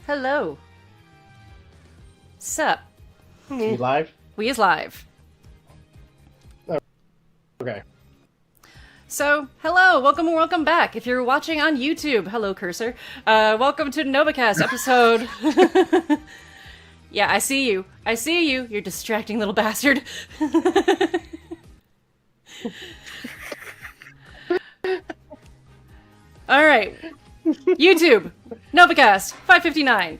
Hello. Sup? You live? We is live. Oh, okay. So, hello, welcome and welcome back. If you're watching on YouTube, hello cursor. Welcome to Novakast episode. Yeah, I see you. I see you. You're distracting little bastard. All right. YouTube, Novakast 559.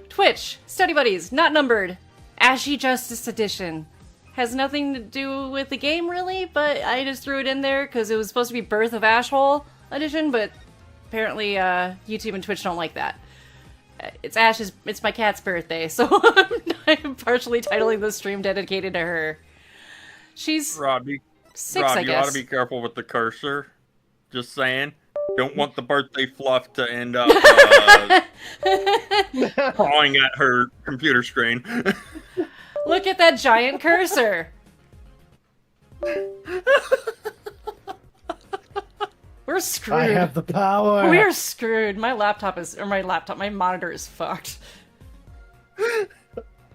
Twitch, Study Buddies, not numbered. Ashy Justice Edition. Has nothing to do with the game, really, but I just threw it in there because it was supposed to be Birth of Ashhole Edition, but apparently YouTube and Twitch don't like that. It's my cat's birthday, so I'm partially titling the stream dedicated to her. She's Robbie, 6, Rob, I you guess. ought to be careful with the cursor. Just saying. Don't want the birthday fluff to end up clawing at her computer screen. Look at that giant cursor. We're screwed. I have the power. We're screwed. My monitor is fucked.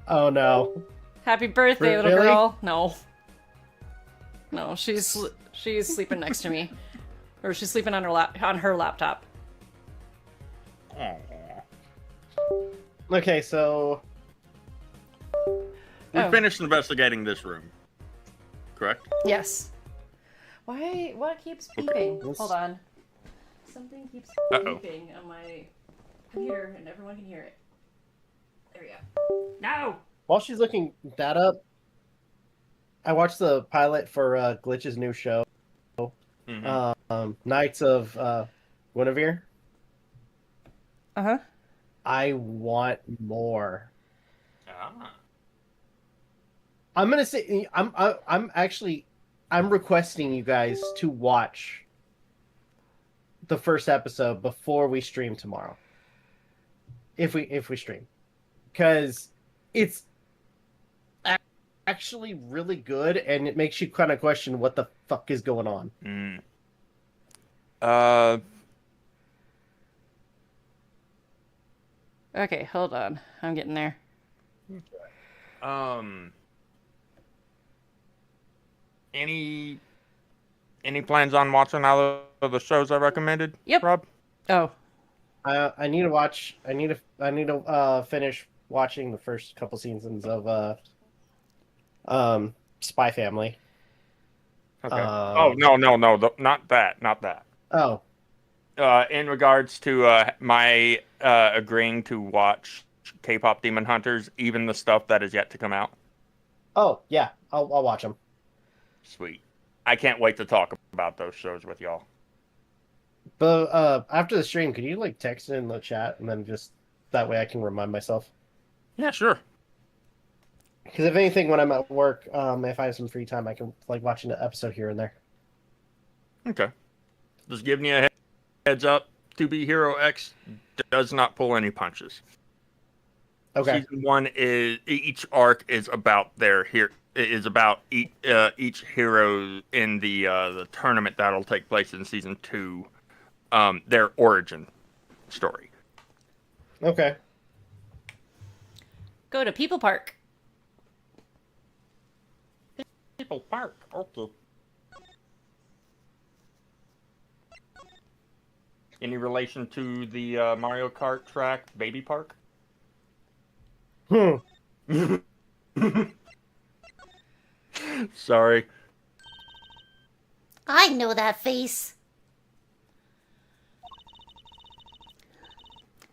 Oh no. Happy birthday, little Really? girl. No, she's sleeping next to me, or she's sleeping on her laptop. Aw. Okay, so We Oh. finished investigating this room. Correct? Yes. Why? What keeps beeping? Let's- Hold on. Something keeps Uh-oh. beeping on my computer, and everyone can hear it. There we go. No. while she's looking that up, I watched the pilot for Glitch's new show, Mhm. Knights of Guinevere. Uh-huh. I want more. Ah. I'm gonna say I'm requesting you guys to watch the first episode before we stream tomorrow. If we stream, because it's actually really good, and it makes you kind of question what the fuck is going on. Mm. Okay, hold on. I'm getting there. Any plans on watching all of the shows I recommended? Yep. Rob? Oh, I need to watch. I need to finish watching the first couple seasons of Spy Family. Okay. No, not that. Oh, In regards to my agreeing to watch K-pop Demon Hunters, even the stuff that is yet to come out. oh yeah, I'll watch them. Sweet. I can't wait to talk about those shows with y'all. But after the stream, could you like text it in the chat, and then just that way I can remind myself. Yeah, sure. Because if anything, when I'm at work, if I have some free time, I can like watch an episode here and there. Okay. Just giving you a heads up. To Be Hero X does not pull any punches. Okay. Season 1 is each arc is about each hero in the tournament that'll take place in season 2, their origin story. Okay. go to People Park. People Park. Okay. Any relation to the Mario Kart track Baby Park? Sorry. I know that face.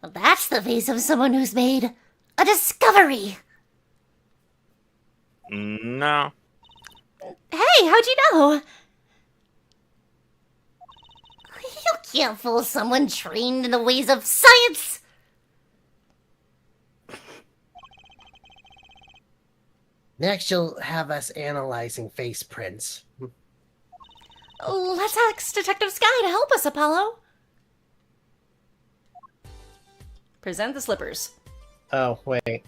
Well, that's the face of someone who's made a discovery. No. Hey, how'd you know? You can't fool someone trained in the ways of science. Next, you'll have us analyzing face prints. Let's ask Detective Sky to help us, Apollo. Present the slippers. Oh wait.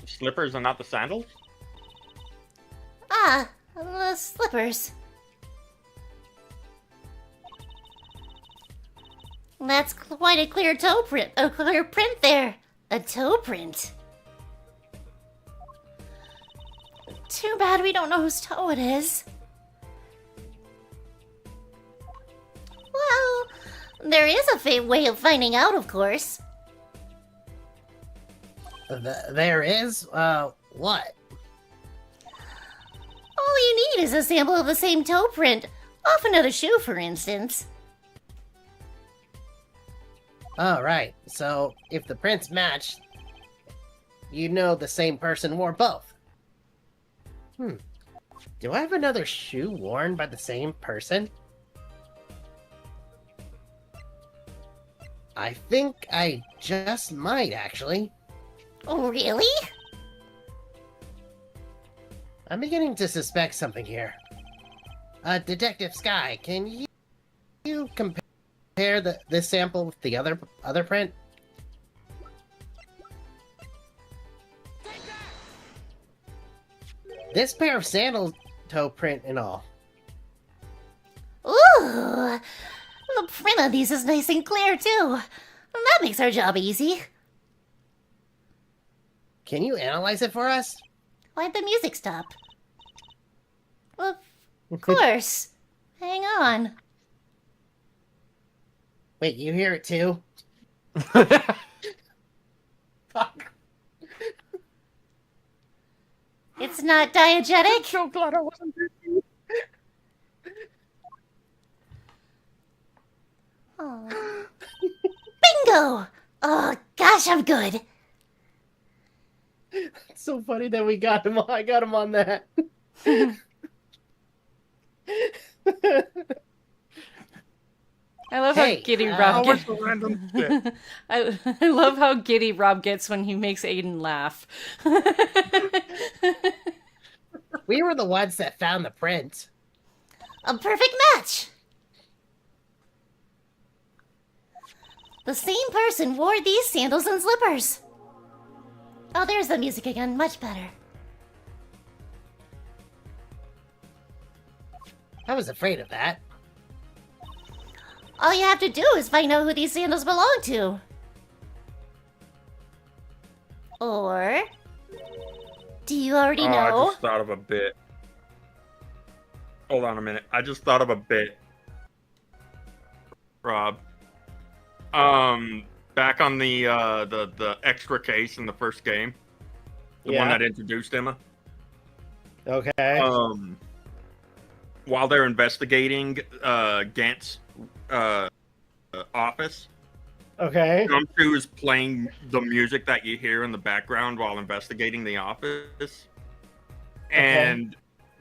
Slippers and not the sandals? Ah, the slippers. That's quite a clear toe print. A clear print there. A toe print. Too bad we don't know whose toe it is. Well, there is a way of finding out, of course. There is? What? All you need is a sample of the same toe print, off another shoe, for instance. Oh, right. So, if the prints match, you know the same person wore both. Do I have another shoe worn by the same person? I think I just might, actually. Oh, really? I'm beginning to suspect something here. Detective Sky, can you compare this sample with the other print? This pair of sandal toe print and all. Ooh! The print of these is nice and clear, too. That makes our job easy. Can you analyze it for us? Why'd the music stop? Of course. Hang on. Wait, you hear it too? Fuck. It's not diegetic? So glad I wasn't busy. Oh. Bingo! Oh, gosh, I'm good. It's so funny that we got him. I got him on that. I love Hey, how giddy how Rob much gets. the random shit? I love how giddy Rob gets when he makes Aden laugh. We were the ones that found the print. A perfect match. The same person wore these sandals and slippers. Oh, there's the music again. Much better. I was afraid of that. All you have to do is find out who these sandals belong to. Or... do you already Oh, I know? just thought of a bit. Hold on a minute. I just thought of a bit. Rob. Back on the extra case in the first game. The one Yeah. that introduced Emma. Okay. While they're investigating Gant's office, Okay. Gumshoe is playing the music that you hear in the background while investigating the office. And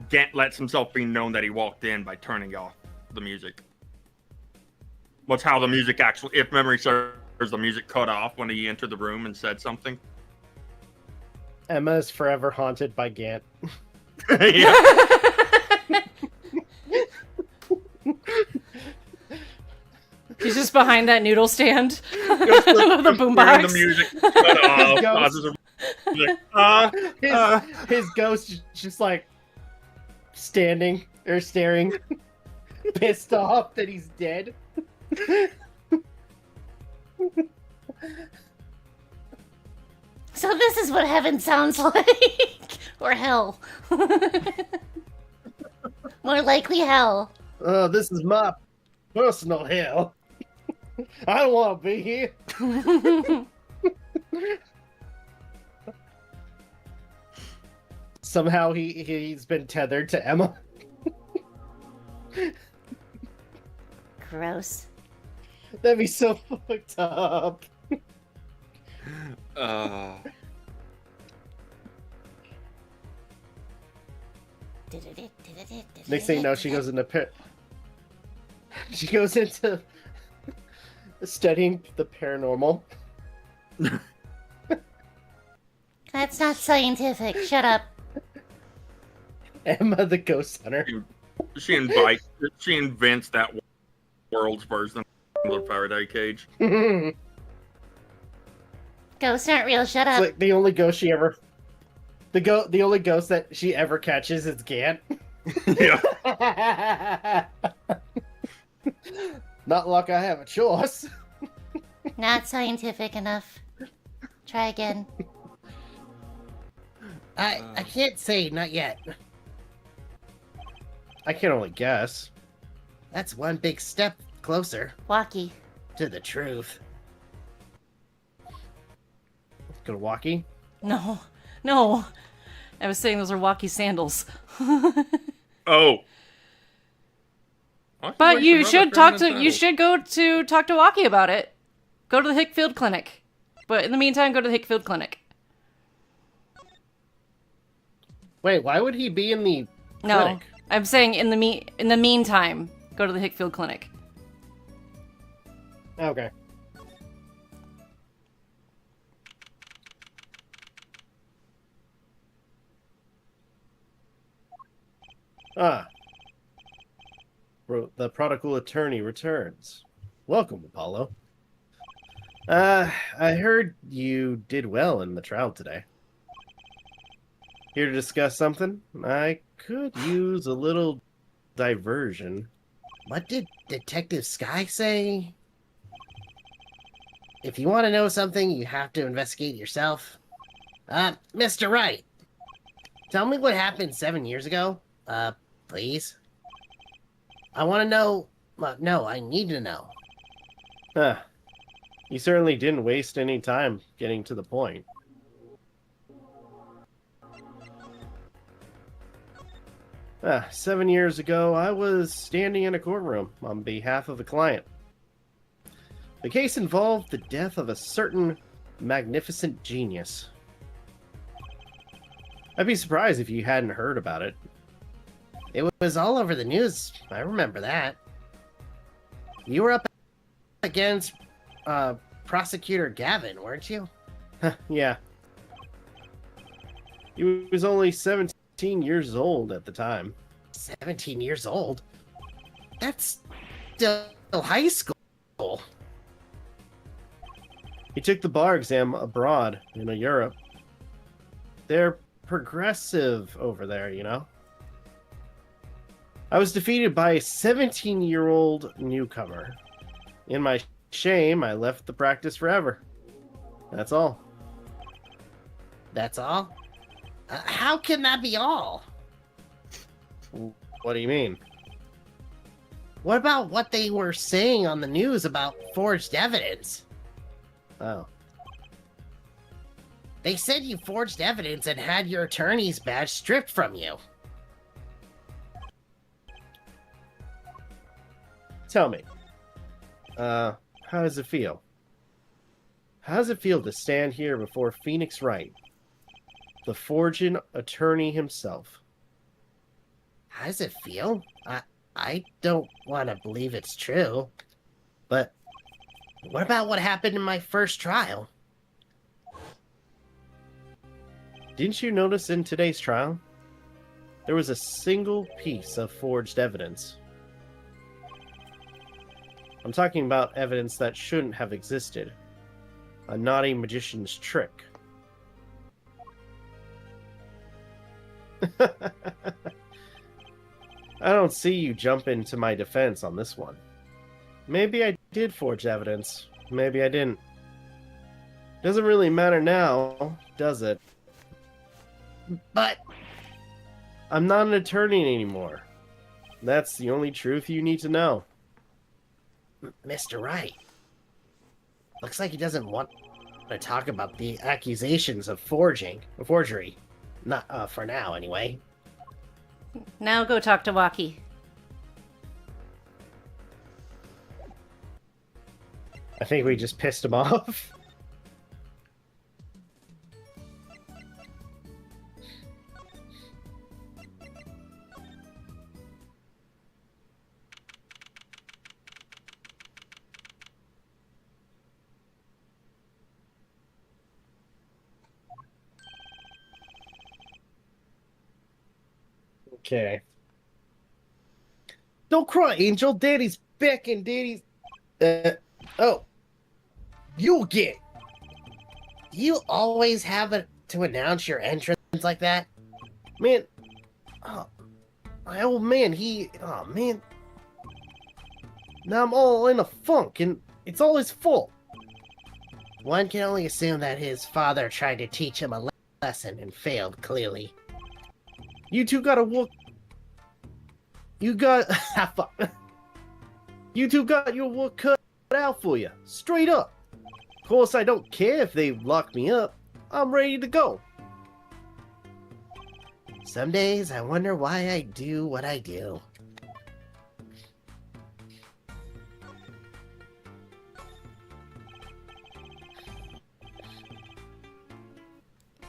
Gant lets himself be known that he walked in by turning off the music. What's how the music actually, if memory serves, the music cut off when he entered the room and said something. Emma is forever haunted by Gant. Yeah. He's just behind that noodle stand Just with the hearing boombox. the music cut off. Ghost. His ghost just like standing or staring, pissed off that he's dead. So this is what heaven sounds like. Or hell. More likely hell. Oh, this is my personal hell. I don't want to be here. Somehow he's been tethered to Emma. Gross. That'd be so fucked up. Next thing you know, she goes into She goes into studying the paranormal. That's not scientific. Shut up. Emma the ghost hunter. She invents that world's version of the Faraday cage. It's Ghosts aren't real. Shut up. like the only ghost she ever... The only ghost that she ever catches is Gant. Yeah. Not like I have a choice. Not scientific enough. Try again. I can't say not yet. I can only guess. That's one big step closer Walkie. to the truth. Go to walkie. No, no. I was saying those are walkie sandals. Oh. But you should talk to talk to Walkie about it. Go to the Hickfield Clinic. But in the meantime, go to the Hickfield Clinic. Wait, why would he be in the No, clinic? I'm saying in the meantime, go to the Hickfield Clinic. Okay. Ah. The prodigal attorney returns. Welcome, Apollo. I heard you did well in the trial today. Here to discuss something? I could use a little diversion. What did Detective Sky say? If you want to know something, you have to investigate yourself. Mr. Wright, tell me what happened 7 years ago. Please. I want to know. No, I need to know. Huh. You certainly didn't waste any time getting to the point. 7 years ago, I was standing in a courtroom on behalf of a client. The case involved the death of a certain magnificent genius. I'd be surprised if you hadn't heard about it. It was all over the news. I remember that. You were up against Prosecutor Gavin, weren't you? Yeah. He was only 17 years old at the time. 17 years old? That's still high school. He took the bar exam abroad in Europe. They're progressive over there, you know? I was defeated by a 17-year-old newcomer. In my shame, I left the practice forever. That's all. That's all? How can that be all? What do you mean? What about what they were saying on the news about forged evidence? Oh. They said you forged evidence and had your attorney's badge stripped from you. Tell me. How does it feel? How does it feel to stand here before Phoenix Wright, the forging attorney himself? How does it feel? I don't want to believe it's true. But what about what happened in my first trial? Didn't you notice in today's trial? There was a single piece of forged evidence. I'm talking about evidence that shouldn't have existed. A naughty magician's trick. I don't see you jump into my defense on this one. Maybe I did forge evidence. Maybe I didn't. Doesn't really matter now, does it? But I'm not an attorney anymore. That's the only truth you need to know. Mr. Wright, looks like he doesn't want to talk about the accusations of forgery. Not for now, anyway. Now go talk to Walkie. I think we just pissed him off. Okay. Don't cry, Angel. Daddy's back and Daddy's... Oh. You'll get... Do you always have to announce your entrance like that? Man. Oh, my old man, Oh, man. Now I'm all in a funk, and it's all his fault. One can only assume that his father tried to teach him a lesson and failed, clearly. You two got a work. You got. You two got your work cut out for you. Straight up. Of course, I don't care if they lock me up. I'm ready to go. Some days I wonder why I do what I do.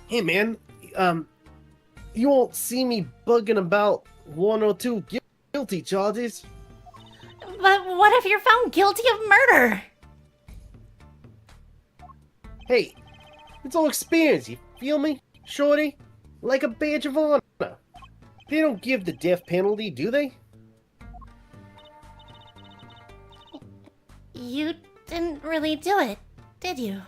Hey, man. You won't see me bugging about one or two guilty charges. But what if you're found guilty of murder? Hey, it's all experience, you feel me, shorty? Like a badge of honor. They don't give the death penalty, do they? You didn't really do it, did you?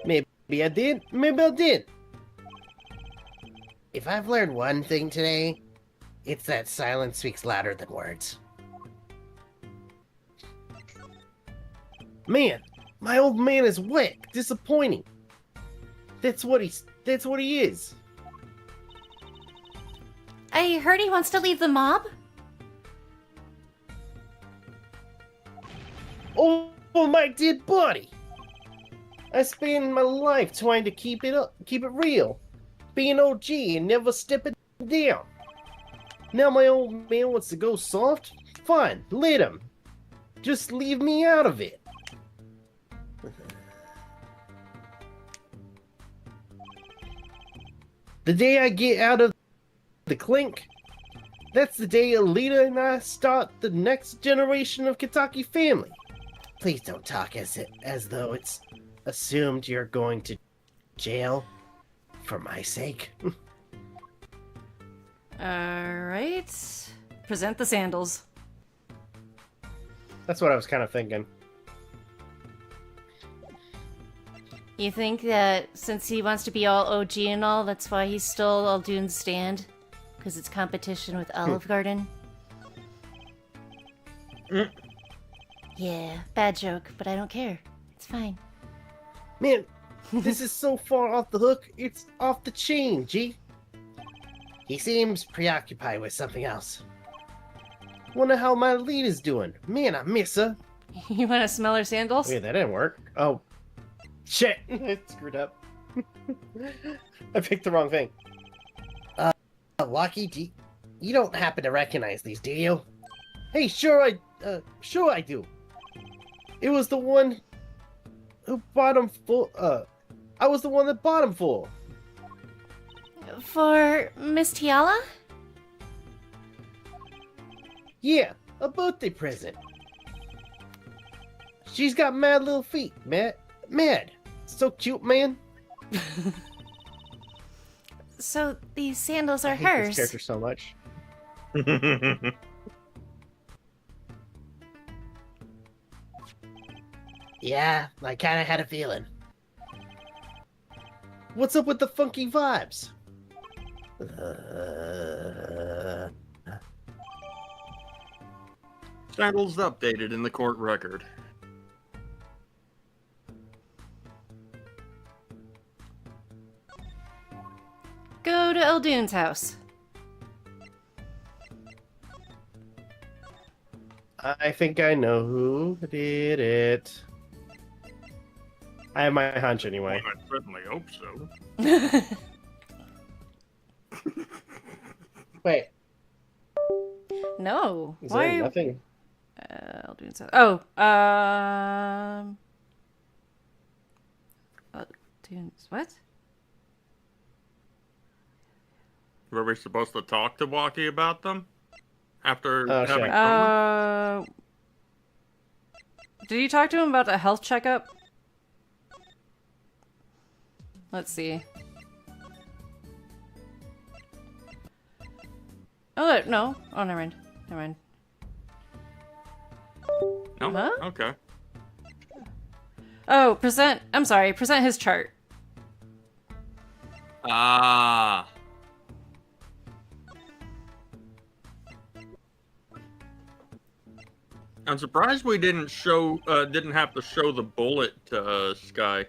Maybe I did, maybe I did. If I've learned one thing today, it's that silence speaks louder than words. Man, my old man is whack, disappointing. That's what he is. I heard he wants to leave the mob. Oh, my dead body. I spent my life trying to keep it real, being OG and never stepping down. Now my old man wants to go soft? Fine, let him. Just leave me out of it. The day I get out of the clink, that's the day Alita and I start the next generation of Kentucky family. Please don't talk as though it's assumed you're going to jail for my sake. Alright. Present the sandals. That's what I was kind of thinking. You think that since he wants to be all OG and all, that's why he stole Aldune's stand? Because it's competition with Olive Garden? Yeah, bad joke, but I don't care. It's fine. Man, this is so far off the hook, it's off the chain, G. He seems preoccupied with something else. Wonder how my lead is doing. Man, I miss her. You want to smell her sandals? Wait, that didn't work. Oh, shit. I screwed up. I picked the wrong thing. Lucky, you don't happen to recognize these, do you? Hey, sure I do. It was the one who bought him full, I was the one that bought him full. For Miss Tiala? Yeah, a birthday present. She's got mad little feet, mad. So cute, man. So these sandals are I hate hers. this character so much. Yeah, I kinda had a feeling. What's up with the funky vibes? Sandals updated in the court record. Go to Eldune's house. I think I know who did it. I have my hunch anyway. I certainly hope so. Wait, No. is Why? there nothing? Eldune's house. Oh, Eldune's what? Were we supposed to talk to Walkie about them? After Oh, having shit. fun? Did you talk to him about a health checkup? Let's see. Oh, no. Oh, never mind. Never mind. No? Huh? Okay. Oh, present his chart. Ah. I'm surprised we didn't have to show the bullet to Sky.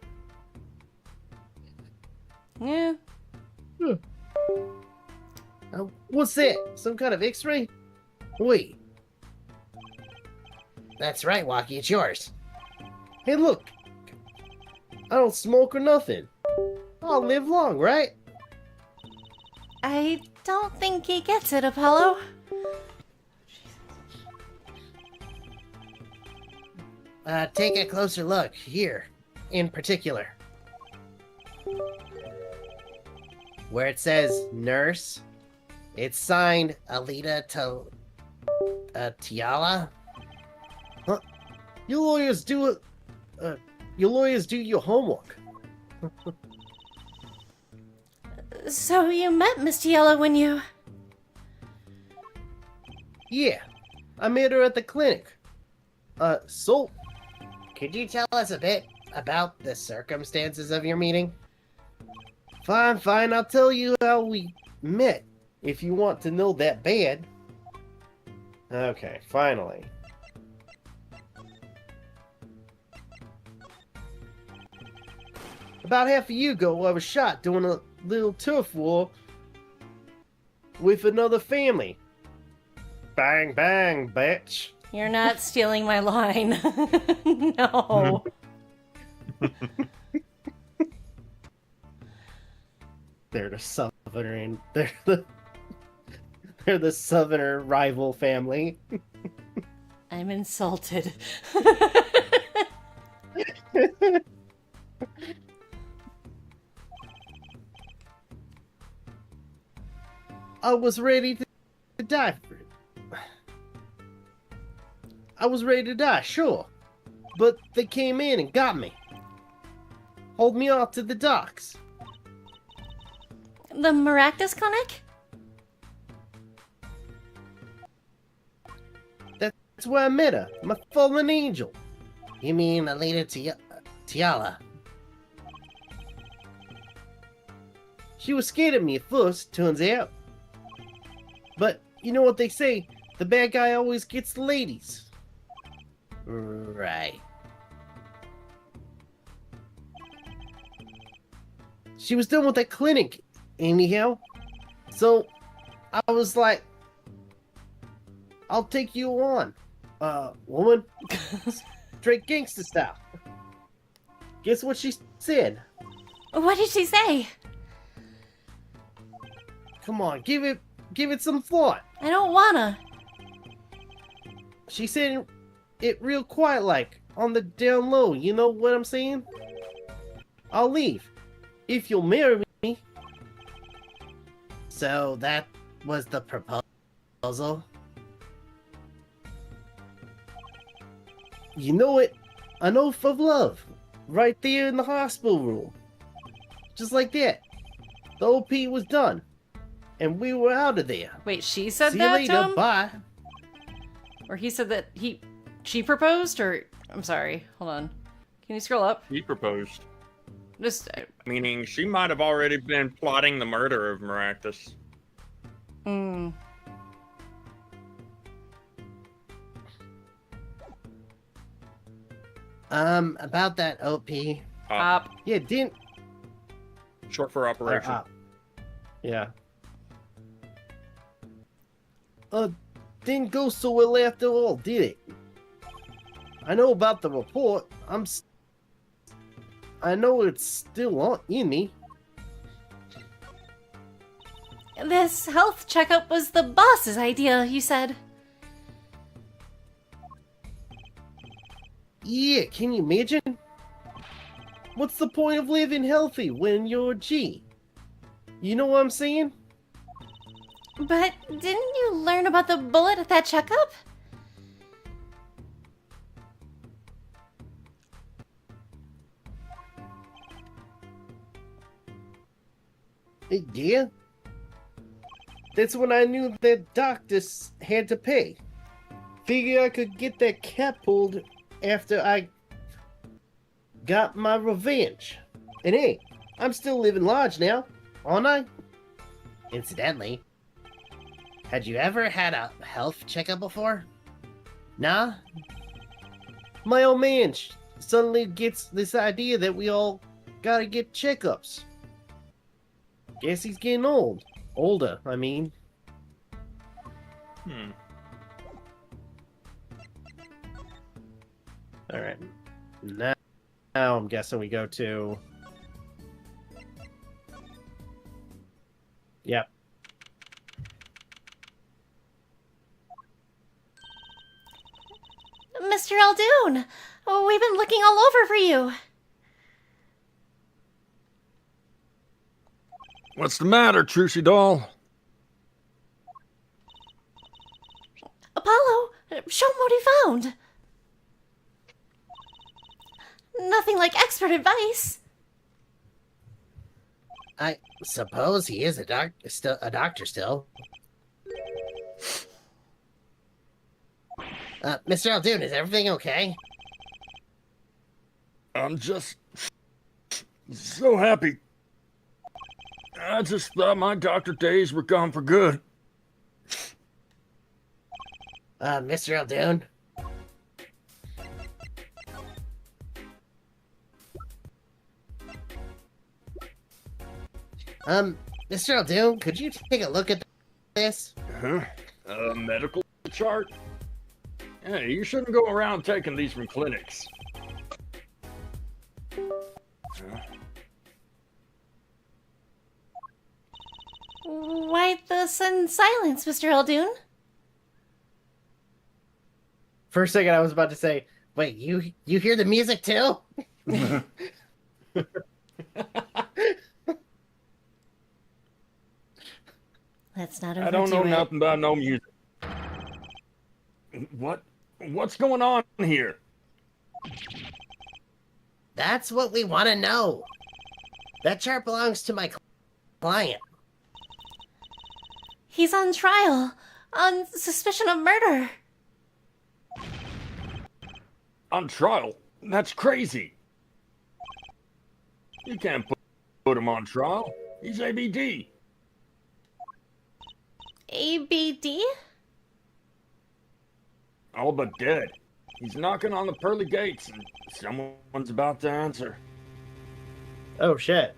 Yeah. What's that? Some kind of X-ray? Wait. That's right, Walkie. It's yours. Hey, look. I don't smoke or nothing. I'll live long, right? I don't think he gets it, Apollo. Take a closer look here, in particular. Where it says nurse, it's signed Alita Tiala. Huh? You lawyers do it. You lawyers do your homework. So you met Miss Tiela when you... Yeah, I met her at the clinic. So Could you tell us a bit about the circumstances of your meeting? fine. I'll tell you how we met if you want to know that bad. Okay, finally. About half a year ago, I was shot doing a little turf war with another family. Bang, bang, bitch. You're not stealing my line. No. They're the Southern. They're the Southerner rival family. I'm insulted. I was ready to die for it. I was ready to die, sure. But they came in and got me. Hauled me off to the docks. The Maractus Clinic? That's where I met her, my fallen angel. You mean Alita Tiala? She was scared of me at first, turns out. But you know what they say, the bad guy always gets the ladies. Right. She was done with that clinic, anyhow. So I was like, I'll take you on, woman. Straight gangster style. Guess what she said? What did she say? Come on, give it some thought. I don't wanna. She said it real quiet like, on the down low, you know what I'm saying? I'll leave, if you'll marry me. So that was the proposal? You know it, an oath of love, right there in the hospital room. Just like that. The OP was done, and we were out of there. Wait, she said See you that later, to him? bye. Or he said that she proposed? Or, I'm sorry, hold on. Can you scroll up? He proposed. Just, Meaning she might have already been plotting the murder of Maractus. mm. About that OP. Op. Yeah, didn't... Short for operation. Yeah. Didn't go so well after all, did it? I know about the report. I know it's still in me. This health checkup was the boss's idea, you said. Yeah, can you imagine? What's the point of living healthy when you're a G? You know what I'm saying? But didn't you learn about the bullet at that checkup? Yeah. That's when I knew that doctors had to pay. Figure I could get that cap pulled after I got my revenge. And hey, I'm still living large now, aren't I? Incidentally, had you ever had a health checkup before? Nah? My old man suddenly gets this idea that we all gotta get checkups. Guess he's getting old. Older, I mean. Alright. Now I'm guessing we go to... Yep. Mr. Aldoon, we've been looking all over for you. What's the matter, Trucy doll? Apollo, show him what he found. Nothing like expert advice. I suppose he is a doctor still. Mr. Aldoon, is everything okay? I'm just so happy. I just thought my doctor days were gone for good. Mr. Aldoon? Mr. Aldoon, could you take a look at this? Huh? A medical chart? Hey, you shouldn't go around taking these from clinics. Huh? Why the sudden silence, Mr. Aldoon? For a second I was about to say, Wait, you hear the music too? Let's not I don't know overdo it. nothing about no music. What's going on here? That's what we want to know. That chart belongs to my client. He's on trial on suspicion of murder. On trial? That's crazy. You can't put him on trial. He's ABD. ABD? All but dead. He's knocking on the pearly gates, and someone's about to answer. oh shit.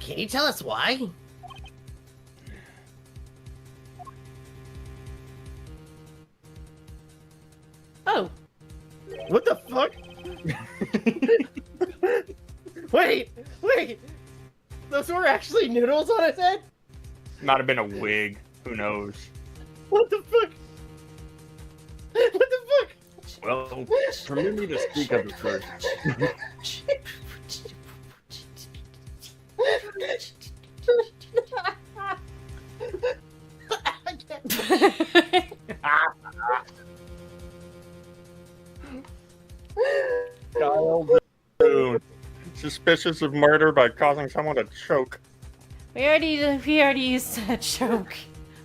Can you tell us why? Oh, What the fuck? Wait! Those were actually noodles on his head? Might have been a wig. Who knows? What the fuck? What the fuck? Well, permit me to speak of it first. Kyle Boone. Suspicious of murder by causing someone to choke. we already used that joke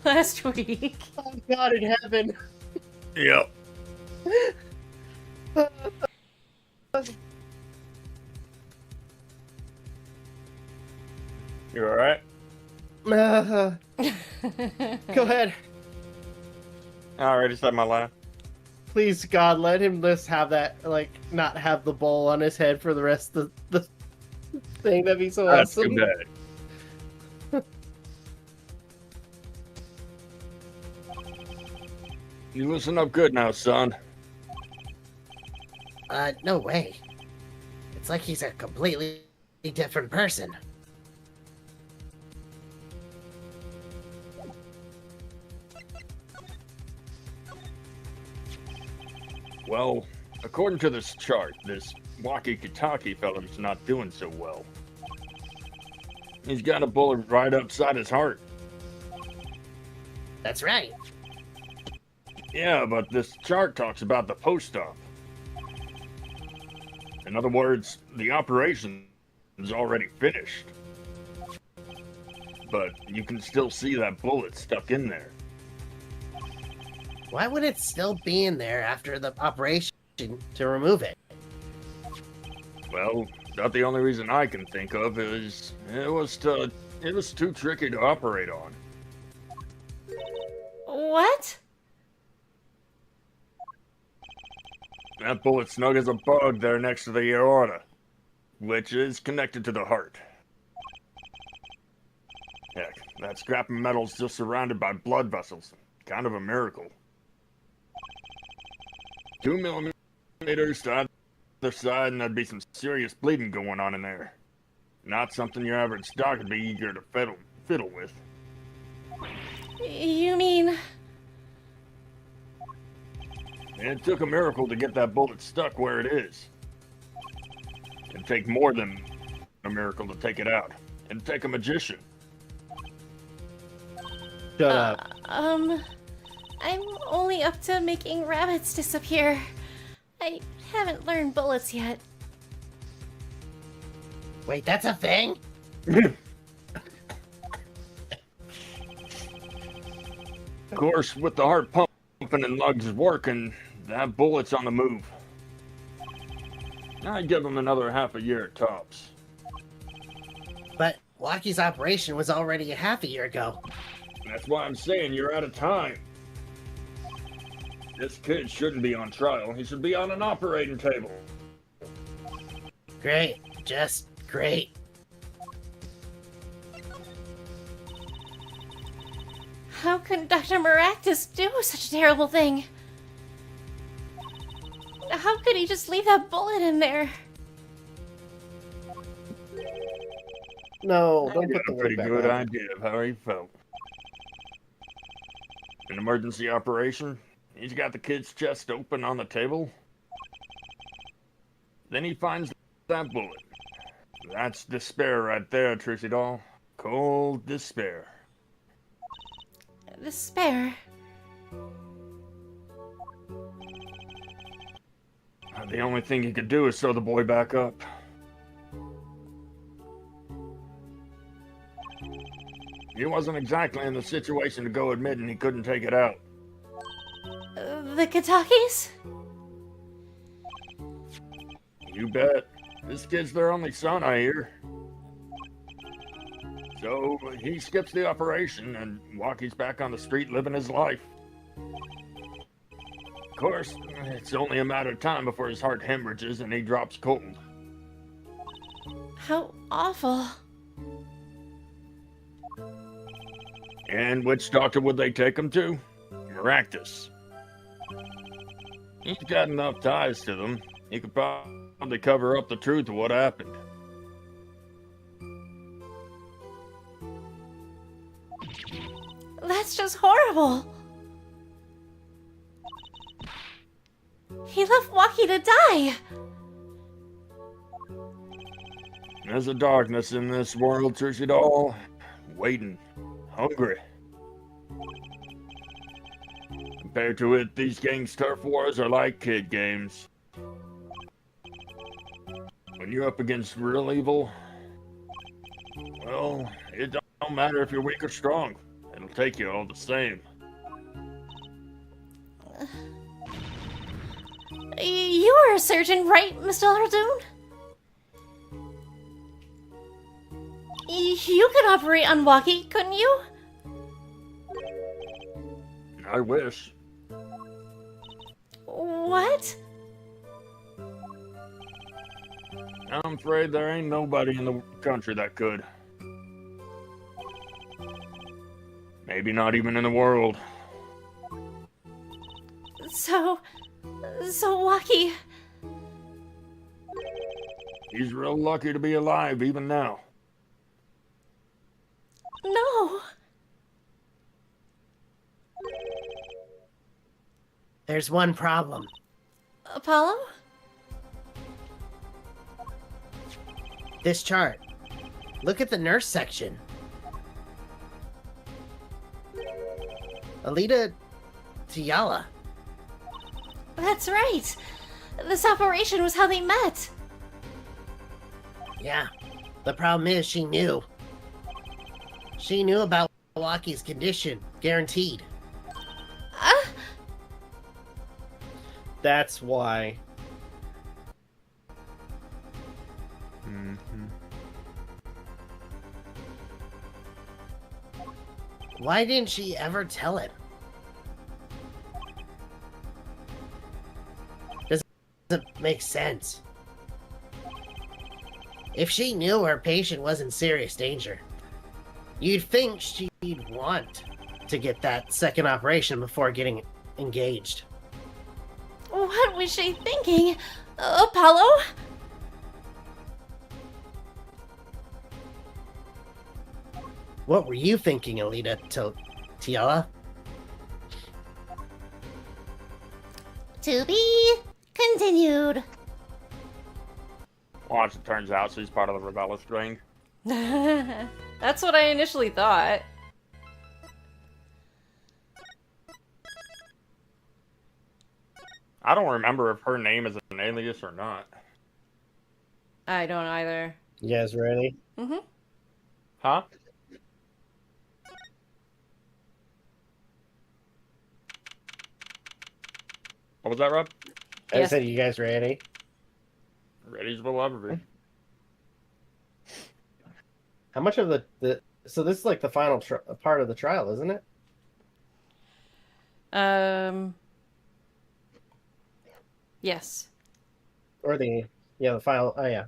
last week. Oh god in heaven. Yep. You alright? Go ahead. I already said my line. Please, God, let him just have that, like, not have the bowl on his head for the rest of the thing. That'd be so That's awesome. too bad. You listen up good now, son. No way. It's like he's a completely different person. Well, according to this chart, this walkie-talkie fella's not doing so well. He's got a bullet right upside his heart. That's right. Yeah, but this chart talks about the post-op. In other words, the operation is already finished. But you can still see that bullet stuck in there. Why would it still be in there after the operation to remove it? Well, not the only reason I can think of is it was too tricky to operate on. What? That bullet snug as a bug there next to the aorta, which is connected to the heart. Heck, that scrap of metal's just surrounded by blood vessels. Kind of a miracle. 2 millimeters to either side, and there'd be some serious bleeding going on in there. Not something your average doc would be eager to fiddle with. You mean... It took a miracle to get that bullet stuck where it is. It'd take more than a miracle to take it out. It'd take a magician. Shut up. I'm only up to making rabbits disappear. I haven't learned bullets yet. Wait, that's a thing? Of course, with the heart pumping and lugs working, that bullet's on the move. I'd give him another half a year at tops. But Waki's operation was already a half a year ago. That's why I'm saying you're out of time. This kid shouldn't be on trial. He should be on an operating table. Great. Just great. How could Dr. Maractus do such a terrible thing? How could he just leave that bullet in there? No, I don't got put the a word pretty back good on. idea of how he felt. An emergency operation. He's got the kid's chest open on the table. Then he finds that bullet. That's despair right there, Trixie doll. Cold despair. Despair. The only thing he could do is sew the boy back up. He wasn't exactly in the situation to go admitting he couldn't take it out. The Katakis? You bet. This kid's their only son, I hear. So he skips the operation and Waki's back on the street living his life. Of course, it's only a matter of time before his heart hemorrhages and he drops cold. How awful. And which doctor would they take him to? Maractus. He's got enough ties to them. He could probably cover up the truth of what happened. That's just horrible. He left Waki to die. There's a darkness in this world, Trixie doll. Waiting. Hungry. Compared to it, these gangs' turf wars are like kid games. When you're up against real evil, well, it don't matter if you're weak or strong. It'll take you all the same. You are a surgeon, right, Mr. Aldoon? You could operate on Waki, couldn't you? I wish. What? I'm afraid there ain't nobody in the country that could. Maybe not even in the world. So Waki... He's real lucky to be alive even now. No. There's one problem. Apollo? This chart. Look at the nurse section. Alita Tiala. That's right. This operation was how they met. Yeah. The problem is she knew. She knew about Waki's condition. Guaranteed. That's why. Why didn't she ever tell him? make sense. If she knew her patient was in serious danger, you'd think she'd want to get that second operation before getting engaged. What was she thinking? Apollo? What were you thinking, Alita Tiala? To be continued. Well, as it turns out, she's part of the rebellious gang. That's what I initially thought. I don't remember if her name is an alias or not. I don't either. You guys ready? Mm-hmm. Huh? What was that, Rob? I Yes. said, you guys ready? Ready as we'll ever be. How much of the so this is like the final part of the trial, isn't it? Yes. Or the final? Oh yeah.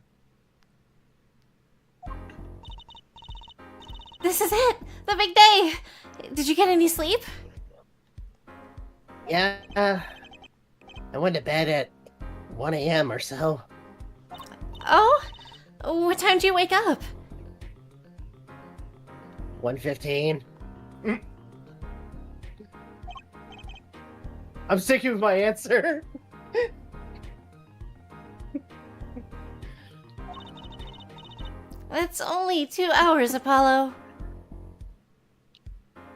This is it! The big day! Did you get any sleep? Yeah, I went to bed at 1 a.m. or so. Oh? What time do you wake up? 1:15. I'm sticking with my answer. It's only 2 hours, Apollo.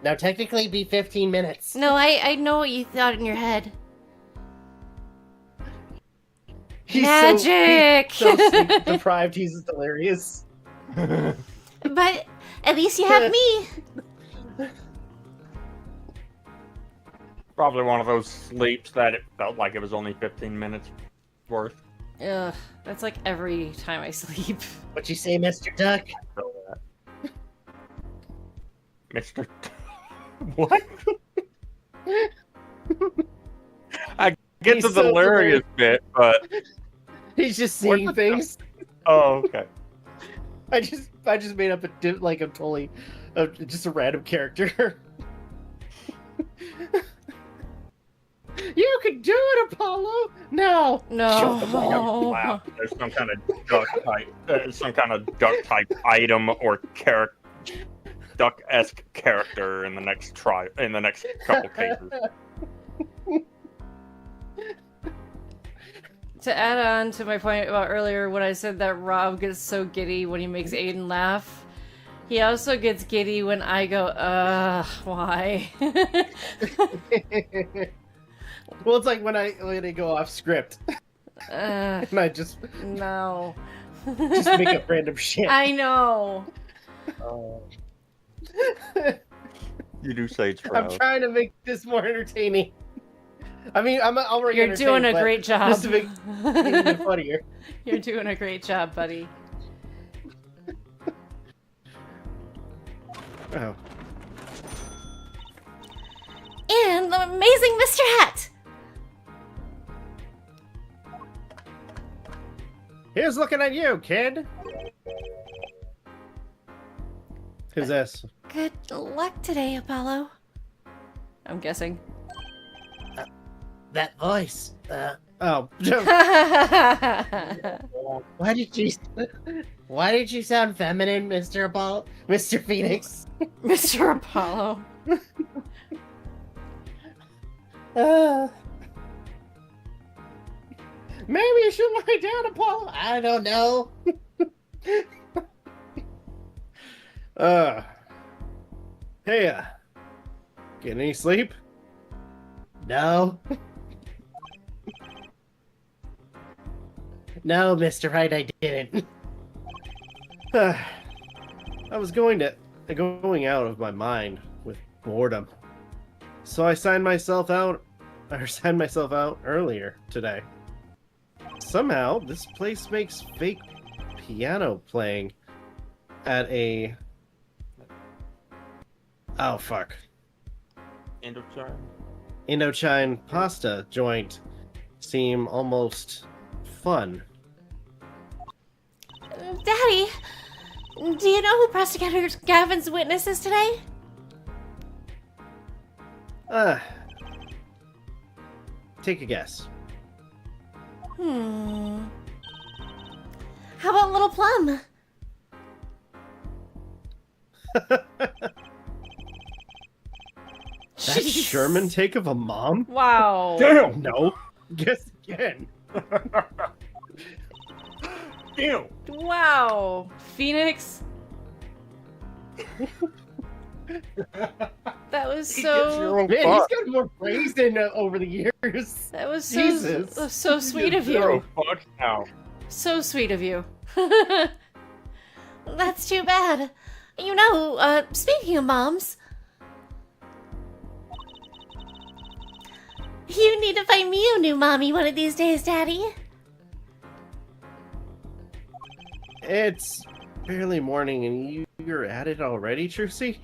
Now, technically, it'd be 15 minutes. No, I know what you thought in your head. Magic! So sleep deprived, he's delirious. But at least you have me. Probably one of those sleeps that it felt like it was only 15 minutes worth. Ugh. That's like every time I sleep. What you say, Mr. Duck? Mr. What? I get He's the so delirious bit, but He's just seeing things. oh, okay. I just made up just a random character. You can do it, Apollo. No. No. Wow, there's some kind of duck type item or duck-esque character in the next couple cases. To add on to my point about earlier when I said that Rob gets so giddy when he makes Aden laugh, he also gets giddy when I go, why? Well, it's like when I go off script and I just No. make up random shit. I know. You do say it's I'm proud. trying to make this more entertaining. I mean, I'm already. You're doing a entertained, but great job. Just to make it even funnier. You're doing a great job, buddy. Oh. And the amazing Mr. Hat! Here's looking at you, kid. Who's this? Good luck today, Apollo. I'm guessing. That voice. Oh. Why did you sound feminine, Mr. Apollo? Mr. Phoenix? Mr. Apollo. Maybe you should lie down, Apollo. I don't know. Hey, get any sleep? No. No, Mr. Right, I didn't. I was going out of my mind with boredom. So I signed myself out earlier today. Somehow, this place makes fake piano playing at a... Oh, fuck. Indochine? Indochine pasta joint seem almost fun. Daddy, do you know who Prosecutor Gavin's witness is today? Take a guess. How about Little Plum? That's Sherman take of a mom? Wow. Damn! No. Guess again. Damn! Wow. Phoenix. That was so. Man, he's got more praise than over the years. That was Jesus. so sweet of Zero you. fucks now. So sweet of you. That's too bad. You know, speaking of moms, you need to find me a new mommy one of these days, Daddy. It's barely morning and you're at it already, Trucy?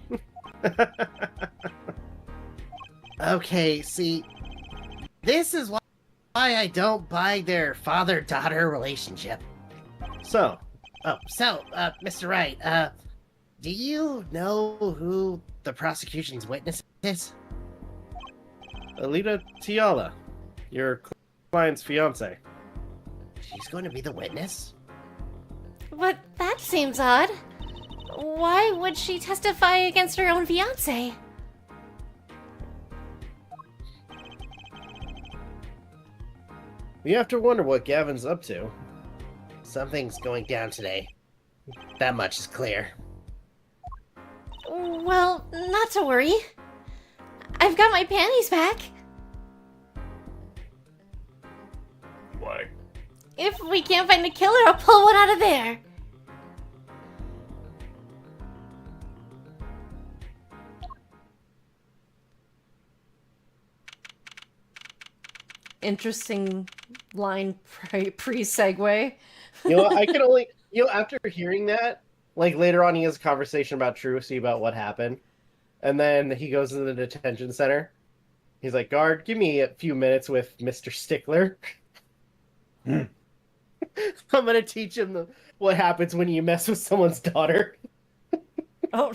Okay, see, this is why I don't buy their father-daughter relationship. So, Mr. Wright, do you know who the prosecution's witness is? Alita Tiala, your client's fiance. She's going to be the witness? But that seems odd. Why would she testify against her own fiance? You have to wonder what Gavin's up to. Something's going down today. That much is clear. Well, not to worry. I've got my panties back. Why? If we can't find the killer, I'll pull one out of there. Interesting line pre-segue. You know, I can only, after hearing that, like later on he has a conversation about Trucy about what happened. And then he goes to the detention center. He's like, guard, give me a few minutes with Mr. Stickler. I'm going to teach him what happens when you mess with someone's daughter. Oh,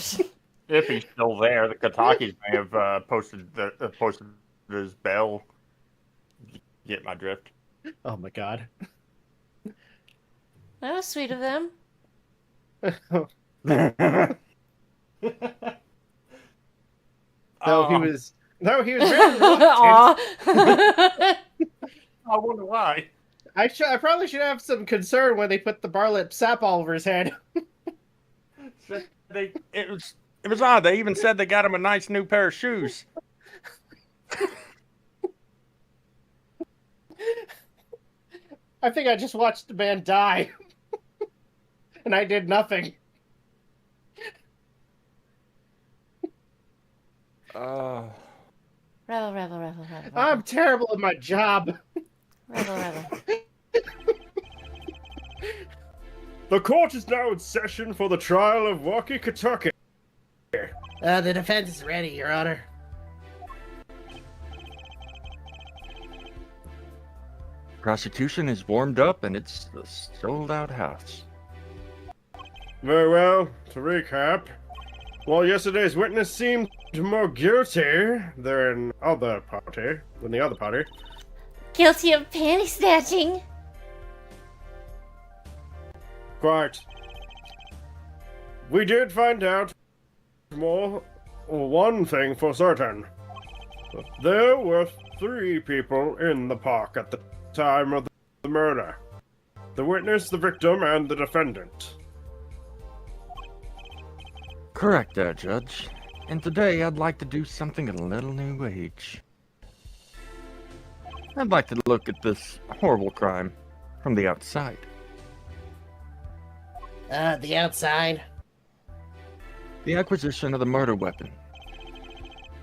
If he's still there, the Katakis may have posted his bell. Get my drift. Oh my god. that was sweet of them. He was very reluctant. Aw. I wonder why. I probably should have some concern when they put the Barlet sap all over his head. It was odd. They even said they got him a nice new pair of shoes. I think I just watched the man die. And I did nothing. Rebel. I'm terrible at my job. Rebel. The court is now in session for the trial of Walkie Kentucky. The defense is ready, Your Honor. Prosecution is warmed up and it's a sold-out house. Very well. To recap, while yesterday's witness seemed more guilty than the other party, Guilty of panty snatching. quite. We did find out one thing for certain. There were 3 people in the park at the time of the murder. The witness, the victim, and the defendant. Correct there, Judge. And today I'd like to do something a little new age. I'd like to look at this horrible crime from the outside. The outside. The acquisition of the murder weapon.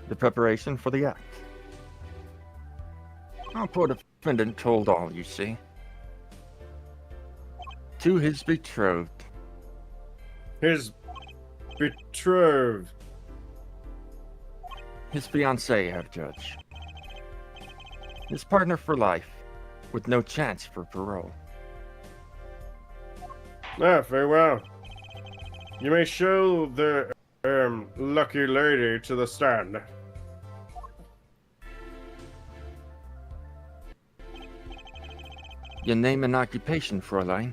The preparation for the act. Our poor defendant told all, you see. To his betrothed. His betrothed. His fiancée, Herr Judge. His partner for life, with no chance for parole. Ah, very well. You may show the lucky lady to the stand. Your name and occupation, Fräulein?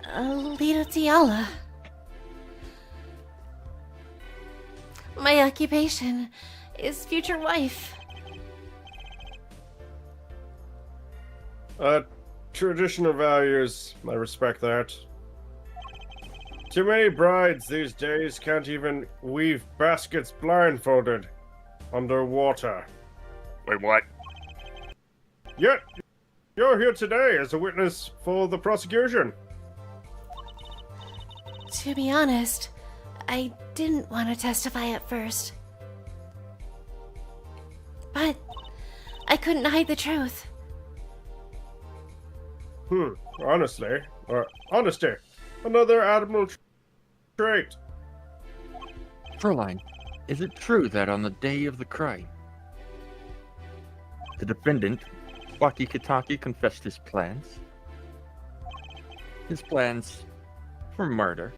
Alita Tiala. My occupation is future wife. Traditional values, I respect that. Too many brides these days can't even weave baskets blindfolded underwater. Wait, what? Yet, you're here today as a witness for the prosecution. To be honest, I didn't want to testify at first. But I couldn't hide the truth. Honestly, or honesty, another admirable trait. Fräulein, is it true that on the day of the crime, the defendant, Waki Kitaki, confessed his plans? His plans for murder?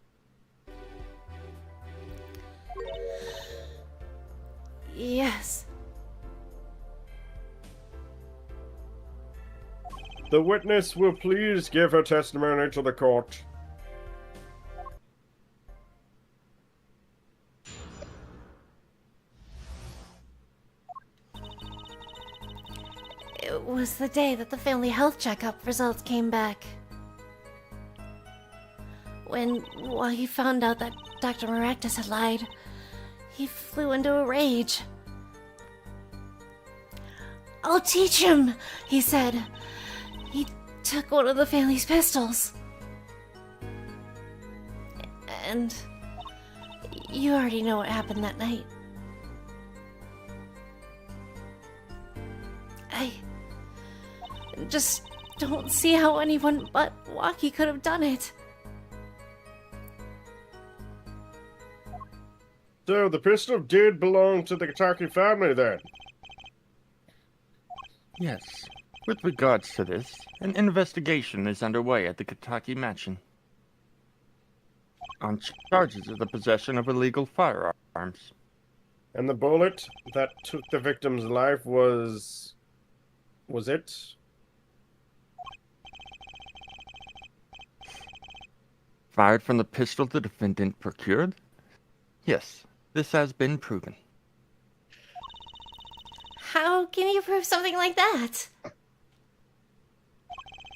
Yes. The witness will please give her testimony to the court. It was the day that the family health checkup results came back. When he found out that Dr. Maractus had lied, he flew into a rage. "I'll teach him," he said. He took one of the family's pistols. And you already know what happened that night. I just don't see how anyone but Waki could have done it. So the pistol did belong to the Kitaki family then? Yes. With regards to this, an investigation is underway at the Kitaki mansion on charges of the possession of illegal firearms. And the bullet that took the victim's life was it? Fired from the pistol the defendant procured? Yes, this has been proven. How can you prove something like that?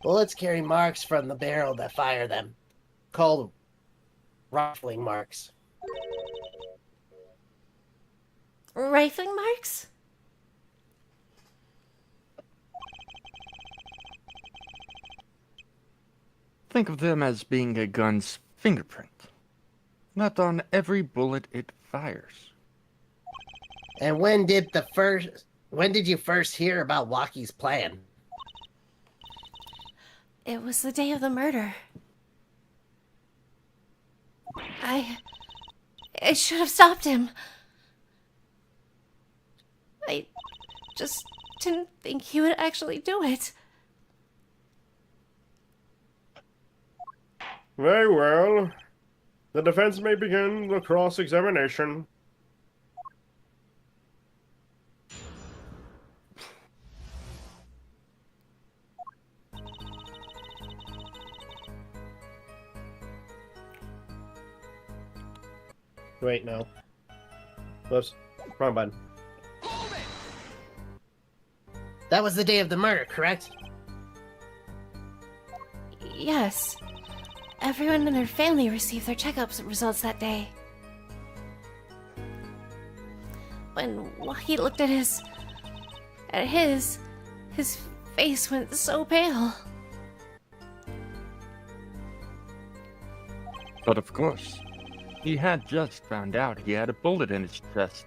Bullets carry marks from the barrel that fire them, called rifling marks. Rifling marks? Think of them as being a gun's fingerprint. Not on every bullet it fires. And when did you first hear about Waki's plan? It was the day of the murder. I should have stopped him. I just didn't think he would actually do it. Very well. The defense may begin the cross-examination. Wait, no. Whoops. Wrong button. That was the day of the murder, correct? Yes. Everyone in her family received their checkups results that day. When he looked at his face went so pale. But of course, he had just found out he had a bullet in his chest.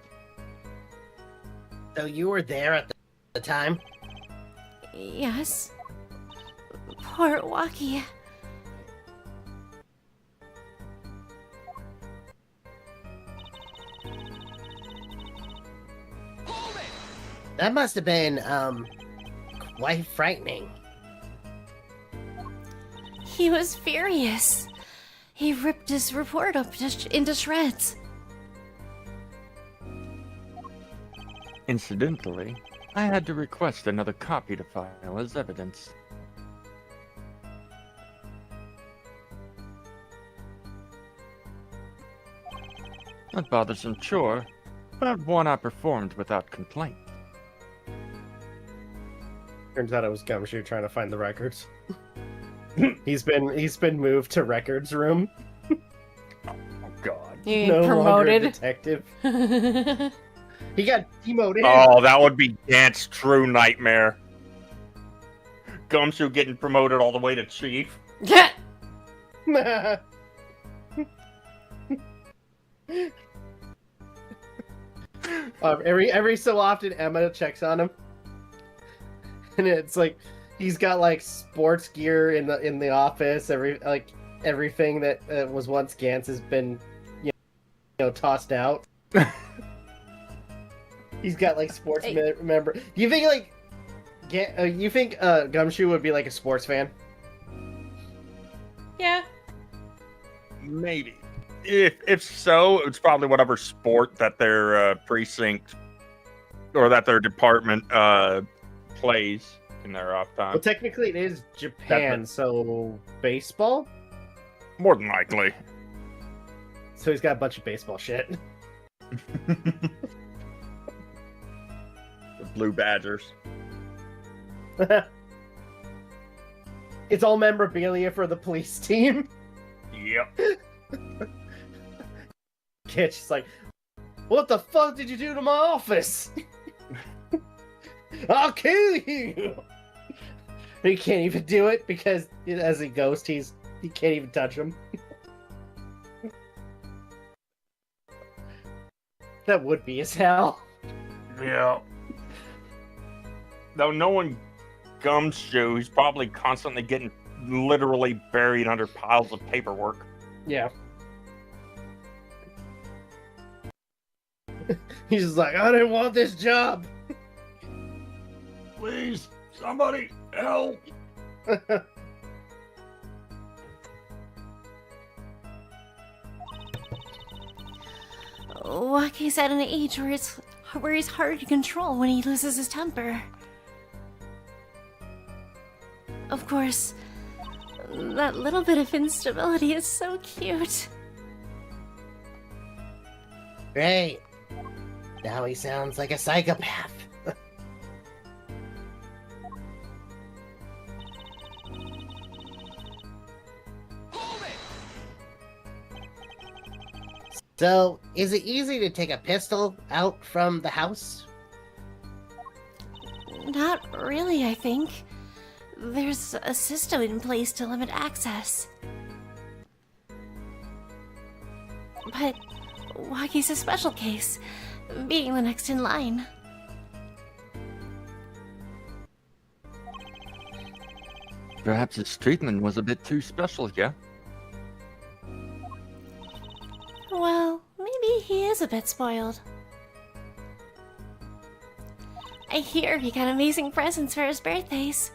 So you were there at the time? Yes. Poor Waki. That must have been, quite frightening. He was furious. He ripped his report up into shreds. Incidentally, I had to request another copy to file as evidence. A bothersome chore, but one I performed without complaint. Turns out it was Gumshoe trying to find the records. He's been moved to records room. Oh God. You No longer a promoted. detective. He got demoted. Oh, that would be Gant's true nightmare. Gumshoe getting promoted all the way to chief. Every so often, Emma checks on him, and it's like he's got like sports gear in the office. Everything that was once Gant's has been, tossed out. He's got like sports member. Do you think like, you think Gumshoe would be like a sports fan? Yeah. Maybe. If so, it's probably whatever sport that their precinct or that their department plays in their off time. Well, technically it is Japan, so baseball. More than likely. So he's got a bunch of baseball shit. The Blue Badgers. It's all memorabilia for the police team. Yep. Kitch's like, what the fuck did you do to my office? I'll kill you! He can't even do it because as a ghost, he can't even touch him. That would be as hell. Yeah. Though knowing Gumshoe, he's probably constantly getting literally buried under piles of paperwork. Yeah. He's just like, I didn't want this job. Please, somebody help. Waki's at an age where he's hard to control when he loses his temper. Of course, that little bit of instability is so cute. Great. Now he sounds like a psychopath. So, is it easy to take a pistol out from the house? Not really, I think. There's a system in place to limit access. But Waki's a special case, being the next in line. Perhaps his treatment was a bit too special, yeah? Well, maybe he is a bit spoiled. I hear he got amazing presents for his birthdays.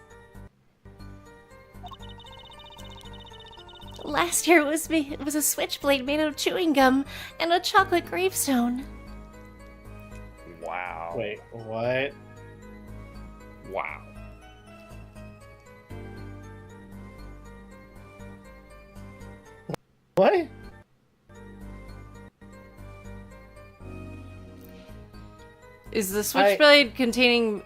Last year it was a switchblade made out of chewing gum and a chocolate gravestone. Wow. Wait, what? Wow. What? Is the switchblade containing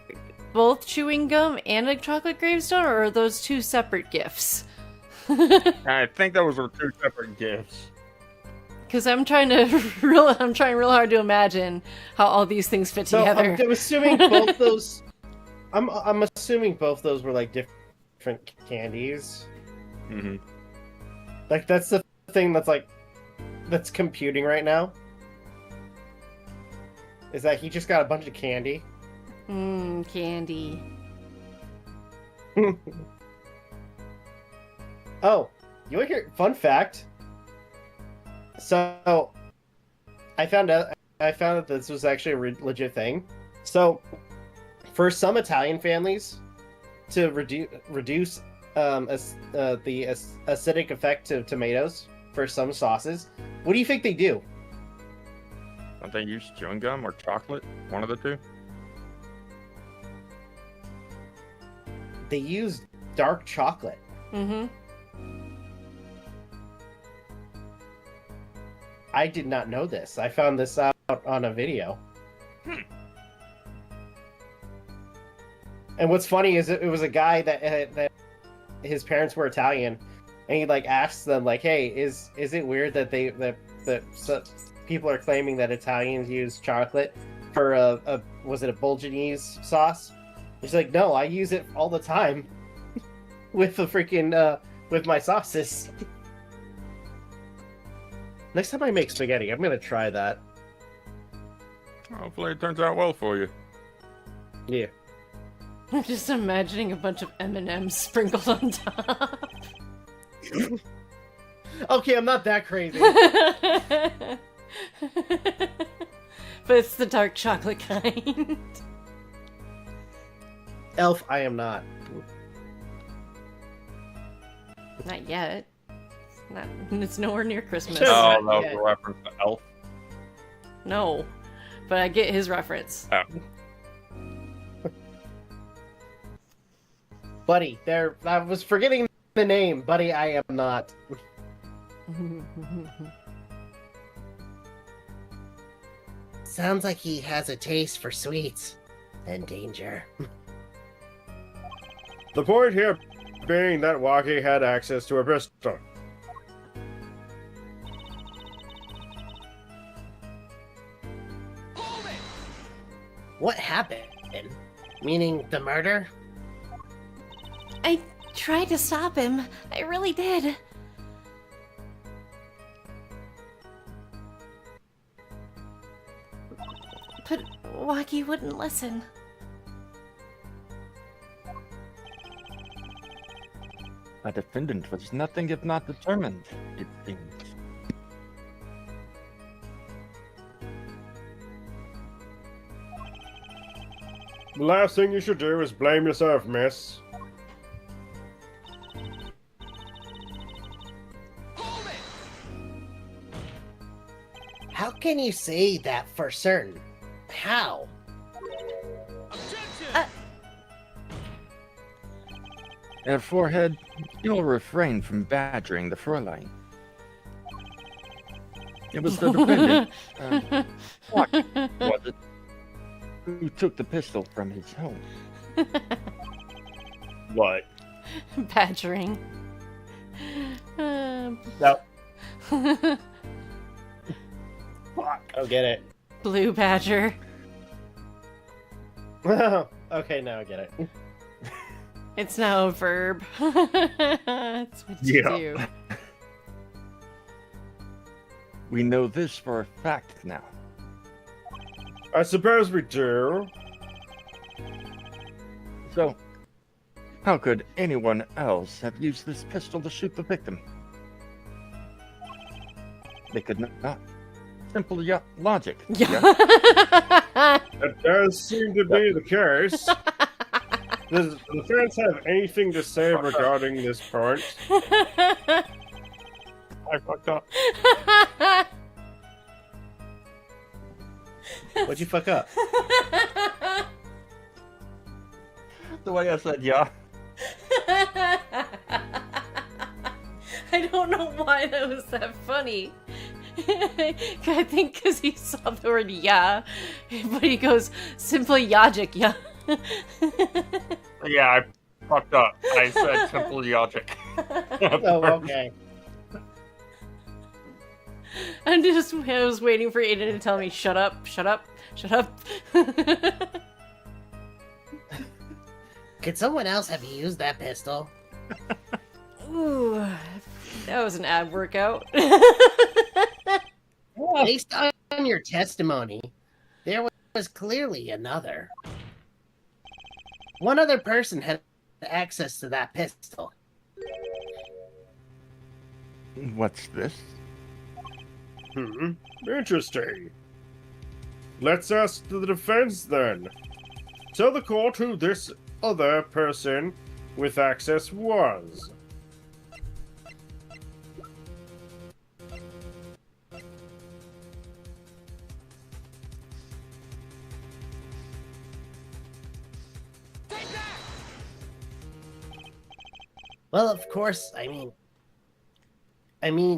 both chewing gum and a chocolate gravestone, or are those two separate gifts? I think those were two separate gifts. Because I'm trying real hard to imagine how all these things fit together. I'm assuming both those. I'm assuming both those were like different candies. Mm-hmm. Like that's the thing that's computing right now. Is that he just got a bunch of candy? Candy. Oh, you want to hear fun fact? So, I found out that this was actually a legit thing. So, for some Italian families, to reduce acidic effect of tomatoes for some sauces. What do you think they do? Don't they use chewing gum or chocolate? One of the two? They use dark chocolate. Mm-hmm. I did not know this. I found this out on a video. And what's funny is it was a guy that his parents were Italian, and he like asked them like, "Hey, is it weird that people are claiming that Italians use chocolate for a was it a Bolognese sauce?" He's like, "No, I use it all the time with the freaking with my sauces." Next time I make spaghetti, I'm gonna try that. Hopefully it turns out well for you. Yeah. I'm just imagining a bunch of M&Ms sprinkled on top. Okay, I'm not that crazy. But it's the dark chocolate kind. Elf, I am not. Not yet. It's nowhere near Christmas. Sure. Oh, that was Yeah. a reference to Elf. No. But I get his reference. Oh. Buddy, I was forgetting the name. Buddy, I am not. Sounds like he has a taste for sweets and danger. The point here being that Waki had access to a pistol. What happened? Meaning the murder? I tried to stop him. I really did. But Waki wouldn't listen. A defendant was nothing if not determined, it seems. The last thing you should do is blame yourself, miss. How can you say that for certain? How? Herr Forehead, you'll refrain from badgering the Fräulein. It was the defendant, what was it, who took the pistol from his home. What? Badgering. No. Fuck. I'll get it. Blue badger. Okay, now I get it. It's now a verb. That's what you Yeah. do. We know this for a fact now. I suppose we do. So, how could anyone else have used this pistol to shoot the victim? They could not. Simple logic. Yeah. It does seem to be the case. Does the defense have anything to say regarding this point? I fucked up. What'd you fuck up? The way I said yeah. I don't know why that was that funny. I think because he saw the word yeah, but he goes simply yajic, yeah. Yeah, I fucked up. I said simple logic. Oh, okay. I was waiting for Aden to tell me, shut up, shut up, shut up. Could someone else have used that pistol? Ooh, that was an ab workout. Based on your testimony, there was clearly another. One other person had access to that pistol. What's this? Interesting. Let's ask the defense then. Tell the court who this other person with access was. Well, of course, I mean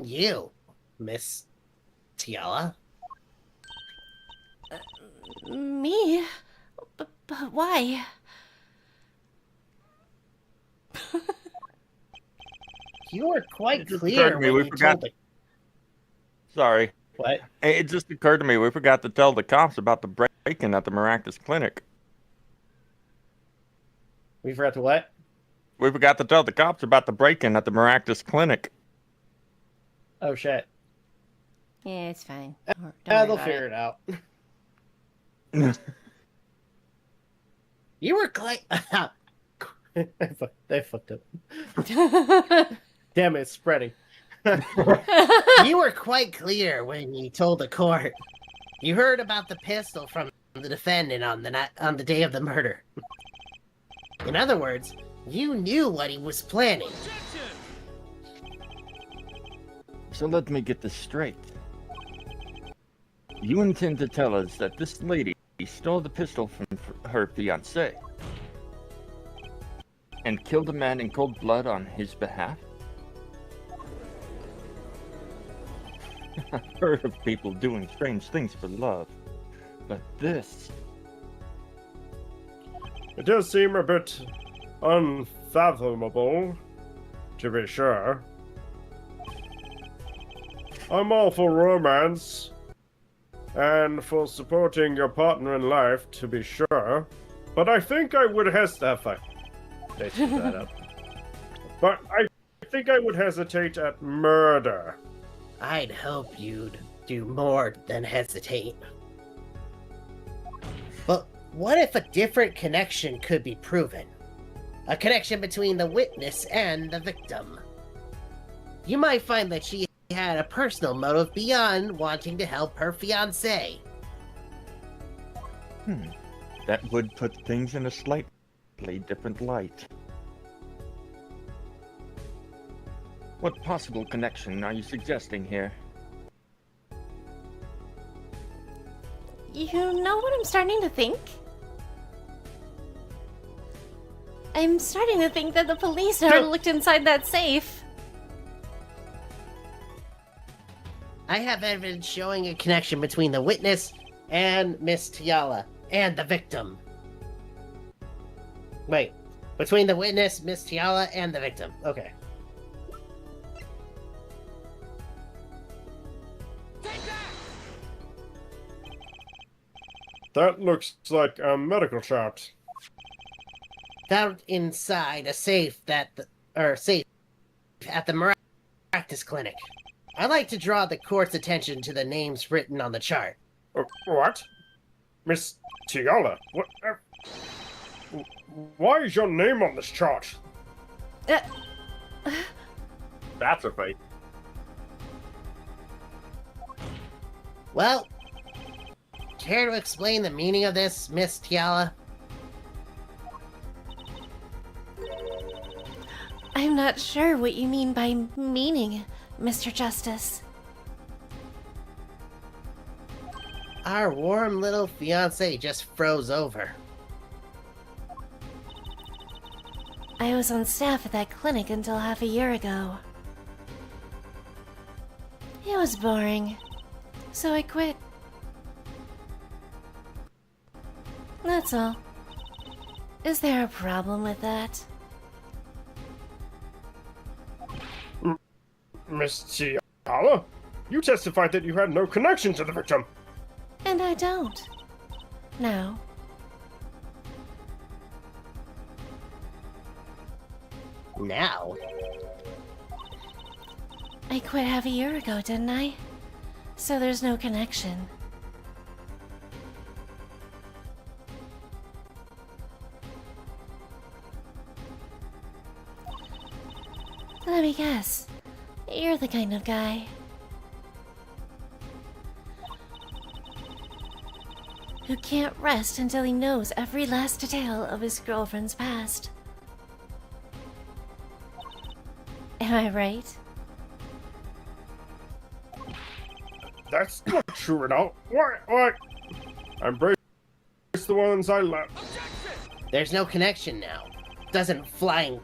you, Miss Tiala. Me? But why? You were quite It just clear occurred to me when we you forgot- told the... Sorry. What? It just occurred to me we forgot to tell the cops about the break-in at the Maractus Clinic. We forgot to what? We forgot to tell the cops about the break-in at the Maractus Clinic. Oh, shit. Yeah, it's fine. They'll figure it out. You were quite... They fucked up. Damn it, it's spreading. You were quite clear when you told the court. You heard about the pistol from the defendant on the day of the murder. In other words, you knew what he was planning. So let me get this straight. You intend to tell us that this lady stole the pistol from her fiancé and killed a man in cold blood on his behalf? I've heard of people doing strange things for love, but this... It does seem a bit unfathomable, to be sure. I'm all for romance, and for supporting your partner in life, to be sure. But I think I would hesitate. They screwed that up. But I think I would hesitate at murder. I'd hope you'd do more than hesitate. But what if a different connection could be proven? A connection between the witness and the victim. You might find that she had a personal motive beyond wanting to help her fiancé. That would put things in a slightly different light. What possible connection are you suggesting here? You know what I'm starting to think? I'm starting to think that the police never looked inside that safe. I have evidence showing a connection between the witness and Miss Tiala and the victim. Wait, between the witness, Miss Tiala, and the victim. Okay. That looks like a medical chart. Found inside a safe safe at the Maractus Clinic. I'd like to draw the court's attention to the names written on the chart. What? Miss Tiala? What? Why is your name on this chart? That's a fight. Well, care to explain the meaning of this, Miss Tiala? I'm not sure what you mean by meaning, Mr. Justice. Our warm little fiancé just froze over. I was on staff at that clinic until half a year ago. It was boring, so I quit. That's all. Is there a problem with that? Miss Tiala? You testified that you had no connection to the victim. And I don't. No. Now? I quit half a year ago, didn't I? So there's no connection. Let me guess. You're the kind of guy who can't rest until he knows every last detail of his girlfriend's past. Am I right? That's not true at all. What? I embrace the ones I love. There's no connection now. Doesn't fly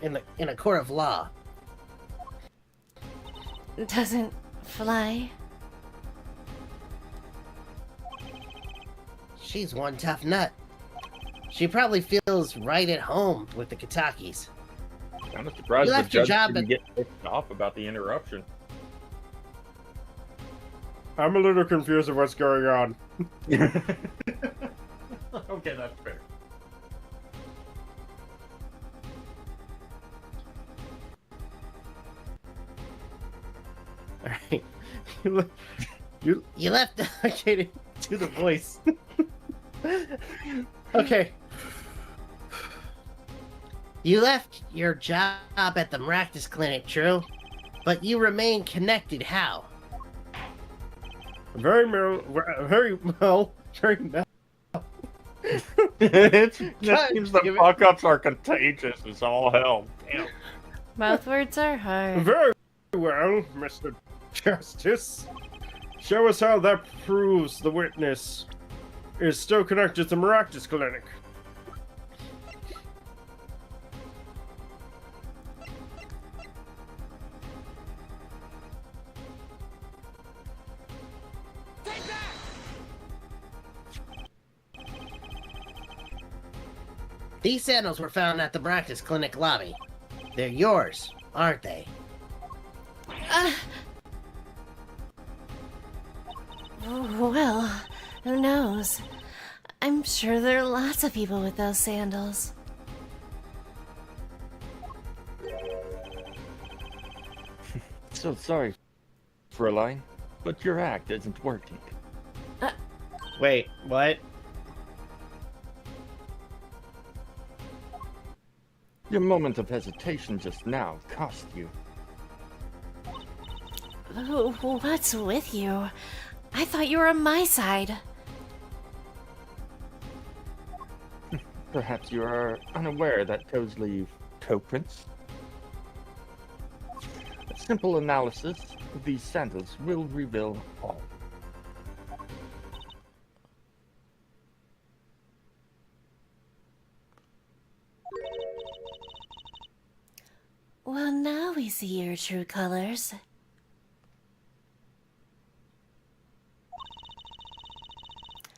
in a court of law. Doesn't fly? She's one tough nut. She probably feels right at home with the Kitakis. I'm surprised You the left your judge job didn't get pissed off about the interruption. I'm a little confused of what's going on. Okay, that's fair. Alright. You left. Okay, do the voice. Okay. You left your job at the Maractus Clinic, true? But you remain connected. How? Very well. It God, seems the give it- fuck ups are contagious as all hell. Damn. Mouth words are hard. Very well, Mr. Justice. Show us how that proves the witness is still connected to Maractus Clinic. These sandals were found at the Maractus Clinic lobby. They're yours, aren't they? Well, who knows? I'm sure there are lots of people with those sandals. So sorry, Fräulein, but your act isn't working. Wait, what? Your moment of hesitation just now cost you. What's with you? I thought you were on my side. Perhaps you are unaware that toes leave toe prints. A simple analysis of these sandals will reveal all. Well, now we see your true colors.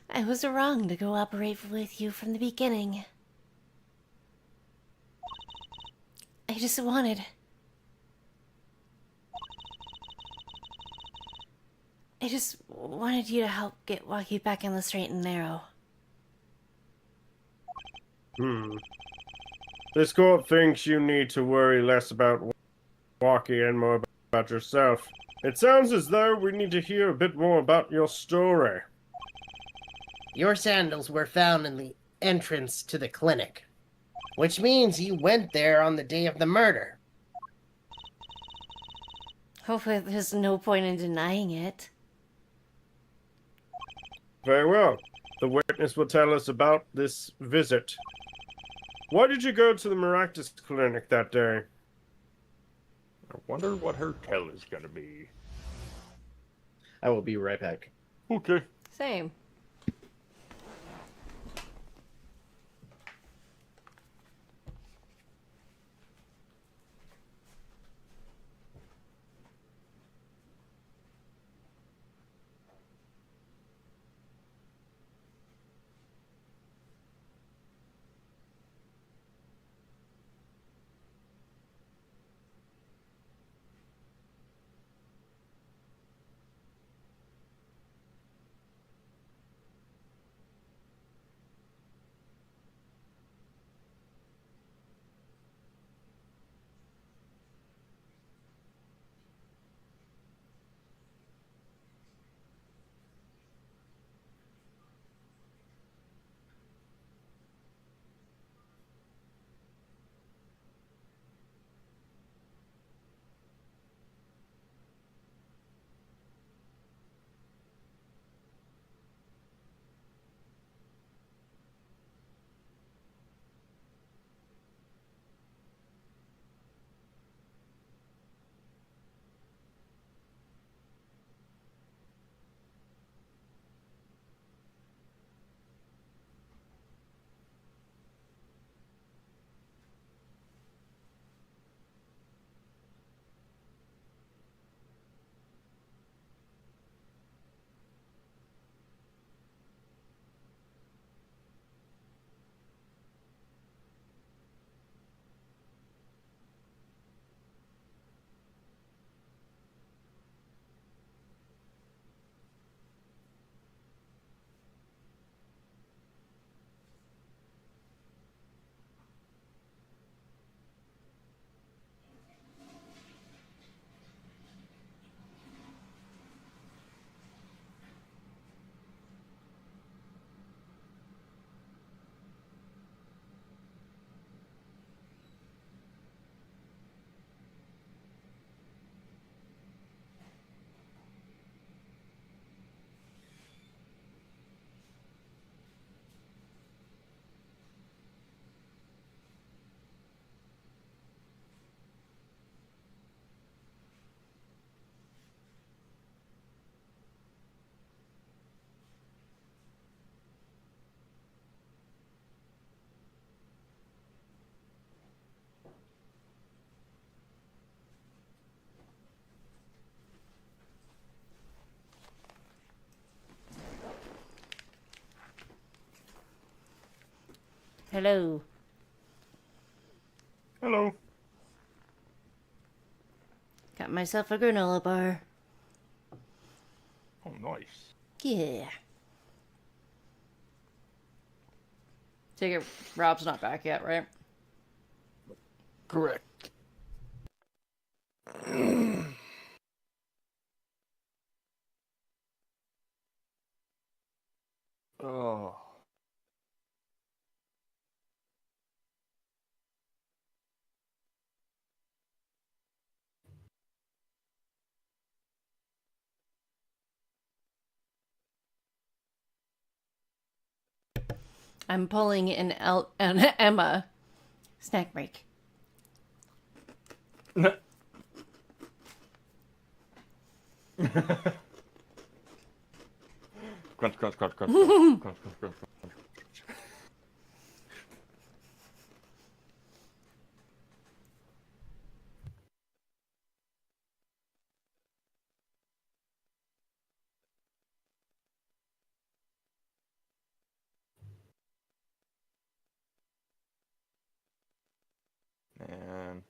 I was wrong to cooperate with you from the beginning. I just wanted... I just wanted you to help get Waki back in the straight and narrow. This court thinks you need to worry less about Waki and more about yourself. It sounds as though we need to hear a bit more about your story. Your sandals were found in the entrance to the clinic, which means you went there on the day of the murder. Hopefully there's no point in denying it. Very well. The witness will tell us about this visit. Why did you go to the Maractus Clinic that day? I wonder what her tell is gonna be. I will be right back. Okay. Same. Hello. Hello. Got myself a granola bar. Oh, nice. Yeah. Take it, Rob's not back yet, right? Correct. Oh. I'm pulling an Emma. Snack break. Crunch, crunch, crunch, crunch, crunch, crunch, crunch, crunch. Man.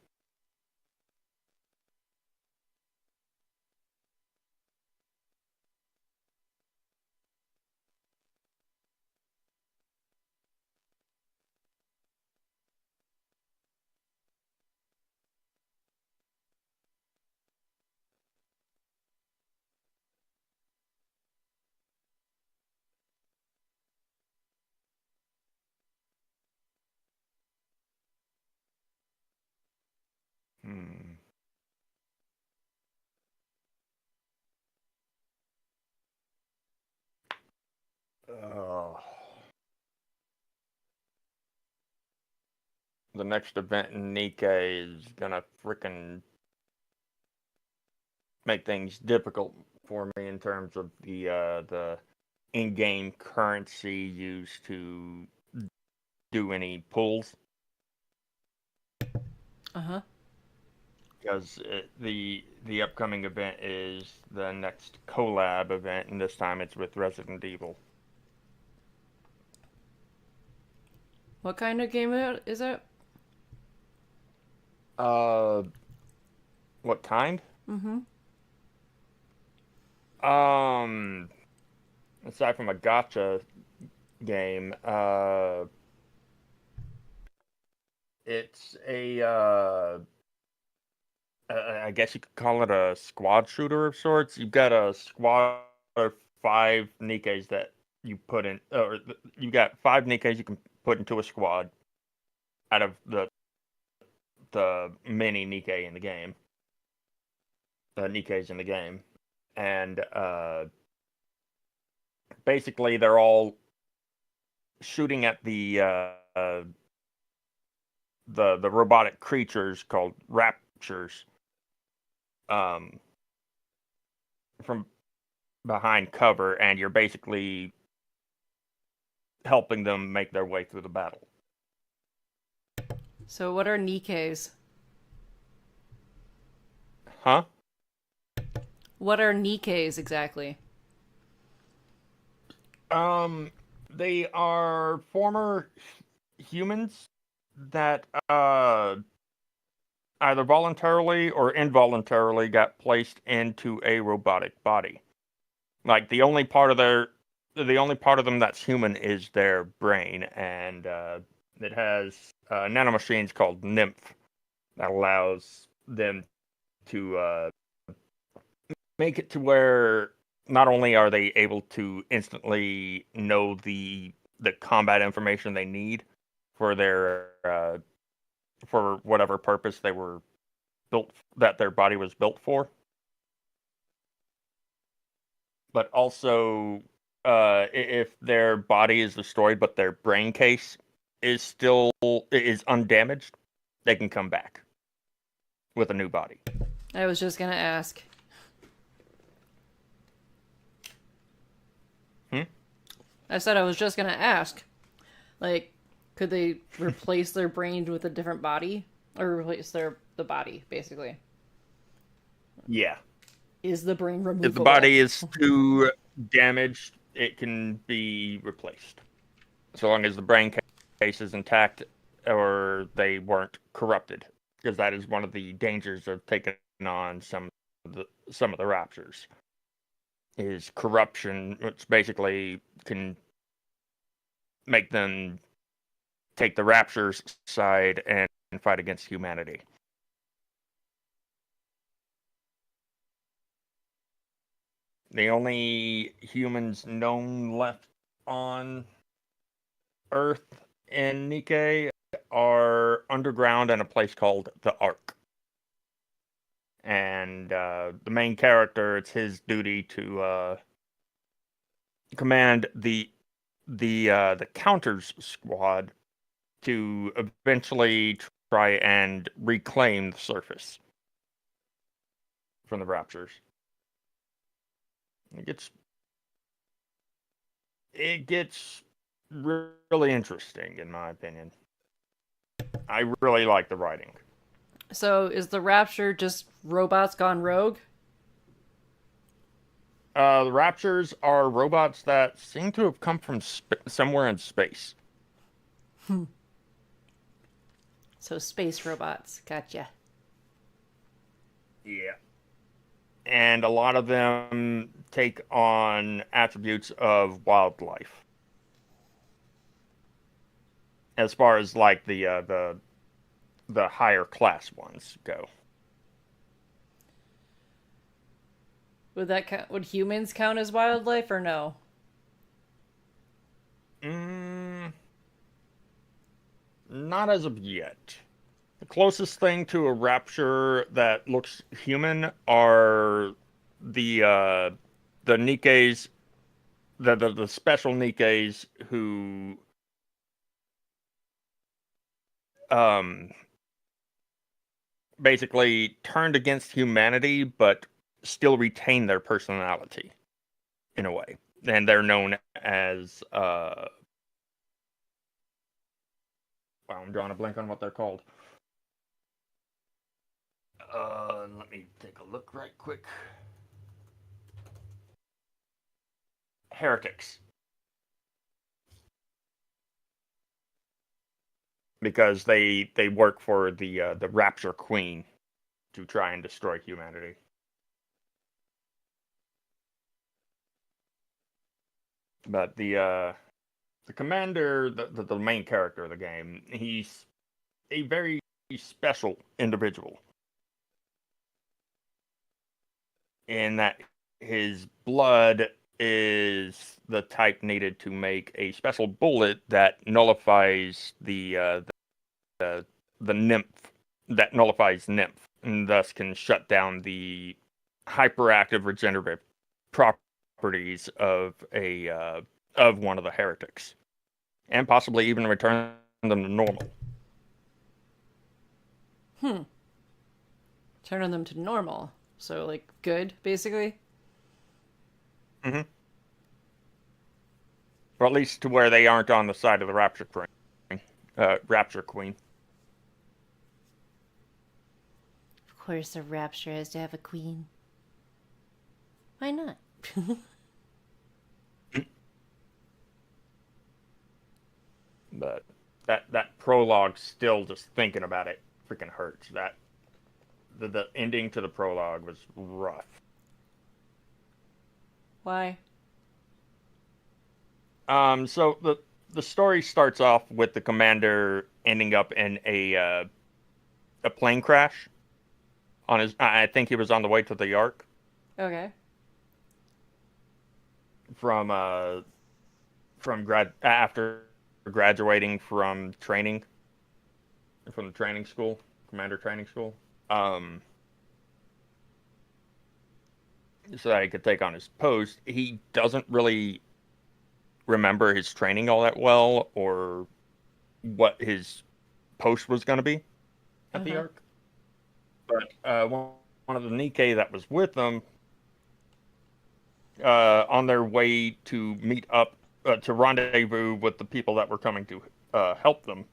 Hmm. Oh. The next event in Nikkei is gonna frickin' make things difficult for me in terms of the in-game currency used to do any pulls. Uh-huh. Because the upcoming event is the next collab event, and this time it's with Resident Evil. What kind of game is it? What kind? Mm-hmm. Aside from a gotcha game, it's a I guess you could call it a squad shooter of sorts. You've got a squad of 5 Nikkeis that you put in, or you got 5 Nikkeis you can put into a squad out of the mini Nikkei in the game, the Nikkeis in the game, and basically they're all shooting at the robotic creatures called raptures, from behind cover, and you're basically helping them make their way through the battle. So what are Nikkeis? Huh? What are Nikkeis exactly? They are former humans that either voluntarily or involuntarily got placed into a robotic body. Like the only part of them that's human is their brain, and it has nanomachines called Nymph that allows them to make it to where not only are they able to instantly know the combat information they need for their for whatever purpose they were built, that their body was built for, but also if their body is destroyed but their brain case is undamaged, they can come back with a new body. I was just gonna ask. I said I was just gonna ask. Like, could they replace their brain with a different body? Or replace the body, basically? Yeah. Is the brain removable? If the body is too damaged, it can be replaced. So long as the brain bases intact or they weren't corrupted, because that is one of the dangers of taking on some of the raptors. Is corruption, which basically can make them take the raptors' side and fight against humanity. The only humans known left on Earth in Nikkei are underground in a place called the Ark. And the main character, it's his duty to command the counters squad to eventually try and reclaim the surface from the raptors. It gets really interesting, in my opinion. I really like the writing. So is the Rapture just robots gone rogue? The raptors are robots that seem to have come from somewhere in space. So space robots. Gotcha. Yeah. And a lot of them take on attributes of wildlife. As far as like the higher class ones go. Would that count, would humans count as wildlife or no? Not as of yet. The closest thing to a rapture that looks human are the Nikkeis, the special Nikkeis who basically turned against humanity, but still retain their personality in a way, and they're known as wow, I'm drawing a blank on what they're called. Let me take a look right quick. Heretics. Because they work for the Rapture Queen to try and destroy humanity. But the commander, the main character of the game, he's a very special individual. In that his blood is the type needed to make a special bullet that nullifies the nymph, that nullifies nymph, and thus can shut down the hyperactive regenerative properties of one of the heretics, and possibly even return them to normal. Turning them to normal. So, like, good, basically? Mm-hmm. Or at least to where they aren't on the side of the Rapture Queen. Of course, a rapture has to have a queen. Why not? But that prologue, still just thinking about it, freaking hurts. That the ending to the prologue was rough. Why? So the story starts off with the commander ending up in a plane crash on his. I think he was on the way to the Ark Okay. after graduating from training, from the training school, commander training school. So that he could take on his post. He doesn't really remember his training all that well, or what his post was going to be at the Ark. But one of the Nikkei that was with them, on their way to meet up, to rendezvous with the people that were coming to help them,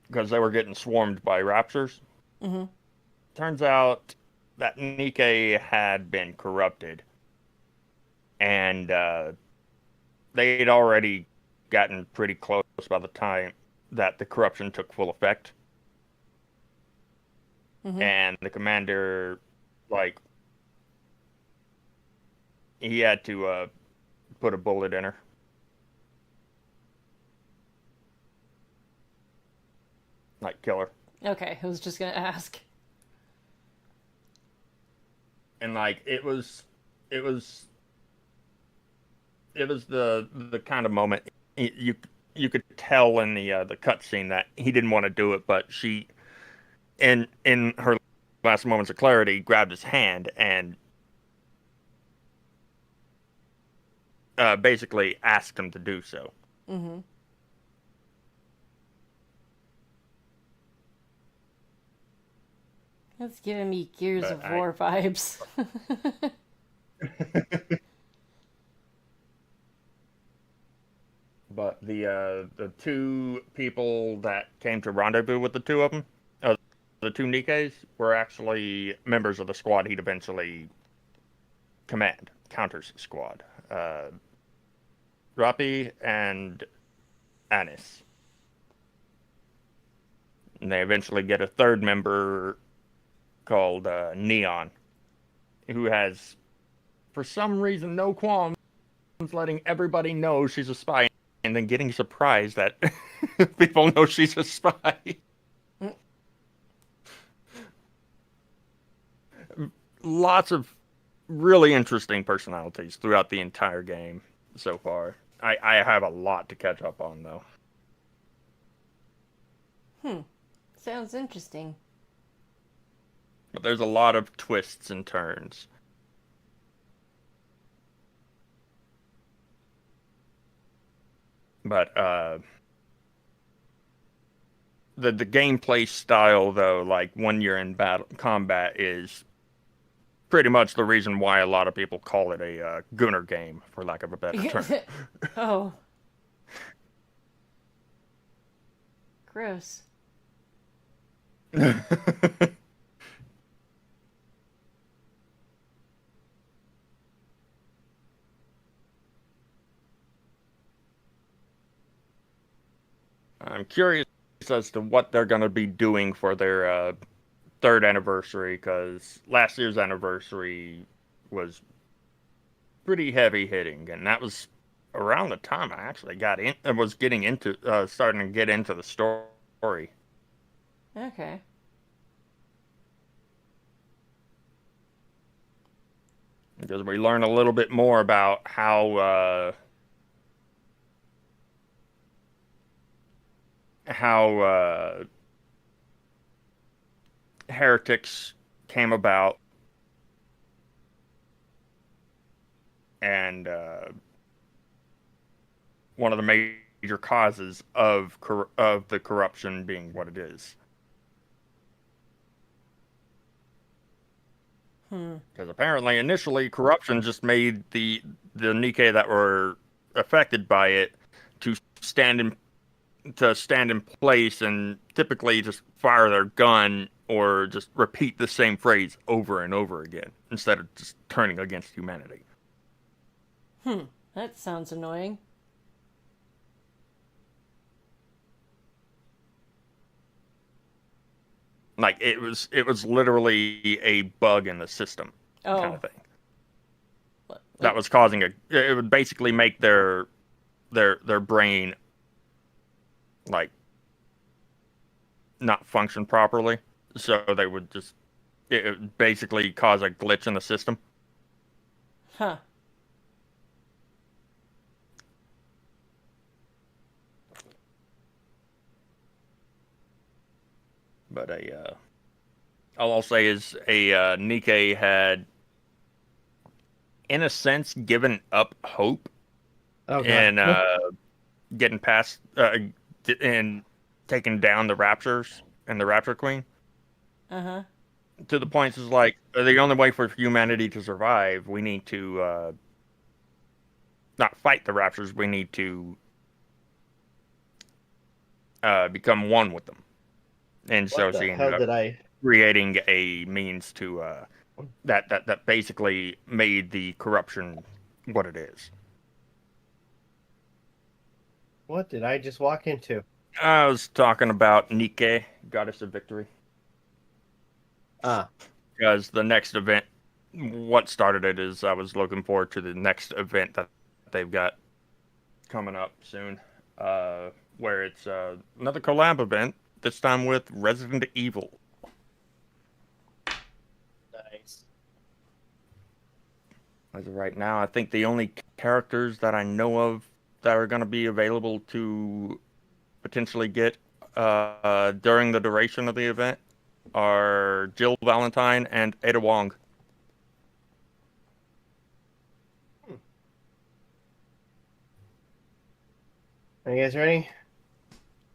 because they were getting swarmed by raptors. Mm-hmm. Turns out that Nikkei had been corrupted, and they'd already gotten pretty close by the time that the corruption took full effect. Mm-hmm. And the commander, like, he had to put a bullet in her. Like, kill her. Okay, I was just gonna ask. And like it was the kind of moment you could tell in the cutscene that he didn't want to do it, but she in her last moments of clarity grabbed his hand and basically asked him to do so. Mm-hmm. That's giving me Gears of War vibes. But the two people that came to rendezvous with the two of them, the two Nikes, were actually members of the squad he'd eventually counters squad. Rapi and Anis. And they eventually get a third member called Neon, who has, for some reason, no qualms letting everybody know she's a spy, and then getting surprised that people know she's a spy. Lots of really interesting personalities throughout the entire game so far. I have a lot to catch up on, though. Sounds interesting. But there's a lot of twists and turns. But the gameplay style, though, like when you're in combat, is pretty much the reason why a lot of people call it a Gunner game, for lack of a better term. Oh. Gross. I'm curious as to what they're going to be doing for their third anniversary, because last year's anniversary was pretty heavy hitting, and that was around the time I actually got in and was getting into starting to get into the story. Okay. Because we learn a little bit more about how heretics came about, and one of the major causes of the corruption being what it is. Because apparently, initially, corruption just made the Nikkei that were affected by it to stand in place and typically just fire their gun or just repeat the same phrase over and over again instead of just turning against humanity. That sounds annoying. Like it was literally a bug in the system, kind of thing. That was causing it would basically make their brain like not function properly. So they would it would basically cause a glitch in the system. Huh. But all I'll say is Nikkei had, in a sense, given up hope and getting past and taking down the Raptors and the Raptor Queen. Uh-huh. To the point is like, the only way for humanity to survive, we need to not fight the Raptors. We need to become one with them. And so she ended up creating a means to that basically made the corruption what it is. What did I just walk into? I was talking about Nike, Goddess of Victory. Ah, Because the next event, what started it is I was looking forward to the next event that they've got coming up soon, where it's another collab event, this time with Resident Evil. nice. As of right now, I think the only characters that I know of that are going to be available to potentially get during the duration of the event are Jill Valentine and Ada Wong. Are you guys ready?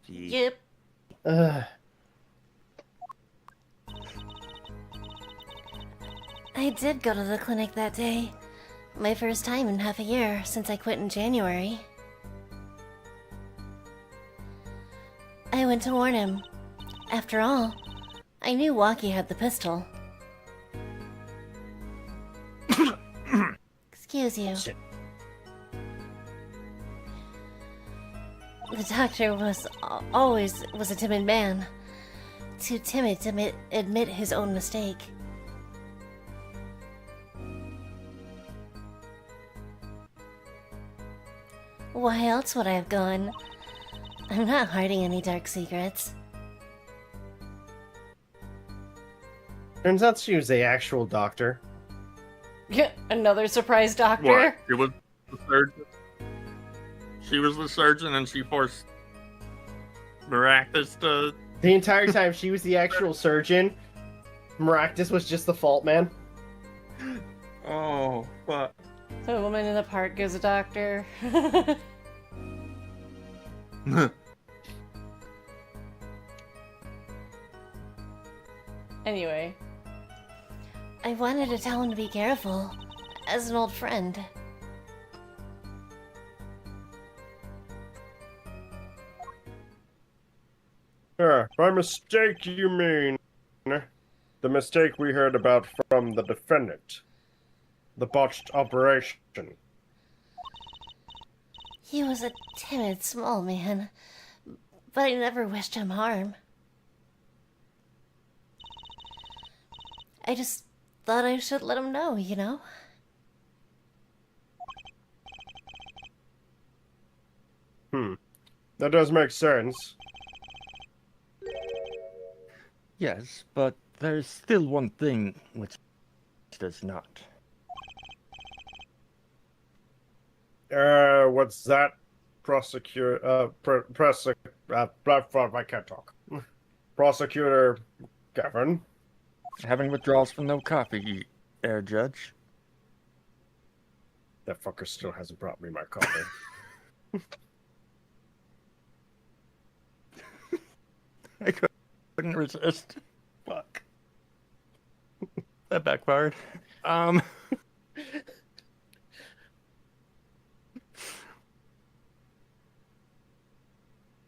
Yep. I did go to the clinic that day. My first time in half a year since I quit in January. I went to warn him. After all, I knew Waki had the pistol. Excuse you. Shit. The doctor always was a timid man. Too timid to admit his own mistake. Why else would I have gone? I'm not hiding any dark secrets. Turns out she was the actual doctor. Yeah, another surprise doctor. What? It was the surgeon. She was the surgeon, and she forced Maractus to. The entire time she was the actual surgeon. Maractus was just the fault man. Oh, fuck. The woman in the park is a doctor. Anyway. I wanted to tell him to be careful, as an old friend. By mistake, you mean the mistake we heard about from the defendant. The botched operation. He was a timid, small man, but I never wished him harm. I just thought I should let him know, you know? That does make sense. Yes, but there's still one thing which does not. What's that? Prosecutor, I can't talk. Prosecutor Gavin. Having withdrawals from no coffee, Air Judge. That fucker still hasn't brought me my coffee. I couldn't resist. Fuck. That backfired.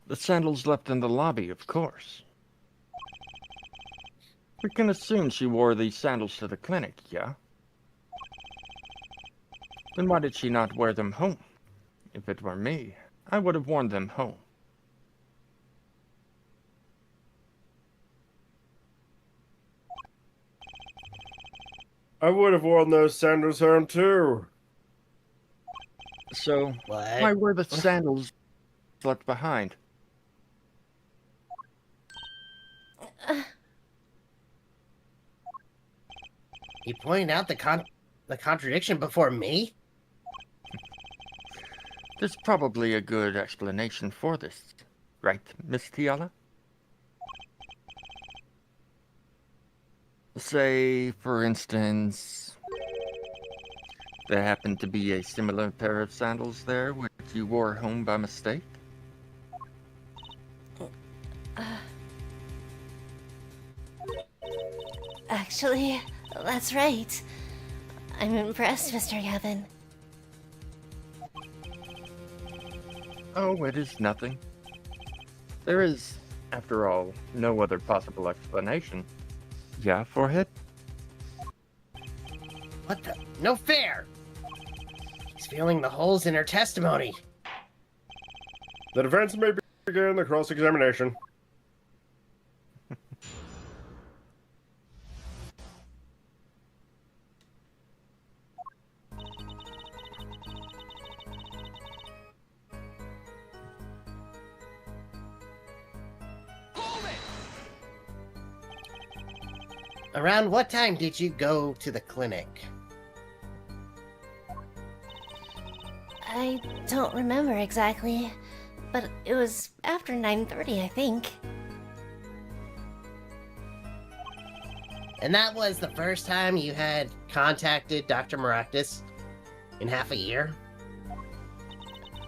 The sandals left in the lobby, of course. We can assume she wore these sandals to the clinic, yeah? Then why did she not wear them home? If it were me, I would have worn them home. I would have worn those sandals home too. So, What? why were the sandals left behind? You pointed out the contradiction before me? There's probably a good explanation for this, right, Miss Tiala? Say, for instance, there happened to be a similar pair of sandals there which you wore home by mistake? Actually, that's right. I'm impressed, Mr. Gavin. Oh, it is nothing. There is, after all, no other possible explanation. Yeah, forehead? What the? No fair! She's feeling the holes in her testimony. The defense may begin the cross-examination. Around what time did you go to the clinic? I don't remember exactly, but it was after 9:30, I think. And that was the first time you had contacted Dr. Maractus in half a year?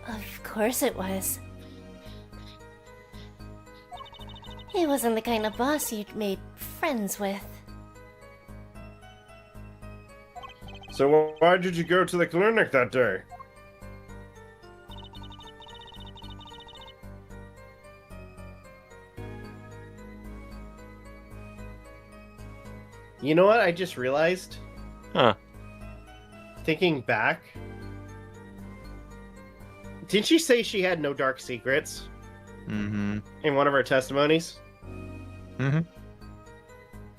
Of course it was. He wasn't the kind of boss you'd made friends with. So why did you go to the clinic that day? You know what I just realized? Huh. Thinking back, didn't she say she had no dark secrets Mm-hmm. in one of her testimonies? Mm-hmm.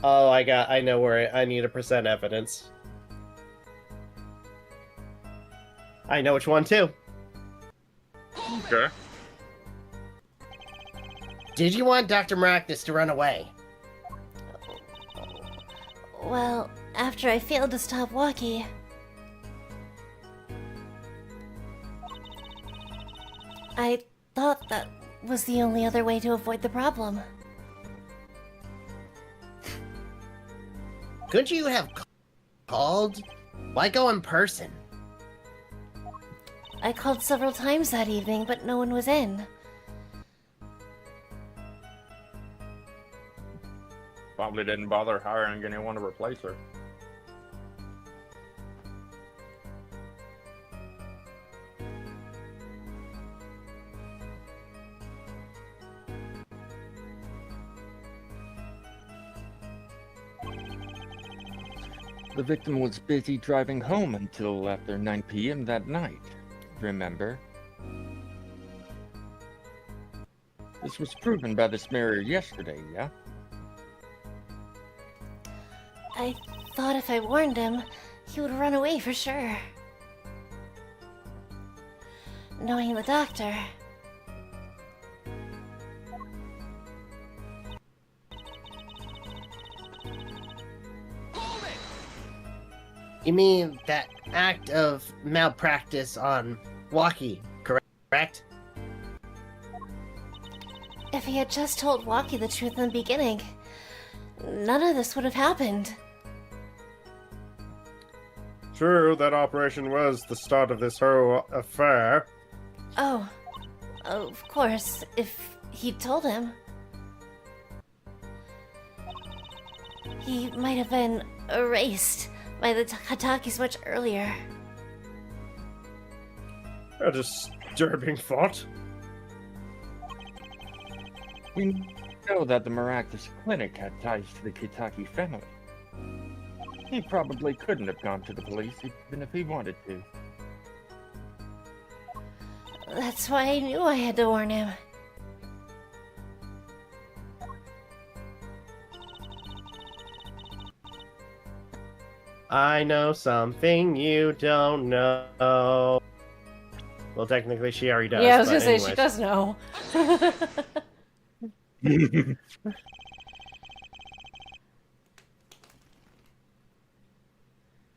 Oh, I know where I need to present evidence. I know which one too. Okay. Did you want Dr. Maractus to run away? Well, after I failed to stop Walkie, I thought that was the only other way to avoid the problem. Couldn't you have called? Why go in person? I called several times that evening, but no one was in. Probably didn't bother hiring anyone to replace her. The victim was busy driving home until after 9 p.m. that night, remember? This was proven by this mirror yesterday, yeah? I thought if I warned him, he would run away for sure. Knowing the doctor, You mean that act of malpractice on Walkie, correct? if he had just told Walkie the truth in the beginning, none of this would have happened. True, that operation was the start of this whole affair. Oh, of course, if he'd told him. He might have been erased by the Hatakis much earlier. A disturbing thought. We know that the Maractus Clinic had ties to the Kitaki family. He probably couldn't have gone to the police even if he wanted to. That's why I knew I had to warn him. I know something you don't know. Well, technically, she already does. Yeah, I was but gonna say anyways. she does know.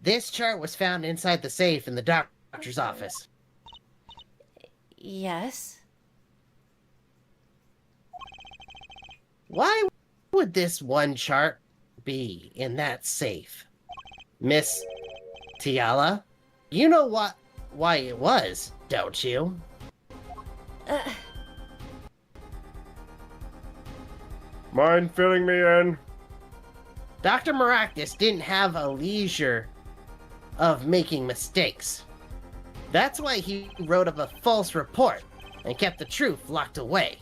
This chart was found inside the safe in the doctor's office. Yes? Why would this one chart be in that safe? Miss Tiala? You know why it was, don't you? Mind filling me in? Dr. Maractus didn't have a leisure of making mistakes. That's why he wrote up a false report and kept the truth locked away.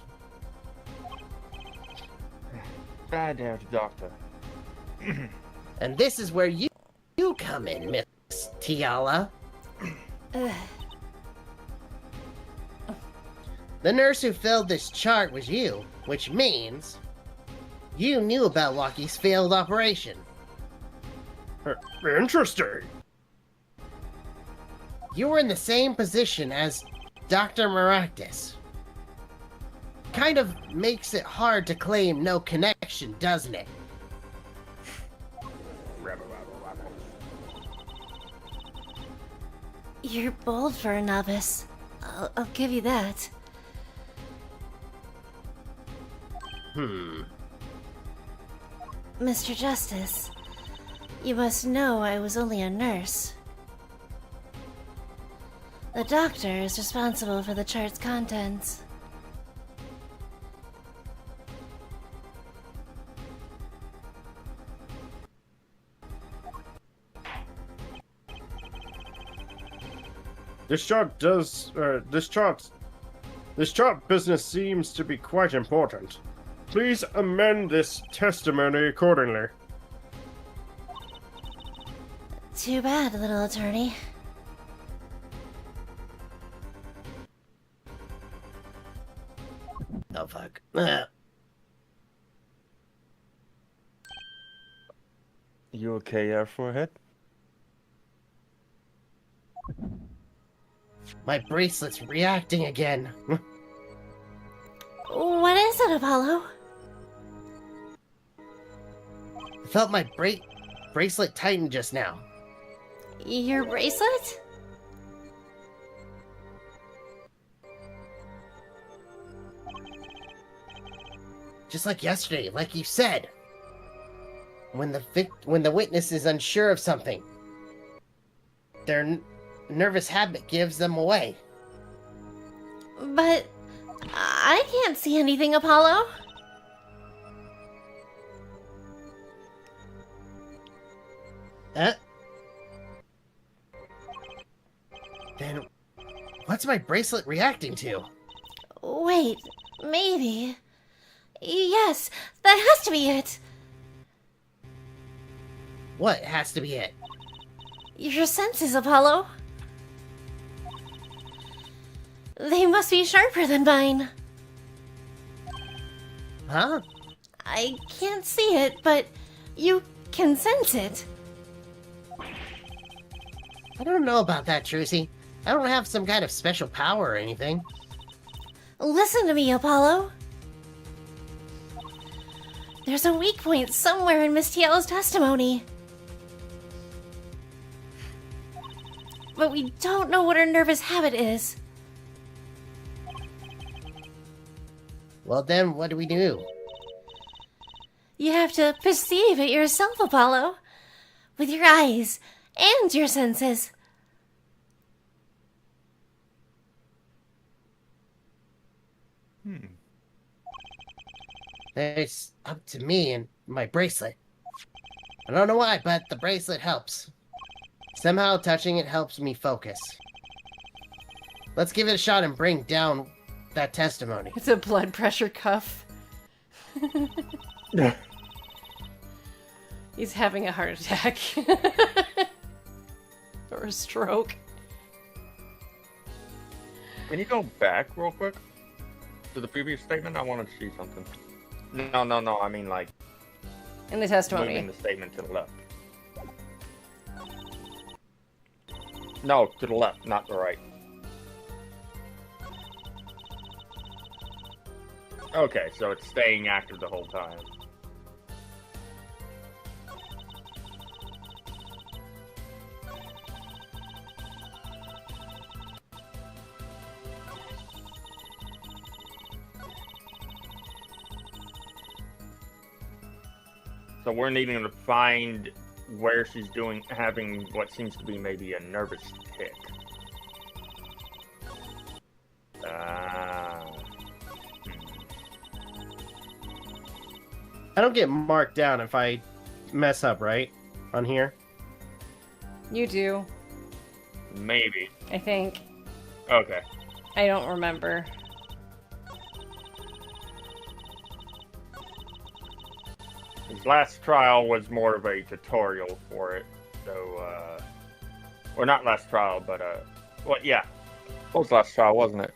Bad out, Doctor. And this is where you come in, Miss Tiala. The nurse who filled this chart was you, which means you knew about Walkie's failed operation. Interesting. You were in the same position as Dr. Maractus. Kind of makes it hard to claim no connection, doesn't it? You're bold for a novice. I'll give you that. Mr. Justice, you must know I was only a nurse. The doctor is responsible for the chart's contents. This chart business seems to be quite important. Please amend this testimony accordingly. Too bad, little attorney. Oh, fuck. You okay, Air Forehead? My bracelet's reacting again. What is it, Apollo? I felt my bracelet tighten just now. Your bracelet? Just like yesterday, like you said. When the witness is unsure of something, their nervous habit gives them away. But I can't see anything, Apollo. Then what's my bracelet reacting to? Wait, maybe. Yes, that has to be it. What has to be it? Your senses, Apollo. They must be sharper than mine. Huh? I can't see it, but you can sense it. I don't know about that, Trucy. I don't have some kind of special power or anything. Listen to me, Apollo. There's a weak point somewhere in Miss Tiela's testimony. But we don't know what her nervous habit is. Well then, what do we do? You have to perceive it yourself, Apollo. With your eyes and your senses. It's up to me and my bracelet. I don't know why, but the bracelet helps. Somehow touching it helps me focus. Let's give it a shot and bring down that testimony. It's a blood pressure cuff. He's having a heart attack. Or a stroke. Can you go back real quick to the previous statement? I wanted to see something. No. I mean, like, In the testimony. moving the statement to the left. No, to the left, not the right. Okay, so it's staying active the whole time. So we're needing to find where she's having what seems to be maybe a nervous tick. I don't get marked down if I mess up, right? On here? You do, Maybe. I think. Okay. I don't remember. His last trial was more of a tutorial for it, so, or not last trial, but, well, yeah. What was last trial, wasn't it?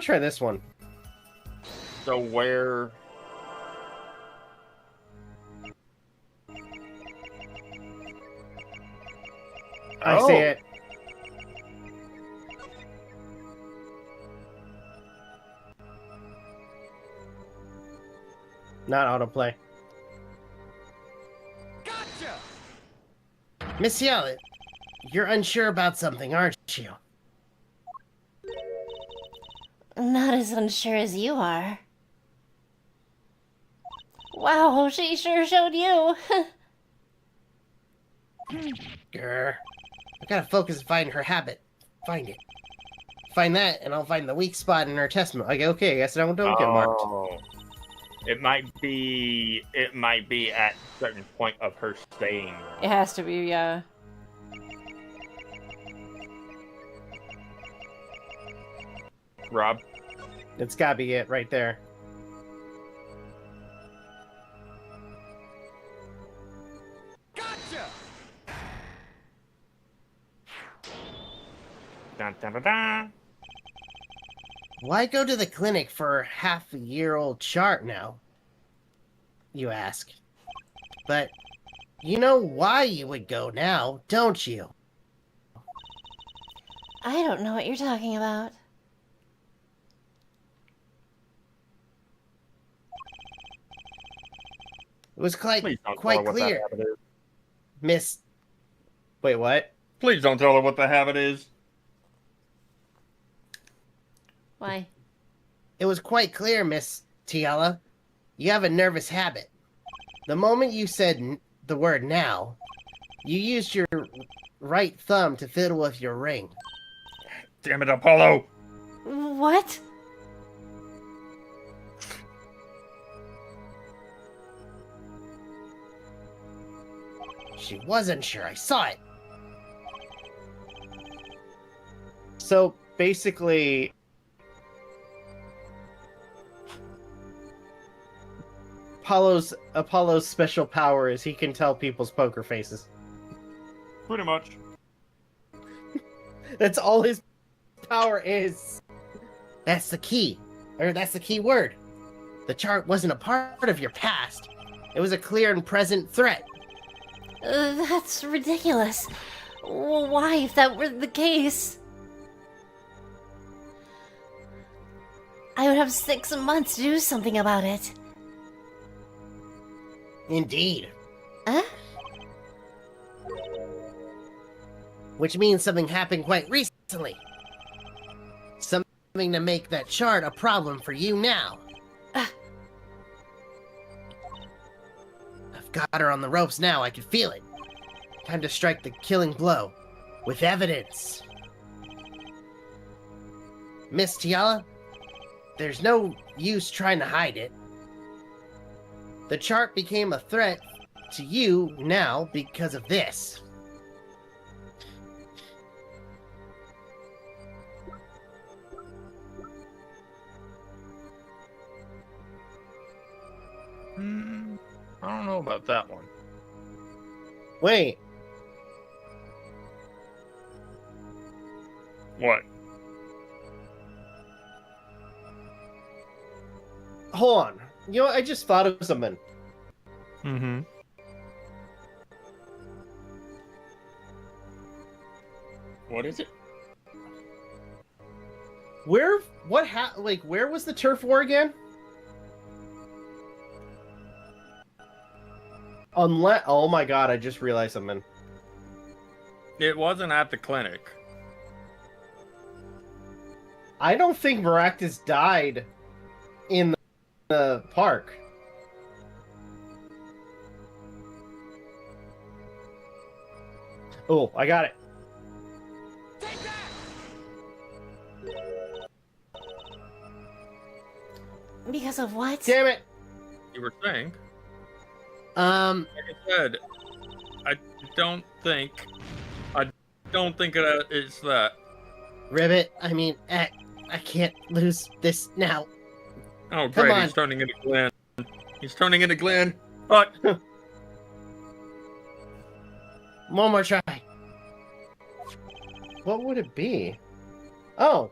want to try this one. So where? I see it. Not autoplay. Miss Yell, you're unsure about something, aren't you? Not as unsure as you are. Wow, she sure showed you. Grr. I gotta focus on finding her habit. Find it. Find that, and I'll find the weak spot in her testament. Okay, I guess I don't get marked. Oh. It might be at a certain point of her staying. It has to be, yeah. Rob? It's gotta be it right there. Dun, dun, dun, dun. Why go to the clinic for half-a-year-old chart now? You ask. But you know why you would go now, don't you? I don't know what you're talking about. It was quite Please don't tell quite her what that clear, habit is. Miss. Wait, what? Please don't tell her what the habit is. Why? It was quite clear, Miss Tiala. You have a nervous habit. The moment you said the word now, you used your right thumb to fiddle with your ring. Damn it, Apollo! What? She wasn't sure. I saw it. So basically, Apollo's special power is he can tell people's poker faces. Pretty much. That's all his power is. That's the key. Or that's the key word. The chart wasn't a part of your past. It was a clear and present threat. That's ridiculous. Why, if that were the case? I would have 6 months to do something about it. Indeed. Huh? Which means something happened quite recently. Something to make that chart a problem for you now. I've got her on the ropes now, I can feel it. Time to strike the killing blow. With evidence. Miss Tiala, there's no use trying to hide it. The chart became a threat to you now because of this. I don't know about that one. Wait, What? hold on. You know, I just thought of something. Mm-hmm. What is it? Where was the turf war again? Unless, oh my god, I just realized something. It wasn't at the clinic. I don't think Maractus died in the park. Oh, I got it. Because of what? Damn it! You were saying? Um, Like I said, I don't think it's that. Ribbit, I mean, I can't lose this now. Oh, Come great! on. He's turning into Glenn. He's turning into Glenn. But One more try. What would it be? Oh.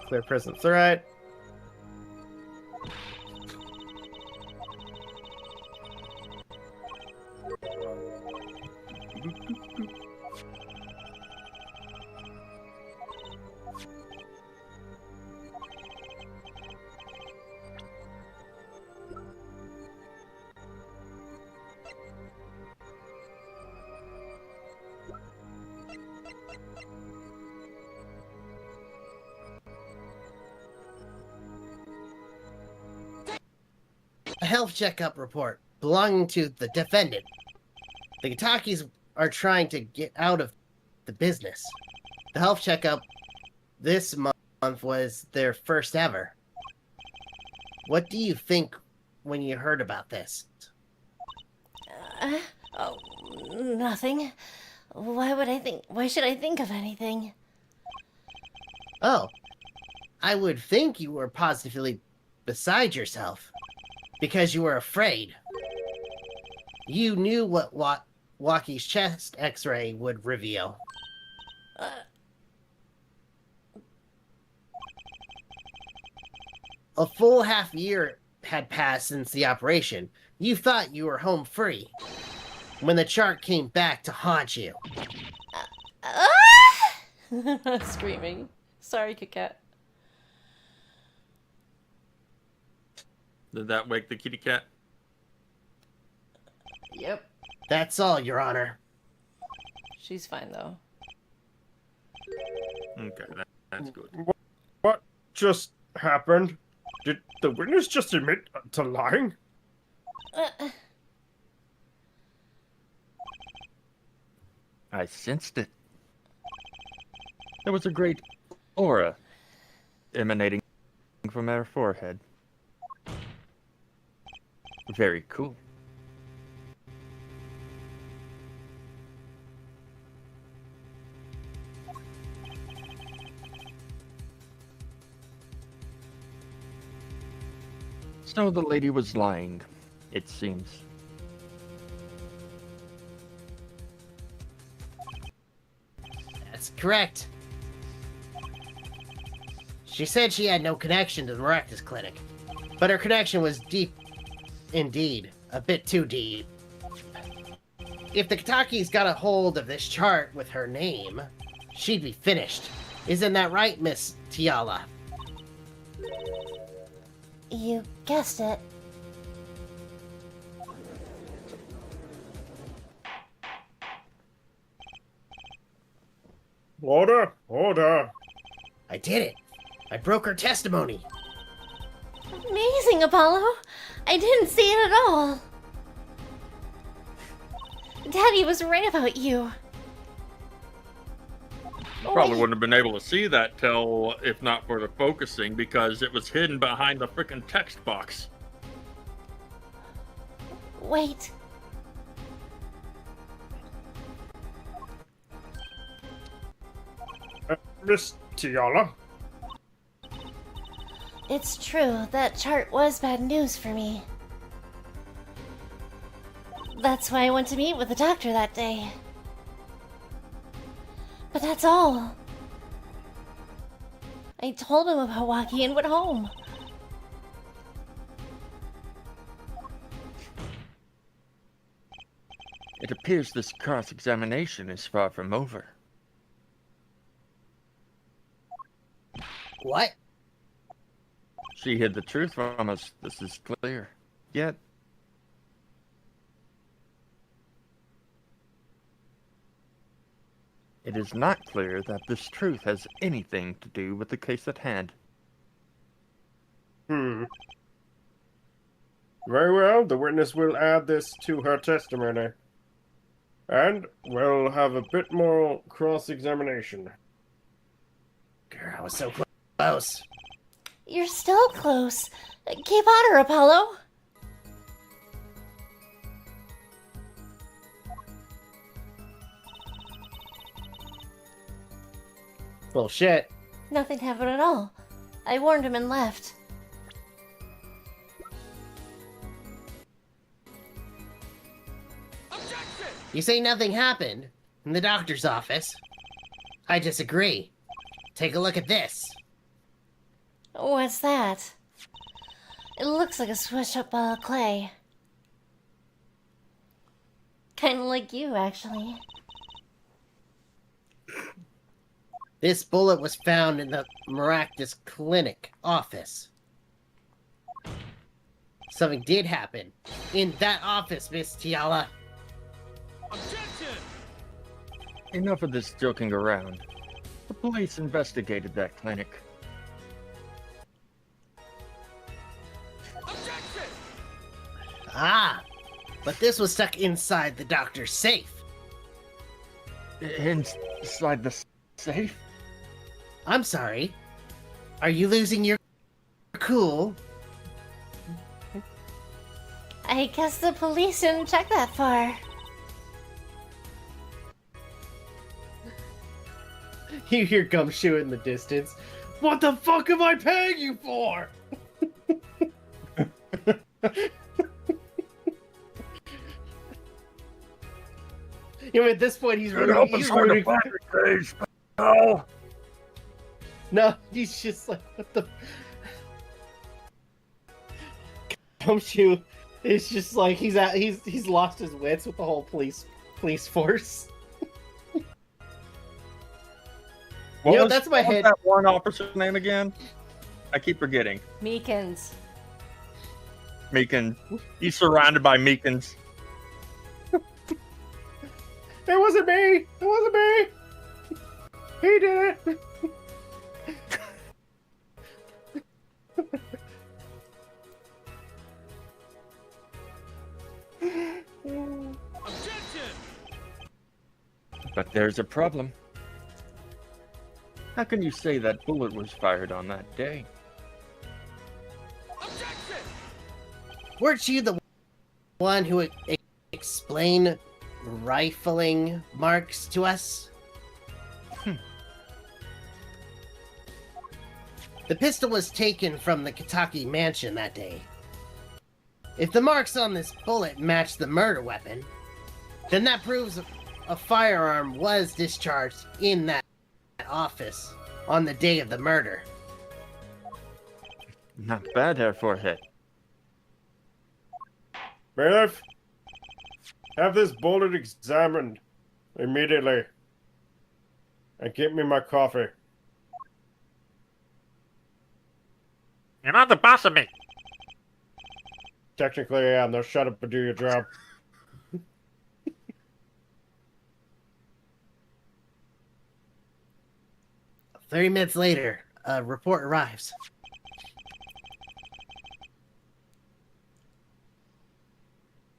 Clear present threat. A health checkup report belonging to the defendant. The Katakis are trying to get out of the business. The health checkup this month was their first ever. What do you think when you heard about this? Oh, nothing. Why should I think of anything? Oh, I would think you were positively beside yourself because you were afraid. You knew what Waki's chest x-ray would reveal. A full half year had passed since the operation. You thought you were home free when the chart came back to haunt you. Screaming. Sorry, Kit Kat. Did that wake the kitty cat? Yep. That's all, Your Honor. She's fine, though. Okay, that's good. What just happened? Did the witness just admit to lying? I sensed it. There was a great aura emanating from her forehead. Very cool. So the lady was lying, it seems. That's correct. She said she had no connection to the Novakast clinic, but her connection was deep indeed. A bit too deep. If the Katakis got a hold of this chart with her name, she'd be finished. Isn't that right, Miss Tiala? You guessed it. Order! Order! I did it. I broke her testimony. Amazing, Apollo. I didn't see it at all. Daddy was right about you. Probably Wait. wouldn't have been able to see that till, if not for the focusing, because it was hidden behind the frickin' text box. Wait. Miss Tiala? It's true, that chart was bad news for me. That's why I went to meet with the doctor that day. But that's all. I told him about Waki and went home. It appears this cross-examination is far from over. What? She hid the truth from us, this is clear. Yet, it is not clear that this truth has anything to do with the case at hand. Very well, the witness will add this to her testimony. And we'll have a bit more cross-examination. Girl, I was so close. You're still close. Keep on her, Apollo. Bullshit. Nothing happened at all. I warned him and left. You say nothing happened in the doctor's office? I disagree. Take a look at this. What's that? It looks like a swish up ball of clay. Kinda like you, actually. This bullet was found in the Maractus Clinic office. Something did happen in that office, Miss Tiala. Enough of this joking around. The police investigated that clinic. Ah, but this was stuck inside the doctor's safe. Inside the safe? I'm sorry. Are you losing your cool? I guess the police didn't check that far. You hear Gumshoe in the distance. What the fuck am I paying you for? You know, at this point, he's rooting. No, he's just like, what the? Gumshoe is just like he's lost his wits with the whole police force. That's my head. What's that one officer's name again? I keep forgetting. Meekins. Meekins. He's surrounded by Meekins. It wasn't me. It wasn't me. He did it. But there's a problem. How can you say that bullet was fired on that day? Weren't you the one who explained rifling marks to us? The pistol was taken from the Kitaki mansion that day. If the marks on this bullet match the murder weapon, then that proves a firearm was discharged in that office on the day of the murder. Not bad, Herr Forehead. Bailiff, have this bullet examined immediately. And get me my coffee. You're not the boss of me. Technically, I am. Now shut up and do your job. 30 minutes later, a report arrives.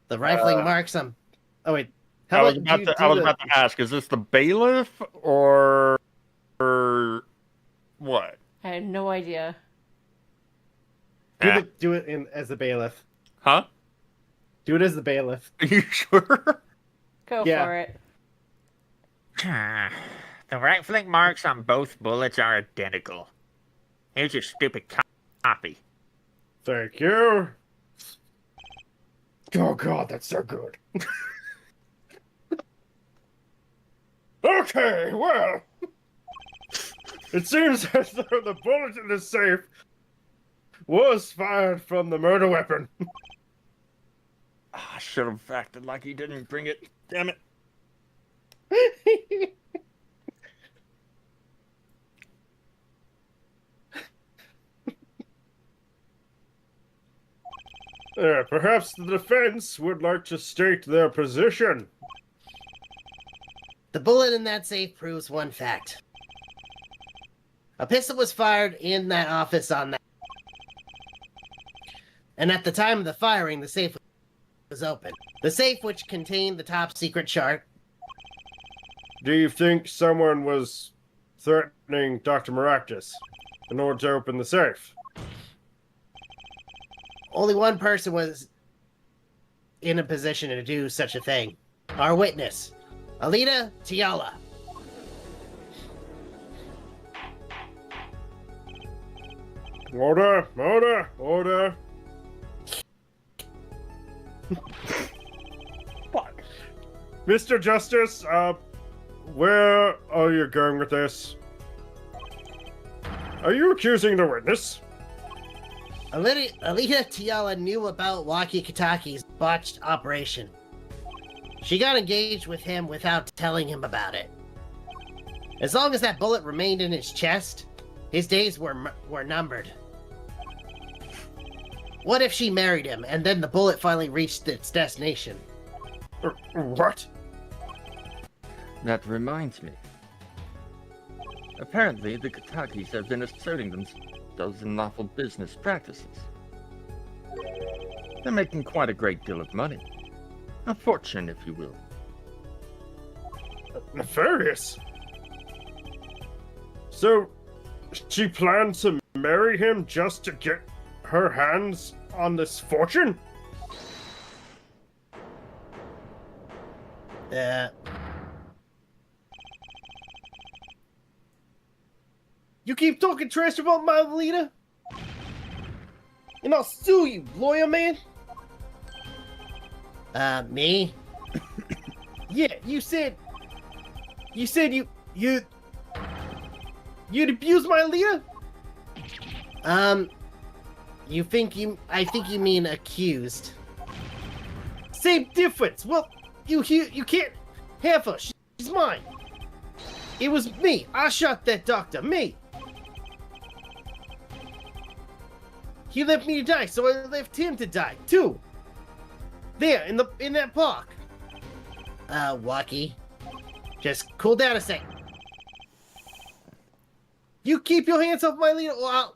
The rifling marks on... Oh, wait. I was about to ask, is this the bailiff or what? I had no idea. Do it as the bailiff. Huh? Do it as the bailiff. Are you sure? Go Yeah. for it. The rifling marks on both bullets are identical. Here's your stupid copy. Thank you. Oh god, that's so good. Okay, well. It seems as though the bullet in the safe was fired from the murder weapon. I should have acted like he didn't bring it. Damn it. Perhaps the defense would like to state their position. The bullet in that safe proves one fact. A pistol was fired in that office on that. And at the time of the firing, the safe was open. The safe, which contained the top secret chart. Do you think someone was threatening Dr. Maractus in order to open the safe? Only one person was in a position to do such a thing. Our witness, Alita Tiala. Order, order, order. Fuck. Mr. Justice, where are you going with this? Are you accusing the witness? Alita Tiala knew about Waki Kataki's botched operation. She got engaged with him without telling him about it. As long as that bullet remained in his chest, his days were numbered. What if she married him, and then the bullet finally reached its destination? What? That reminds me. Apparently, the Katakis have been asserting themselves in lawful business practices. They're making quite a great deal of money. A fortune, if you will. Nefarious? So, she planned to marry him just to get her hands on this fortune? You keep talking trash about my Alita, and I'll sue you, lawyer man. Me? Yeah, you'd abuse my Alita? I think you mean accused. Same difference. Well, you can't have her. She's mine. It was me. I shot that doctor. Me. He left me to die, so I left him to die too. There, in that park. Waki. Just cool down a sec. You keep your hands off my Alita, or I'll...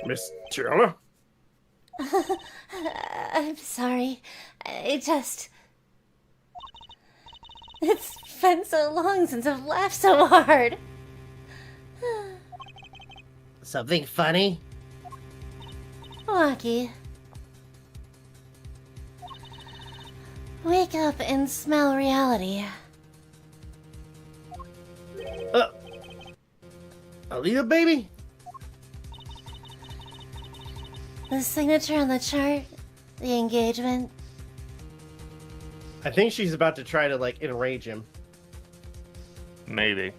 Miss Tiala? I'm sorry. It's been so long since I've laughed so hard. Something funny? Waki. Wake up and smell reality. Alita, baby? The signature on the chart, the engagement. I think she's about to try to, like, enrage him. Maybe.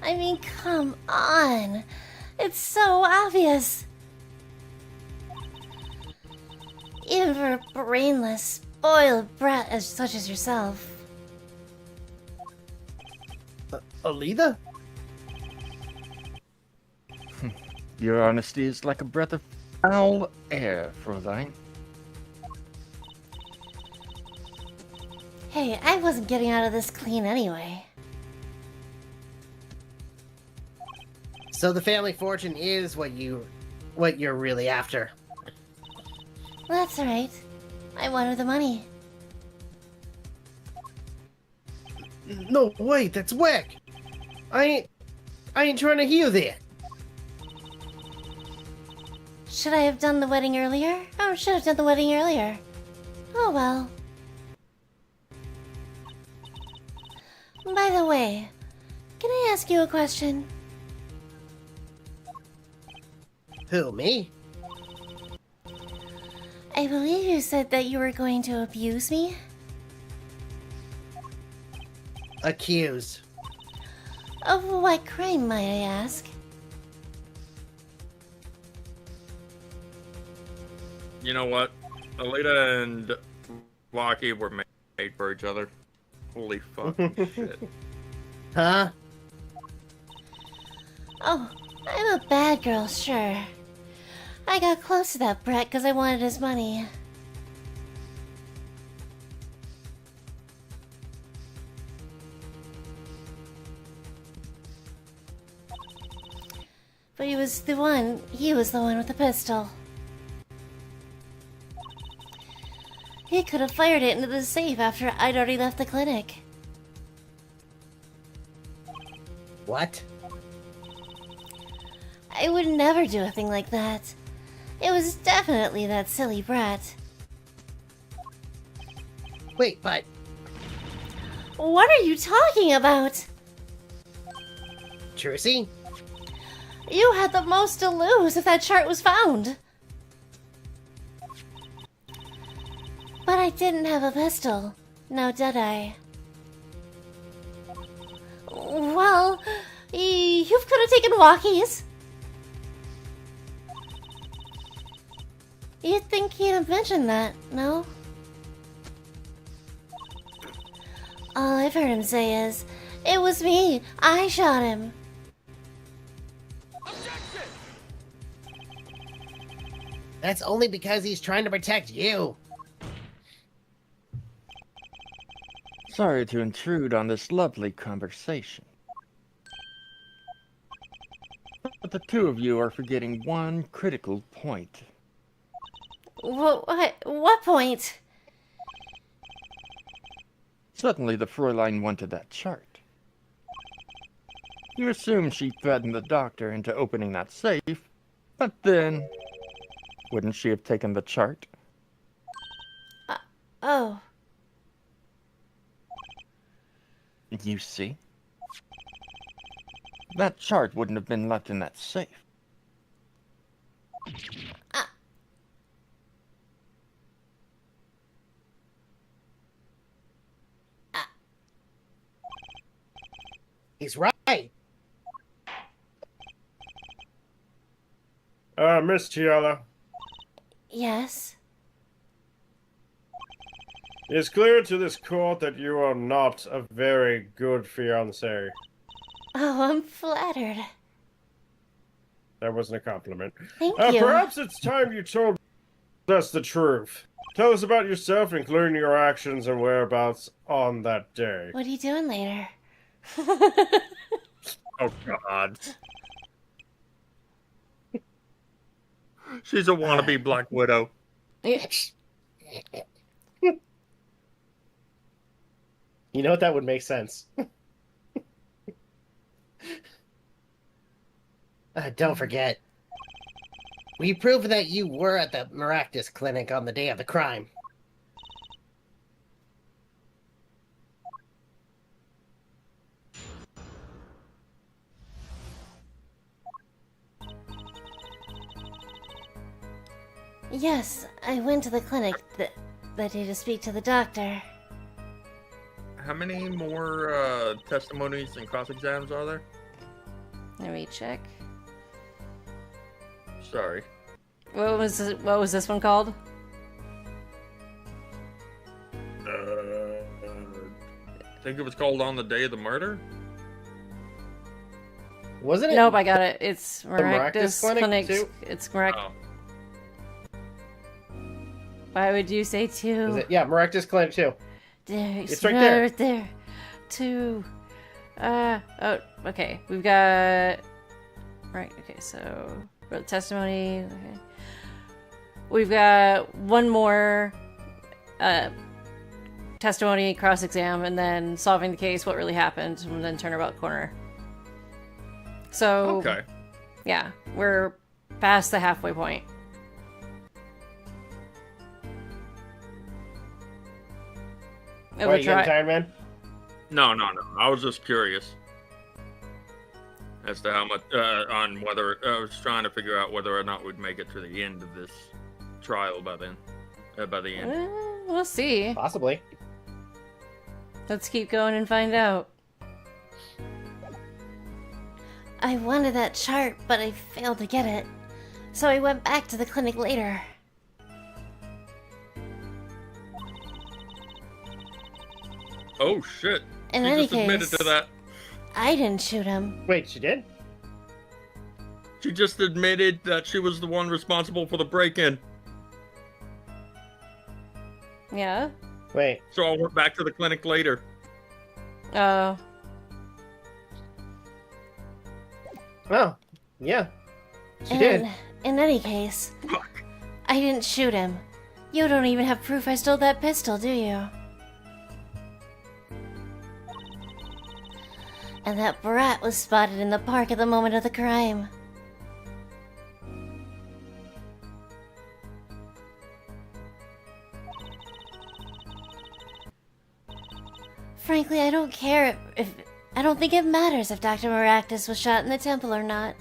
I mean, come on. It's so obvious. Even for a brainless, spoiled brat as such as yourself. Alita? Your honesty is like a breath of foul air, Fräulein. Hey, I wasn't getting out of this clean anyway. So the family fortune is what you're really after. That's right. I wanted the money. No, wait, that's whack. I ain't trying to hear that. Should I have done the wedding earlier? Oh, should have done the wedding earlier. Oh well. By the way, can I ask you a question? Who, me? I believe you said that you were going to abuse me? Accused. Of what crime, might I ask? You know what? Alita and Waki were made for each other. Holy fucking shit. Huh? Oh, I'm a bad girl, sure. I got close to that brat because I wanted his money. But he was the one with the pistol. He could have fired it into the safe after I'd already left the clinic. What? I would never do a thing like that. It was definitely that silly brat. Wait, but... What are you talking about? Trucy? You had the most to lose if that chart was found. But I didn't have a pistol. Now did I? Well, you could have taken walkies. You'd think he'd have mentioned that, no? All I've heard him say is, "It was me. I shot him." That's only because he's trying to protect you. Sorry to intrude on this lovely conversation. But the two of you are forgetting one critical point. What point? Suddenly the Fräulein wanted that chart. You assume she threatened the doctor into opening that safe, but then... wouldn't she have taken the chart? Oh. You see? That chart wouldn't have been left in that safe. He's right. Miss Tiala, Yes? it's clear to this court that you are not a very good fiancé. Oh, I'm flattered. That wasn't a compliment. Thank you. Perhaps it's time you told us the truth. Tell us about yourself, including your actions and whereabouts on that day. What are you doing later? Oh, God. She's a wannabe Black Widow. You know what? That would make sense. Don't forget. We proved that you were at the Maractus clinic on the day of the crime. Yes, I went to the clinic that day to speak to the doctor. How many more testimonies and cross exams are there? Let me check. Sorry. What was this one called? I think it was called On the Day of the Murder. Wasn't it? Nope, I got it. It's Maractus Maractus Clinic, Clinic. too? It's Marac. Oh. Why would you say two? Is it? Yeah, Maractus Clinic too. There's It's right there. Right there. Two. Oh, okay. We've got. Right. Okay. So testimony. Okay. We've got one more testimony, cross exam, and then solving the case, what really happened, and then turnabout corner. So. Okay. Yeah, we're past the halfway point. It Why, would you getting try- tired, man? No. I was just curious as to how much on whether I was trying to figure out whether or not we'd make it to the end of this trial by then. By the end. We'll see. Possibly. Let's keep going and find out. I wanted that chart, but I failed to get it. So I went back to the clinic later. Oh shit! In She any just admitted case, to that. I didn't shoot him. Wait, she did? She just admitted that she was the one responsible for the break-in. Yeah? Wait. So I went back to the clinic later. Oh. Oh, yeah. She did. In any case, Fuck. I didn't shoot him. You don't even have proof I stole that pistol, do you? And that brat was spotted in the park at the moment of the crime. Frankly, I don't care if I don't think it matters if Dr. Maractus was shot in the temple or not.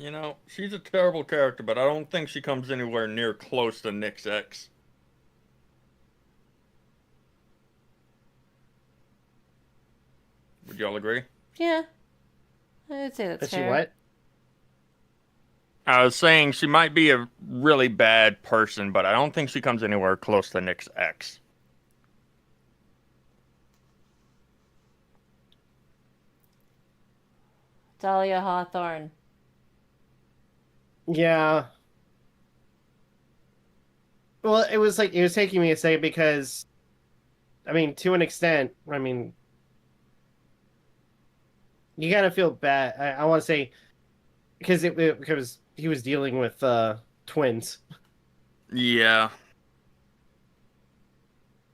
You know, she's a terrible character, but I don't think she comes anywhere near close to Nick's ex. Would y'all agree? Yeah. I'd say that's But she fair. what? I was saying she might be a really bad person, but I don't think she comes anywhere close to Nick's ex. Dahlia Hawthorne. Yeah. Well, it was taking me a second because, I mean, to an extent, I mean, you gotta feel bad. I want to say because because he was dealing with twins. Yeah.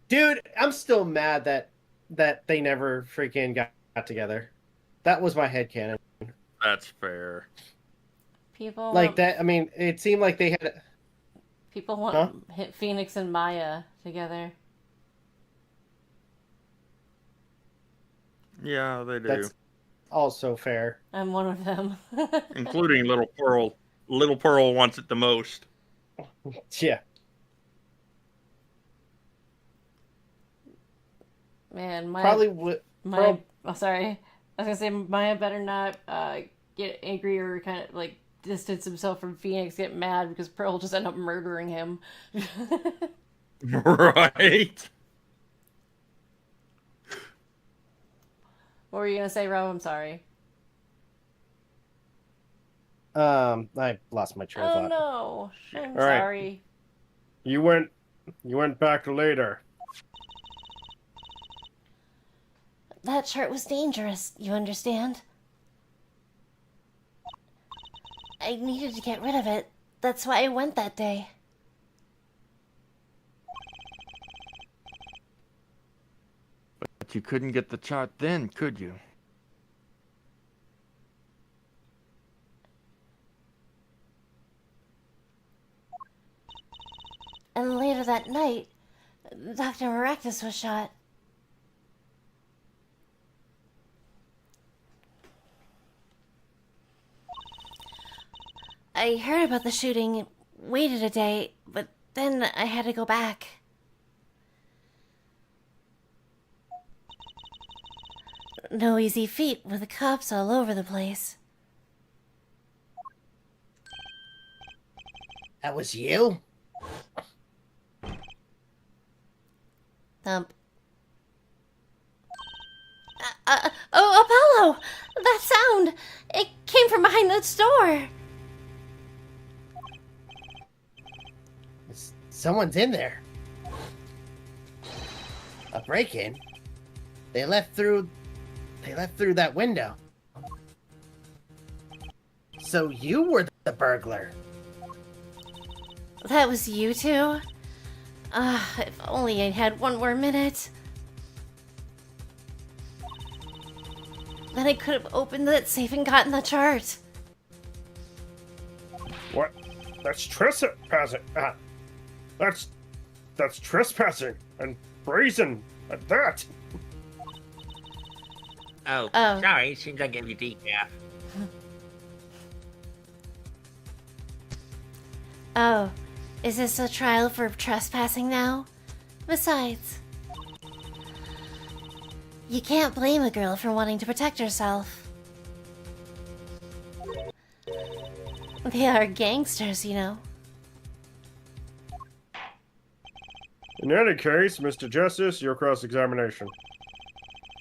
Dude, I'm still mad that they never freaking got together. That was my headcanon. That's fair. People Like want, that. I mean, it seemed like they had. People want hit Phoenix and Maya together. Yeah, they do. That's also fair. I'm one of them. Including Little Pearl. Little Pearl wants it the most. Yeah. Man, Maya. Probably would. Maya. Oh, sorry. I was gonna say Maya better not get angry or kind of like distance himself from Phoenix, get mad because Pearl just end up murdering him. Right? What were you gonna say, Rob? I'm sorry. I lost my train of Oh thought. no, I'm All right. sorry. You went back later. That chart was dangerous, you understand? I needed to get rid of it. That's why I went that day. But you couldn't get the chart then, could you? And later that night, Dr. Maractus was shot. I heard about the shooting, waited a day, but then I had to go back. No easy feat with the cops all over the place. That was you? Thump. Oh, Apollo! That sound! It came from behind the store! Someone's in there. A break-in? They left through that window. So you were the burglar. That was you two? If only I had one more minute. Then I could have opened that safe and gotten the chart. What? That's trespassing. That's trespassing and brazen at that. Oh, Oh. sorry. Seems like you decaf. Oh, is this a trial for trespassing now? Besides, you can't blame a girl for wanting to protect herself. They are gangsters, you know. In any case, Mr. Justice, your cross-examination.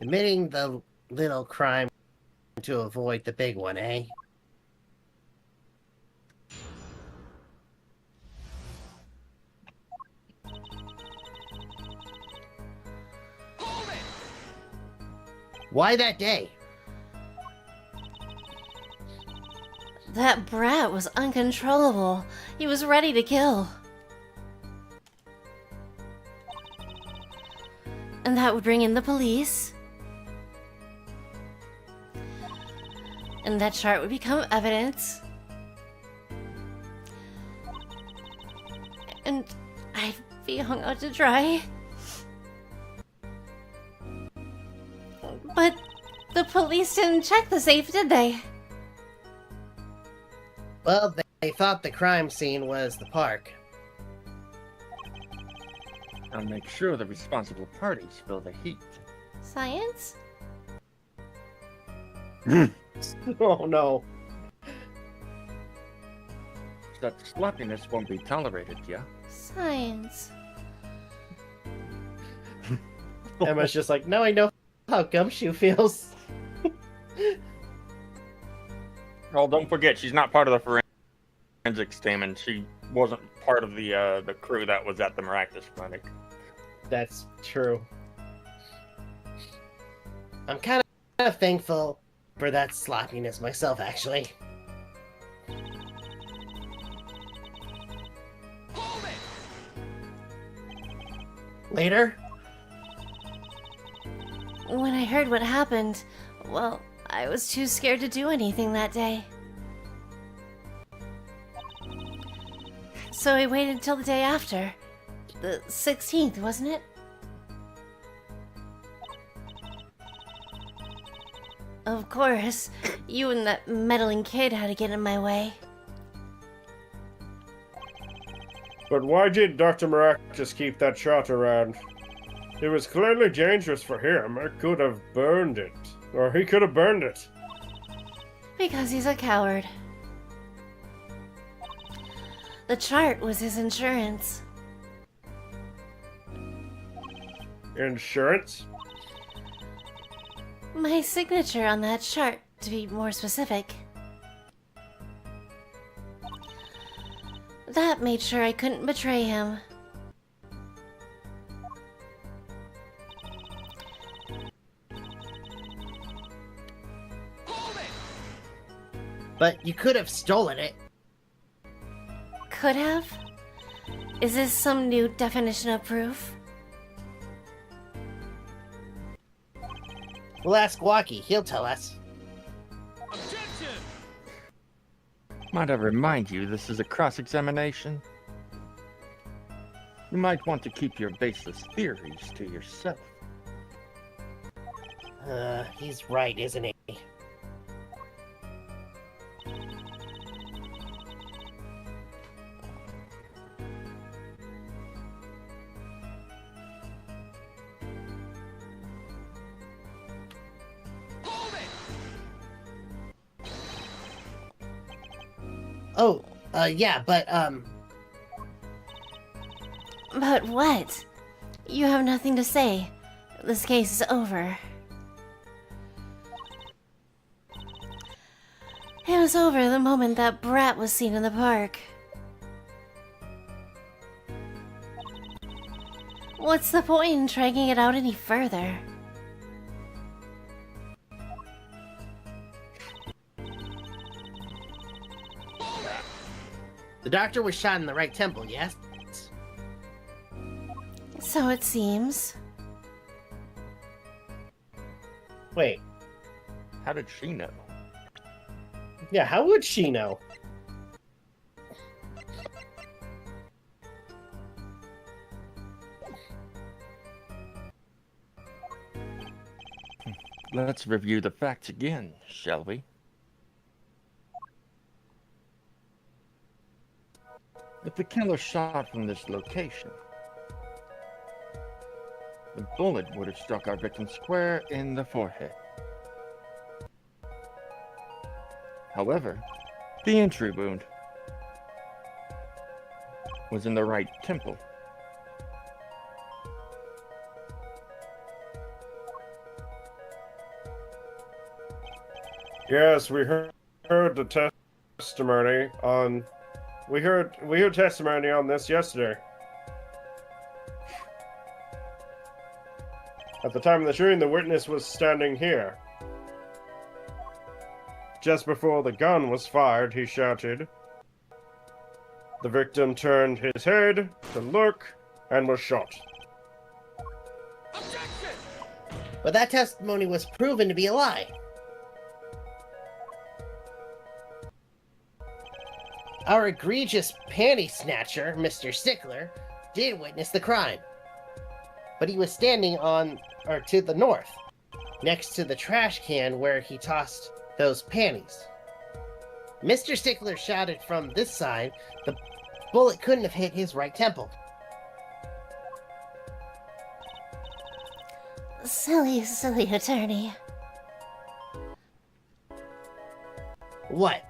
Admitting the little crime to avoid the big one, eh? Why that day? That brat was uncontrollable. He was ready to kill. And that would bring in the police. And that chart would become evidence. And I'd be hung out to dry. But the police didn't check the safe, did they? Well, they thought the crime scene was the park. I'll make sure the responsible parties feel the heat. Science? Oh no. Such sloppiness won't be tolerated, yeah? Science. Emma's just like, now I know how Gumshoe feels. Well, don't forget, she's not part of the forensics team, and she wasn't part of the crew that was at the Miraculous Clinic. That's true. I'm kind of thankful for that sloppiness myself, actually. Later? When I heard what happened, well, I was too scared to do anything that day. So I waited till the day after. The 16th, wasn't it? Of course, you and that meddling kid had to get in my way. But why did Dr. Miraculous keep that shot around? It was clearly dangerous for him. It could have burned it. Or he could have burned it. Because he's a coward. The chart was his insurance. Insurance? My signature on that chart, to be more specific. That made sure I couldn't betray him. But you could have stolen it. Could have? Is this some new definition of proof? We'll ask Walkie, he'll tell us. Might I remind you, this is a cross-examination? You might want to keep your baseless theories to yourself. He's right, isn't he? Oh, yeah, but, But what? You have nothing to say. This case is over. It was over the moment that brat was seen in the park. What's the point in dragging it out any further? the doctor was shot in the right temple, yes? So it seems. Wait, How did she know? yeah, how would she know? Let's review the facts again, shall we? If the killer shot from this location, the bullet would have struck our victim square in the forehead. However, the entry wound was in the right temple. Yes, we heard the testimony on. We heard testimony on this yesterday. At the time of the shooting, the witness was standing here. Just before the gun was fired, he shouted. The victim turned his head to look and was shot. But that testimony was proven to be a lie. Our egregious panty snatcher, Mr. Stickler, did witness the crime. But he was standing to the north, next to the trash can where he tossed those panties. Mr. Stickler shot it from this side. The bullet couldn't have hit his right temple. Silly, silly attorney. What?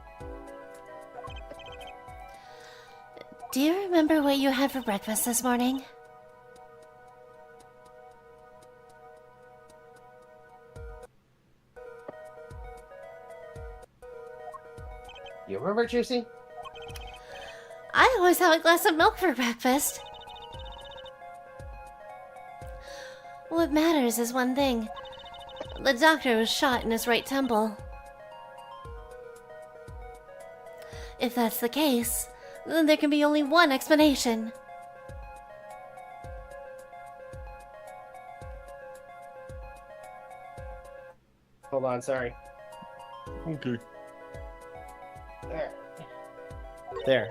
Do you remember what you had for breakfast this morning? You remember, Juicy? I always have a glass of milk for breakfast. What matters is one thing. The doctor was shot in his right temple. If that's the case, then there can be only one explanation. Hold on, sorry. Okay. There. There.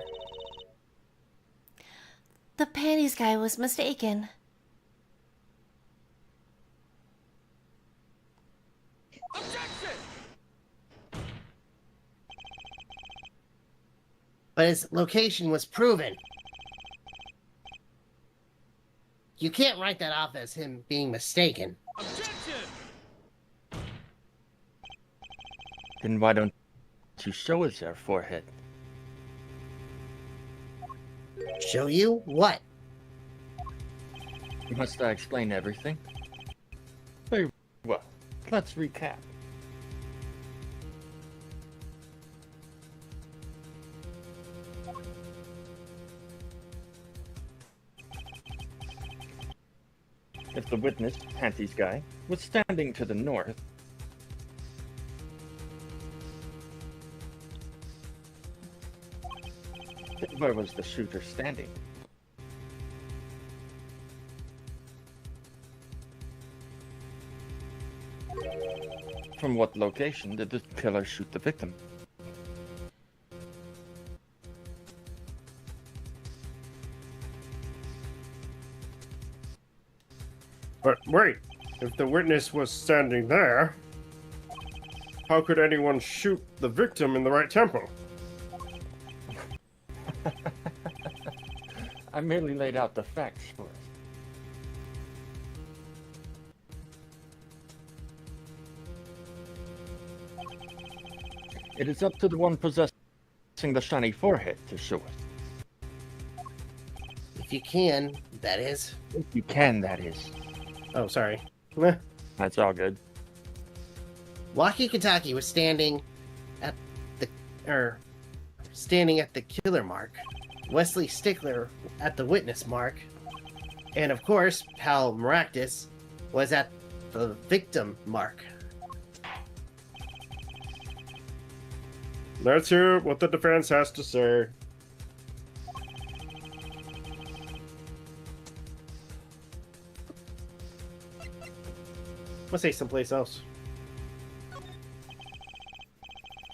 The panties guy was mistaken. But his location was proven. You can't write that off as him being mistaken. Then why don't you show us their forehead? Show you what? Must I explain everything? Very well. Let's recap. If the witness, Panties guy, was standing to the north, then where was the shooter standing? From what location did the killer shoot the victim? But wait, if the witness was standing there, how could anyone shoot the victim in the right temple? I merely laid out the facts for us. It is up to the one possessing the shiny forehead to show us. If you can, that is. If you can, that is. Oh, sorry. That's all good. Walkie Kentucky was standing at the killer mark. Wesley Stickler at the witness mark. And of course, Pal Maractus was at the victim mark. Let's hear what the defense has to say. Let's say someplace else.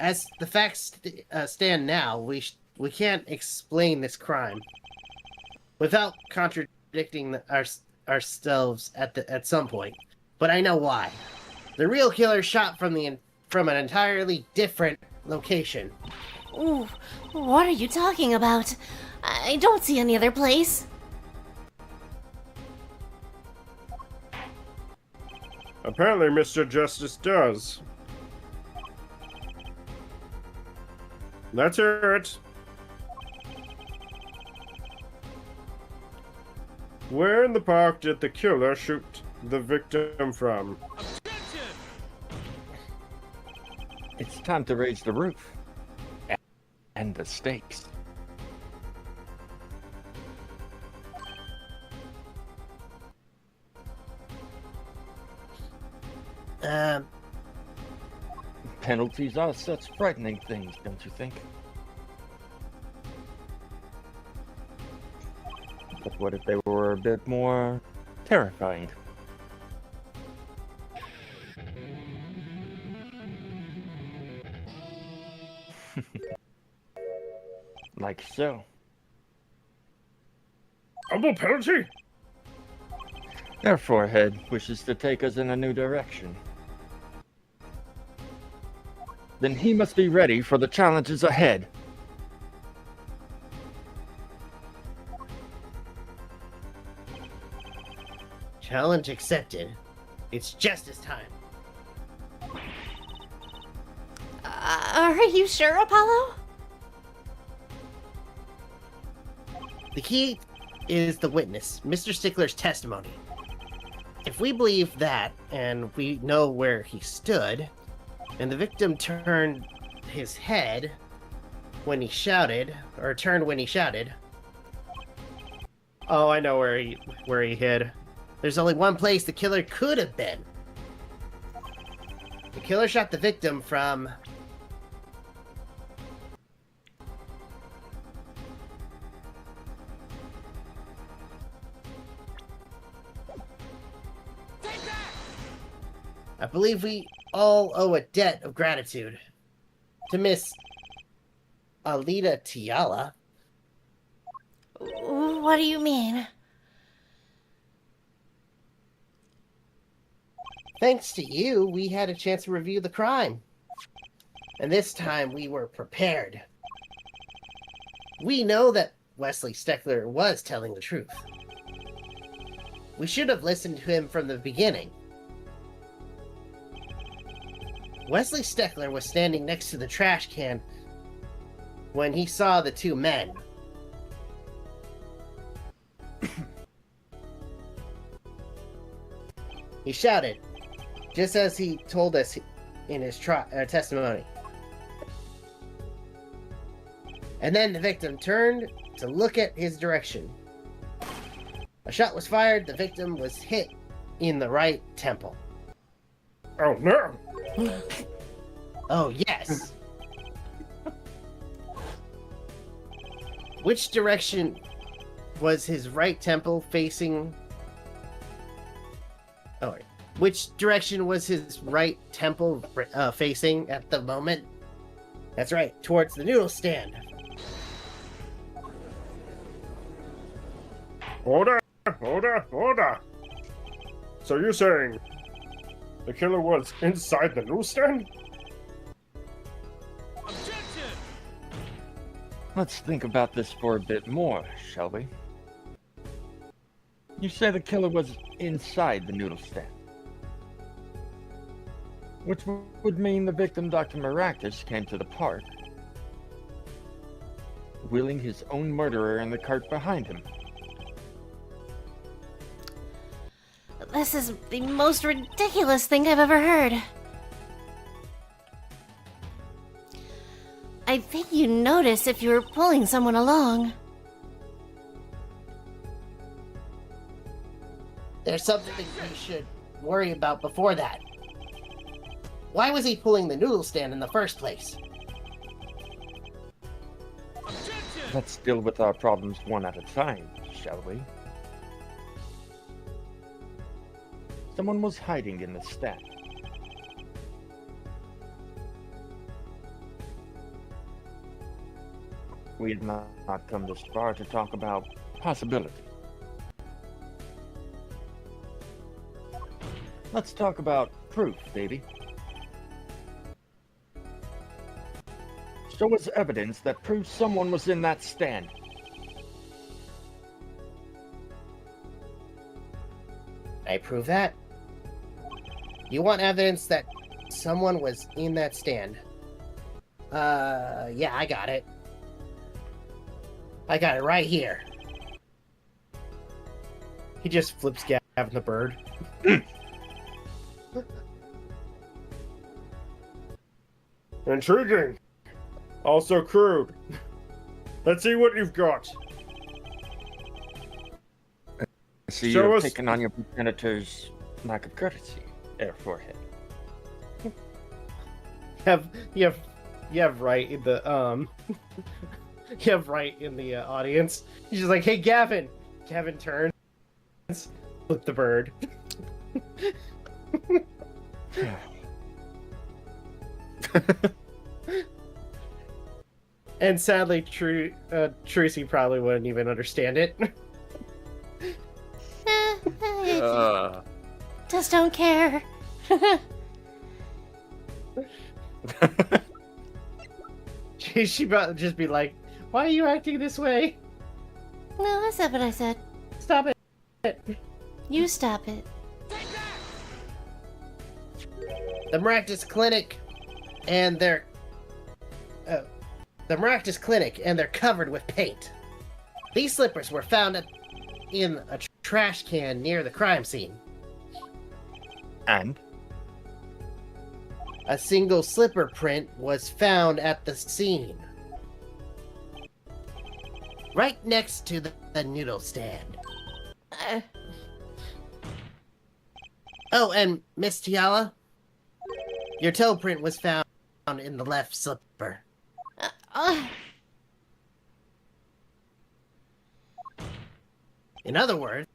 As the facts stand now, we can't explain this crime without contradicting ourselves at some point. But I know why. The real killer shot from an entirely different location. Ooh, what are you talking about? I don't see any other place. Apparently, Mr. Justice does. Let's hear it. Where in the park did the killer shoot the victim from? It's time to raise the roof. And the stakes. Penalties are such frightening things, don't you think? But what if they were a bit more terrifying? Like so. Double penalty? Their forehead wishes to take us in a new direction. Then he must be ready for the challenges ahead. Challenge accepted. It's justice time. Are you sure, Apollo? The key is the witness, Mr. Stickler's testimony. If we believe that, and we know where he stood, and the victim turned his head when he shouted, or turned when he shouted. Oh, I know where he hid. There's only one place the killer could have been. The killer shot the victim from... I believe we all owe a debt of gratitude to Miss Alita Tiala. What do you mean? Thanks to you, we had a chance to review the crime. And this time we were prepared. We know that Wesley Steckler was telling the truth. We should have listened to him from the beginning. Wesley Steckler was standing next to the trash can when he saw the two men. He shouted, just as he told us in his testimony. And then the victim turned to look at his direction. A shot was fired, the victim was hit in the right temple. Oh no! Oh, yes. Which direction was his right temple facing? Oh, wait. Which direction was his right temple facing at the moment? That's right, towards the noodle stand. Order! So you're saying the killer was inside the newsstand? Let's think about this for a bit more, shall we? You say the killer was inside the noodle stand, which would mean the victim, Dr. Maractus, came to the park, wheeling his own murderer in the cart behind him. This is the most ridiculous thing I've ever heard. I think you notice if you were pulling someone along. There's something we should worry about before that. Why was he pulling the noodle stand in the first place? Let's deal with our problems one at a time, shall we? Someone was hiding in the stand. We had not come this far to talk about possibility. Let's talk about proof, baby. Show us evidence that proves someone was in that stand. I prove that. You want evidence that someone was in that stand? Yeah, I got it. I got it right here. He just flips Gavin the bird. Intriguing. Also crude. Let's see what you've got. See, Show you're us- taking on your progenitor's lack of courtesy, Air Forehead. You have right in the you have right in the audience. He's just like, hey Gavin. Gavin turns, flip the bird. And sadly, Tracy probably wouldn't even understand it. Just don't care. She probably just be like, "Why are you acting this way? No, that's not what I said. Stop it!" You stop it. The Maractus Clinic, and they're covered with paint. These slippers were found in a trash can near the crime scene. And A single slipper print was found at the scene, right next to the noodle stand. Oh, and Miss Tiala, your toe print was found in the left slipper. In other words,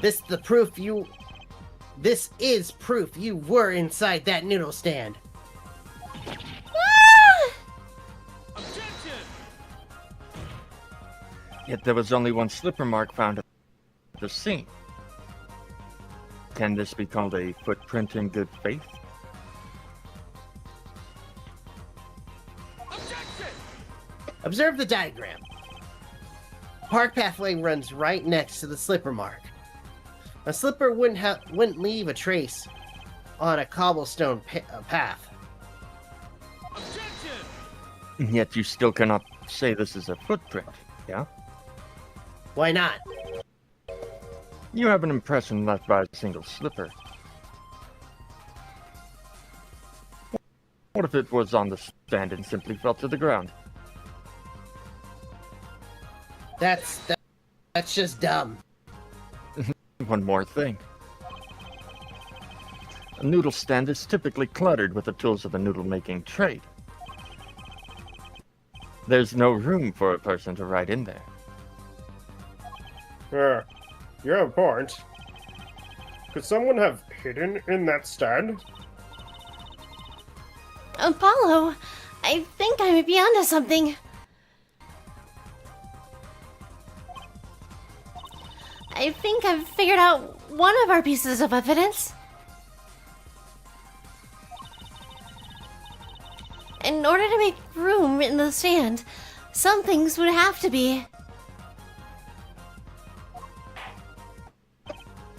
this is proof you were inside that noodle stand. yet there was only one slipper mark found at the scene. Can this be called a footprint in good faith? Observe the diagram. Park pathway runs right next to the slipper mark. A slipper wouldn't leave a trace on a cobblestone path. Yet you still cannot say this is a footprint, yeah? Why not? You have an impression left by a single slipper. What if it was on the stand and simply fell to the ground? That's just dumb. One more thing. A noodle stand is typically cluttered with the tools of the noodle-making trade. There's no room for a person to ride in there. You have a point. Could someone have hidden in that stand? Apollo, I think I might be onto something. I think I've figured out one of our pieces of evidence. In order to make room in the stand, some things would have to be.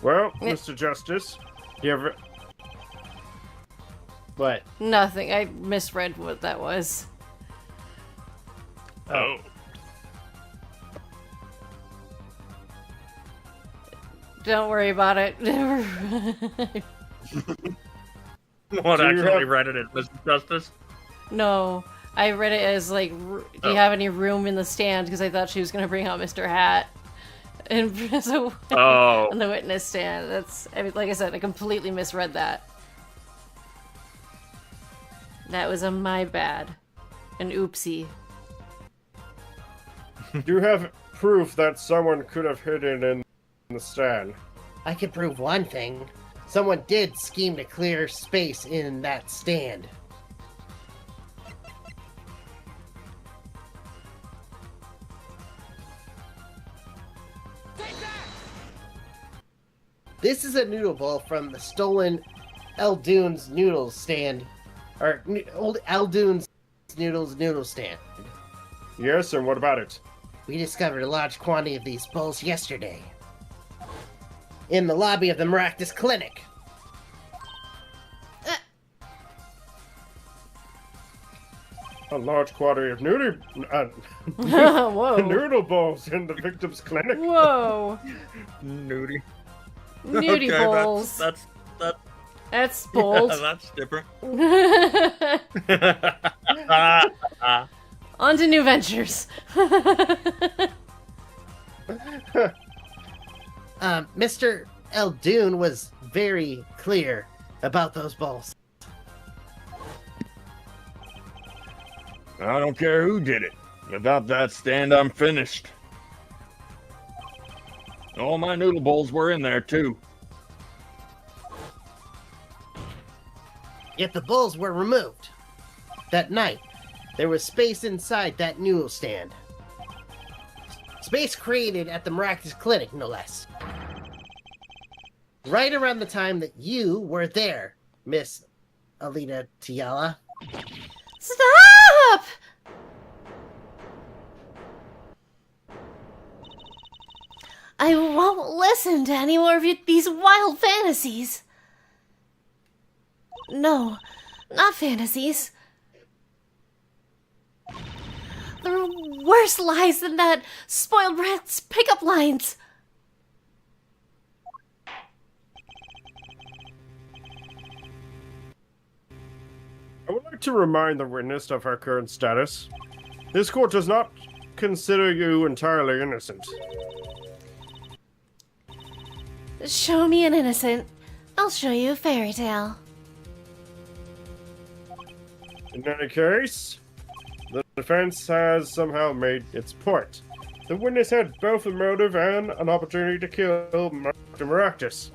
Well, Mr. Justice, you ever... What? Nothing. I misread what that was. Oh. Don't worry about it. What, Do you actually have- read it as Mr. Justice? No, I read it as like, do you have any room in the stand? Because I thought she was gonna bring out Mr. Hat, and so Oh. on the witness stand. I mean, like I said, I completely misread that. That was my bad, an oopsie. Do you have proof that someone could have hidden in the stand? I can prove one thing. Someone did scheme to clear space in that stand. This is a noodle bowl from the stolen Eldoon's noodles stand, or old Eldoon's noodle stand. Yes, and what about it? We discovered a large quantity of these bowls yesterday in the lobby of the Maractus Clinic. A large quantity of Whoa. noodle balls in the victim's clinic? Whoa. Nudie. Nudie Okay, bowls. That's bold. That's different. On to new ventures. Mr. Eldoon was very clear about those bowls. I don't care who did it. Without that stand, I'm finished. All my noodle bowls were in there, too. Yet the bowls were removed. That night, there was space inside that noodle stand. Space created at the Maractus Clinic, no less. Right around the time that you were there, Miss Alita Tiala. Stop! I won't listen to any more of these wild fantasies. No, not fantasies. There are worse lies than that spoiled brat's pickup lines. I would like to remind the witness of her current status. This court does not consider you entirely innocent. Show me an innocent. I'll show you a fairy tale. In any case, the defense has somehow made its point. The witness had both a motive and an opportunity to kill Dr. Maractus.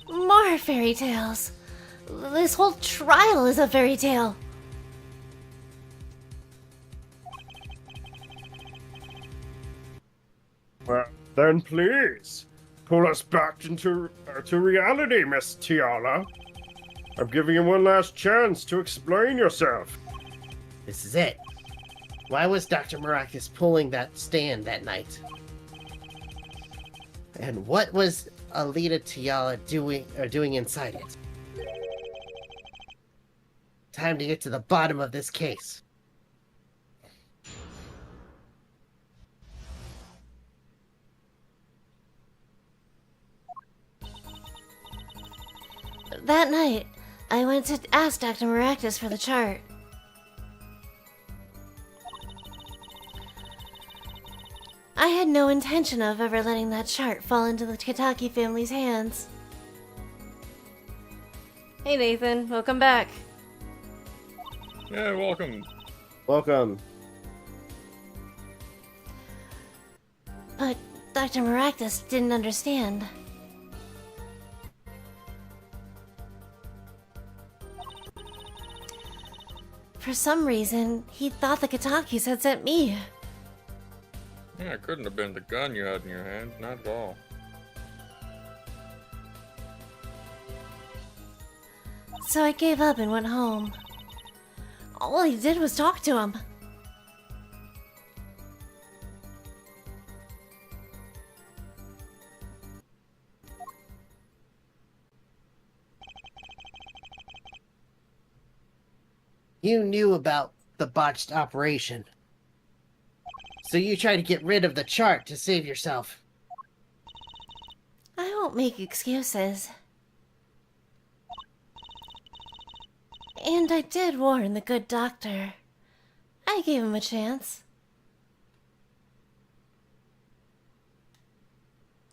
More fairy tales. This whole trial is a fairy tale. Well, then please, pull us back into to reality, Miss Tiala. I'm giving you one last chance to explain yourself. This is it. Why was Dr. Maractus pulling that stand that night? And what was Alita Tiala doing inside it? Time to get to the bottom of this case. That night, I went to ask Dr. Maractus for the chart. I had no intention of ever letting that chart fall into the Kitaki family's hands. Hey Nathan, welcome back. Yeah, welcome. Welcome. But Dr. Maractus didn't understand. For some reason, he thought the Kitakis had sent me. Yeah, it couldn't have been the gun you had in your hand. Not at all. So I gave up and went home. All he did was talk to him. You knew about the botched operation. So you tried to get rid of the chart to save yourself. I won't make excuses. And I did warn the good doctor. I gave him a chance.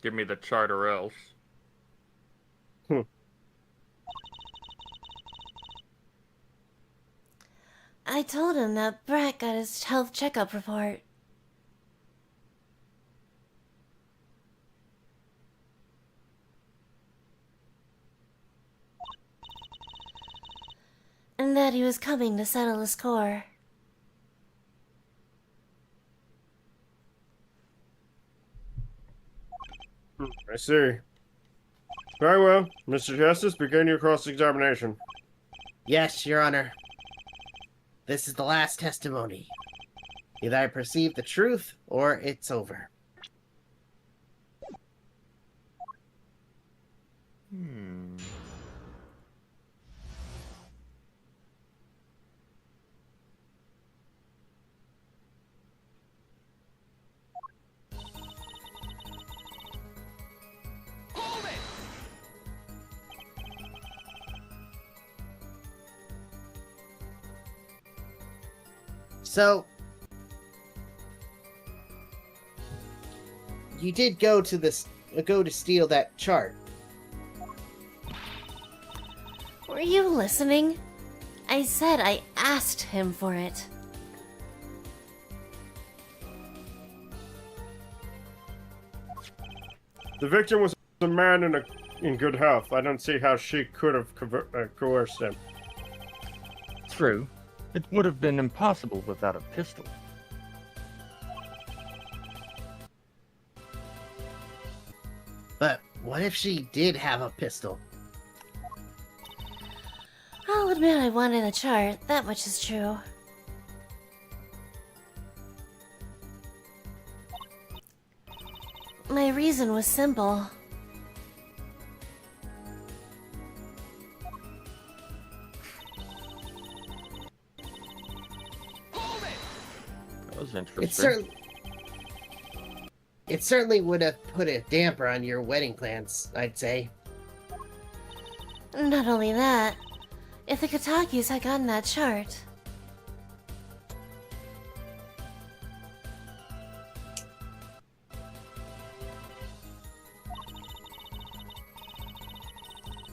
Give me the chart or else. I told him that Brett got his health checkup report. And that he was coming to settle the score. I see. Very well. Mr. Justice, begin your cross-examination. Yes, Your Honor. This is the last testimony. Either I perceive the truth, or it's over. So, you did go to steal that chart. Were you listening? I said I asked him for it. The victim was a man in good health. I don't see how she could have coerced him. True. It would have been impossible without a pistol. But what if she did have a pistol? I'll admit I wanted a chart, that much is true. My reason was simple. That was interesting. It certainly would have put a damper on your wedding plans, I'd say. Not only that, if the Katakis had gotten that chart,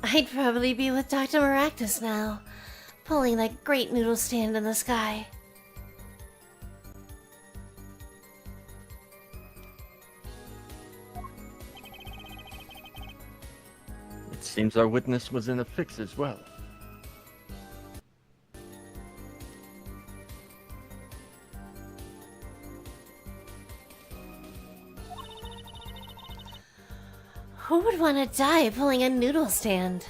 I'd probably be with Dr. Maractus now, pulling that great noodle stand in the sky. It seems our witness was in a fix as well. Who would want to die pulling a noodle stand?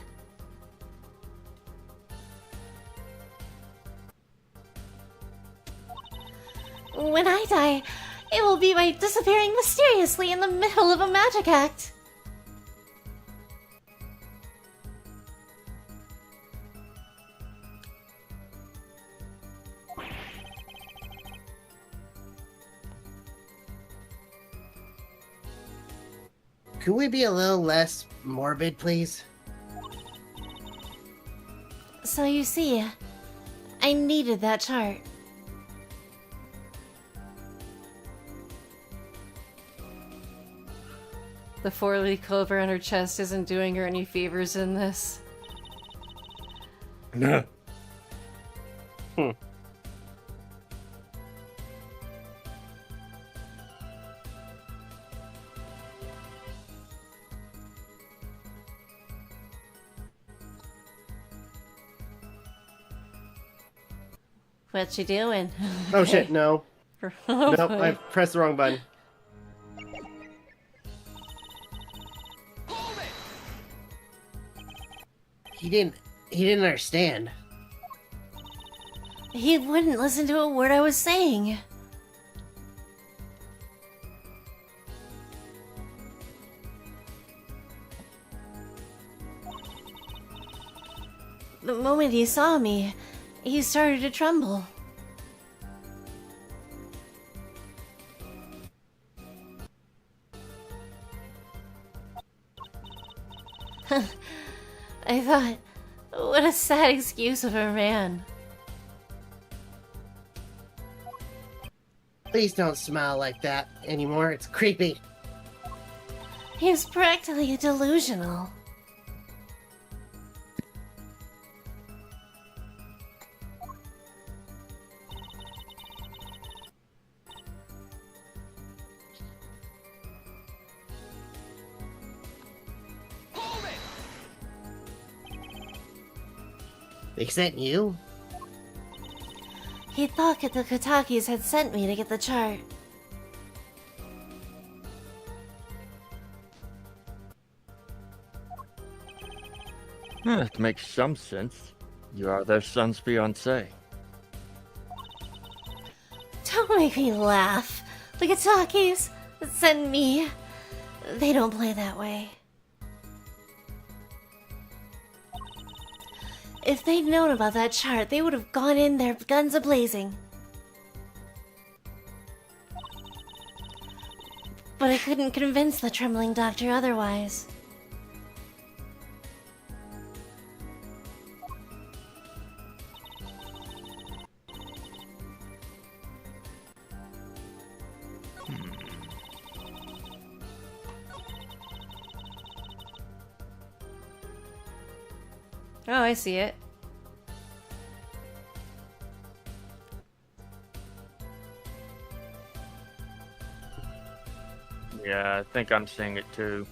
When I die, it will be by disappearing mysteriously in the middle of a magic act. Could we be a little less morbid, please? So you see, I needed that chart. The four-leaf clover on her chest isn't doing her any favors in this. No. What you doing? Oh shit, no. Oh, Nope, boy. I pressed the wrong button. He didn't understand. He wouldn't listen to a word I was saying. The moment he saw me, he started to tremble. I thought, what a sad excuse of a man. Please don't smile like that anymore. It's creepy. He's practically delusional. They sent you? He thought that the Katakis had sent me to get the chart. It makes some sense. You are their son's fiancé. Don't make me laugh. The Katakis sent me. They don't play that way. If they'd known about that chart, they would have gone in there guns a-blazing. But I couldn't convince the trembling doctor otherwise. Oh, I see it. Yeah, I think I'm seeing it too.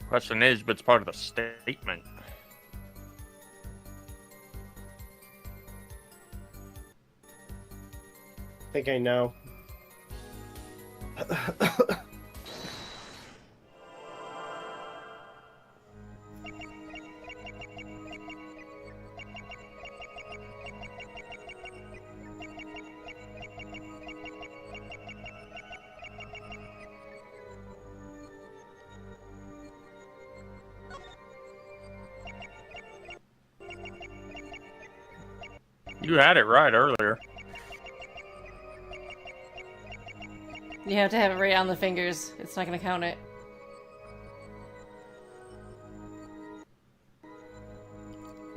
Question is, but it's part of the statement. I think I know. You had it right earlier. You have to have it right on the fingers. It's not gonna count it.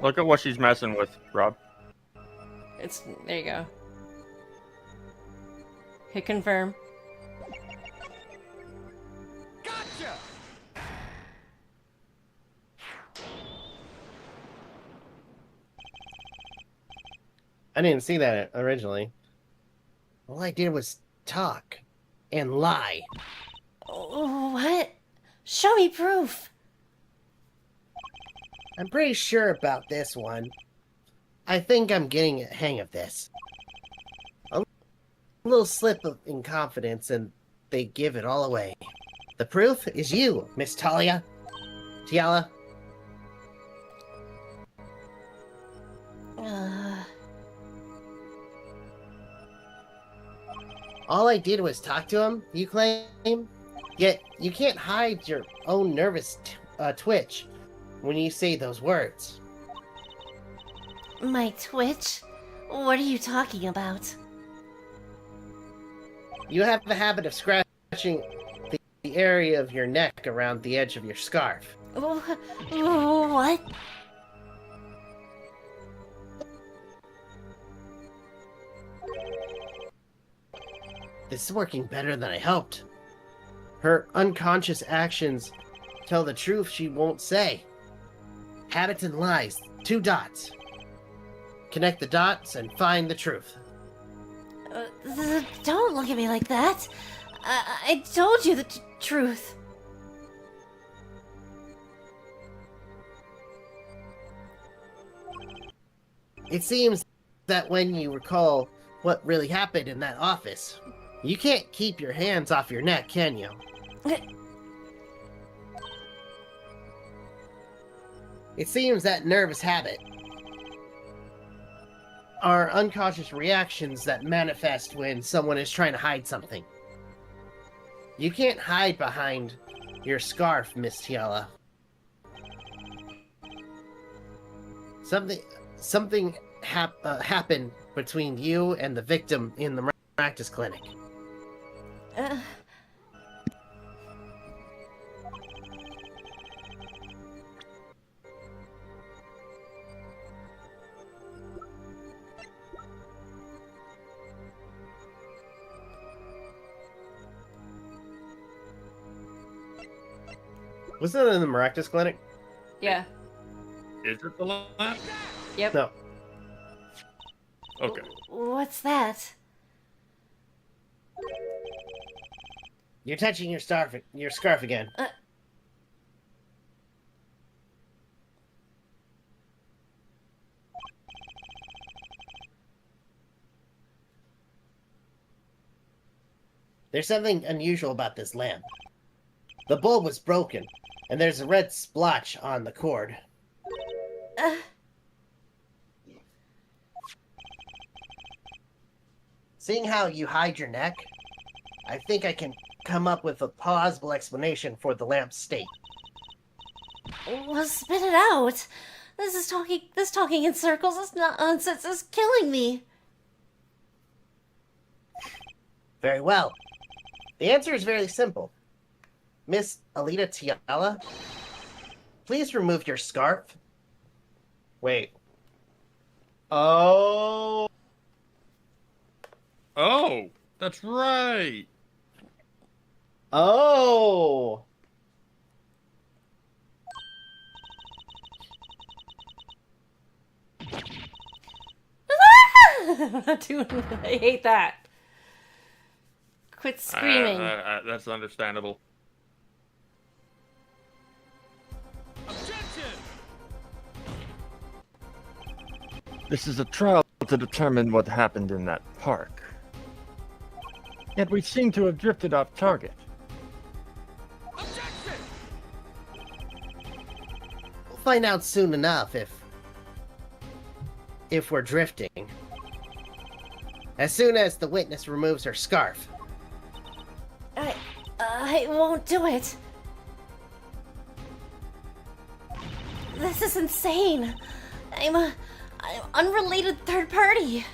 Look at what she's messing with, Rob. There you go. Hit confirm. I didn't see that originally. All I did was talk and lie. What? Show me proof. I'm pretty sure about this one. I think I'm getting a hang of this. A little slip of inconfidence and they give it all away. The proof is you, Miss Talia. Tiala. All I did was talk to him, you claim? Yet you can't hide your own nervous twitch when you say those words. My twitch? What are you talking about? You have the habit of scratching the area of your neck around the edge of your scarf. What? This is working better than I hoped. Her unconscious actions tell the truth she won't say. Habits and lies, 2 dots. Connect the dots and find the truth. Don't look at me like that. I told you the truth. It seems that when you recall what really happened in that office, you can't keep your hands off your neck, can you? It seems that nervous habit are unconscious reactions that manifest when someone is trying to hide something. You can't hide behind your scarf, Miss Tiala. Something happened between you and the victim in the practice clinic. Wasn't it in the Maractus Clinic? Yeah. Is it the lab? Yep. No. Okay. What's that? You're touching your scarf again. There's something unusual about this lamp. The bulb was broken, and there's a red splotch on the cord. Seeing how you hide your neck, I think I can come up with a plausible explanation for the lamp's state. Well, spit it out. This talking in circles. This nonsense is killing me. Very well. The answer is very simple. Miss Alita Tiala, please remove your scarf. Wait. Oh. Oh, that's right. Oh. I'm not doing it. I hate that. Quit screaming. That's understandable. This is a trial to determine what happened in that park. Yet we seem to have drifted off target. We'll find out soon enough if we're drifting. As soon as the witness removes her scarf. I won't do it. This is insane. I'm unrelated third party.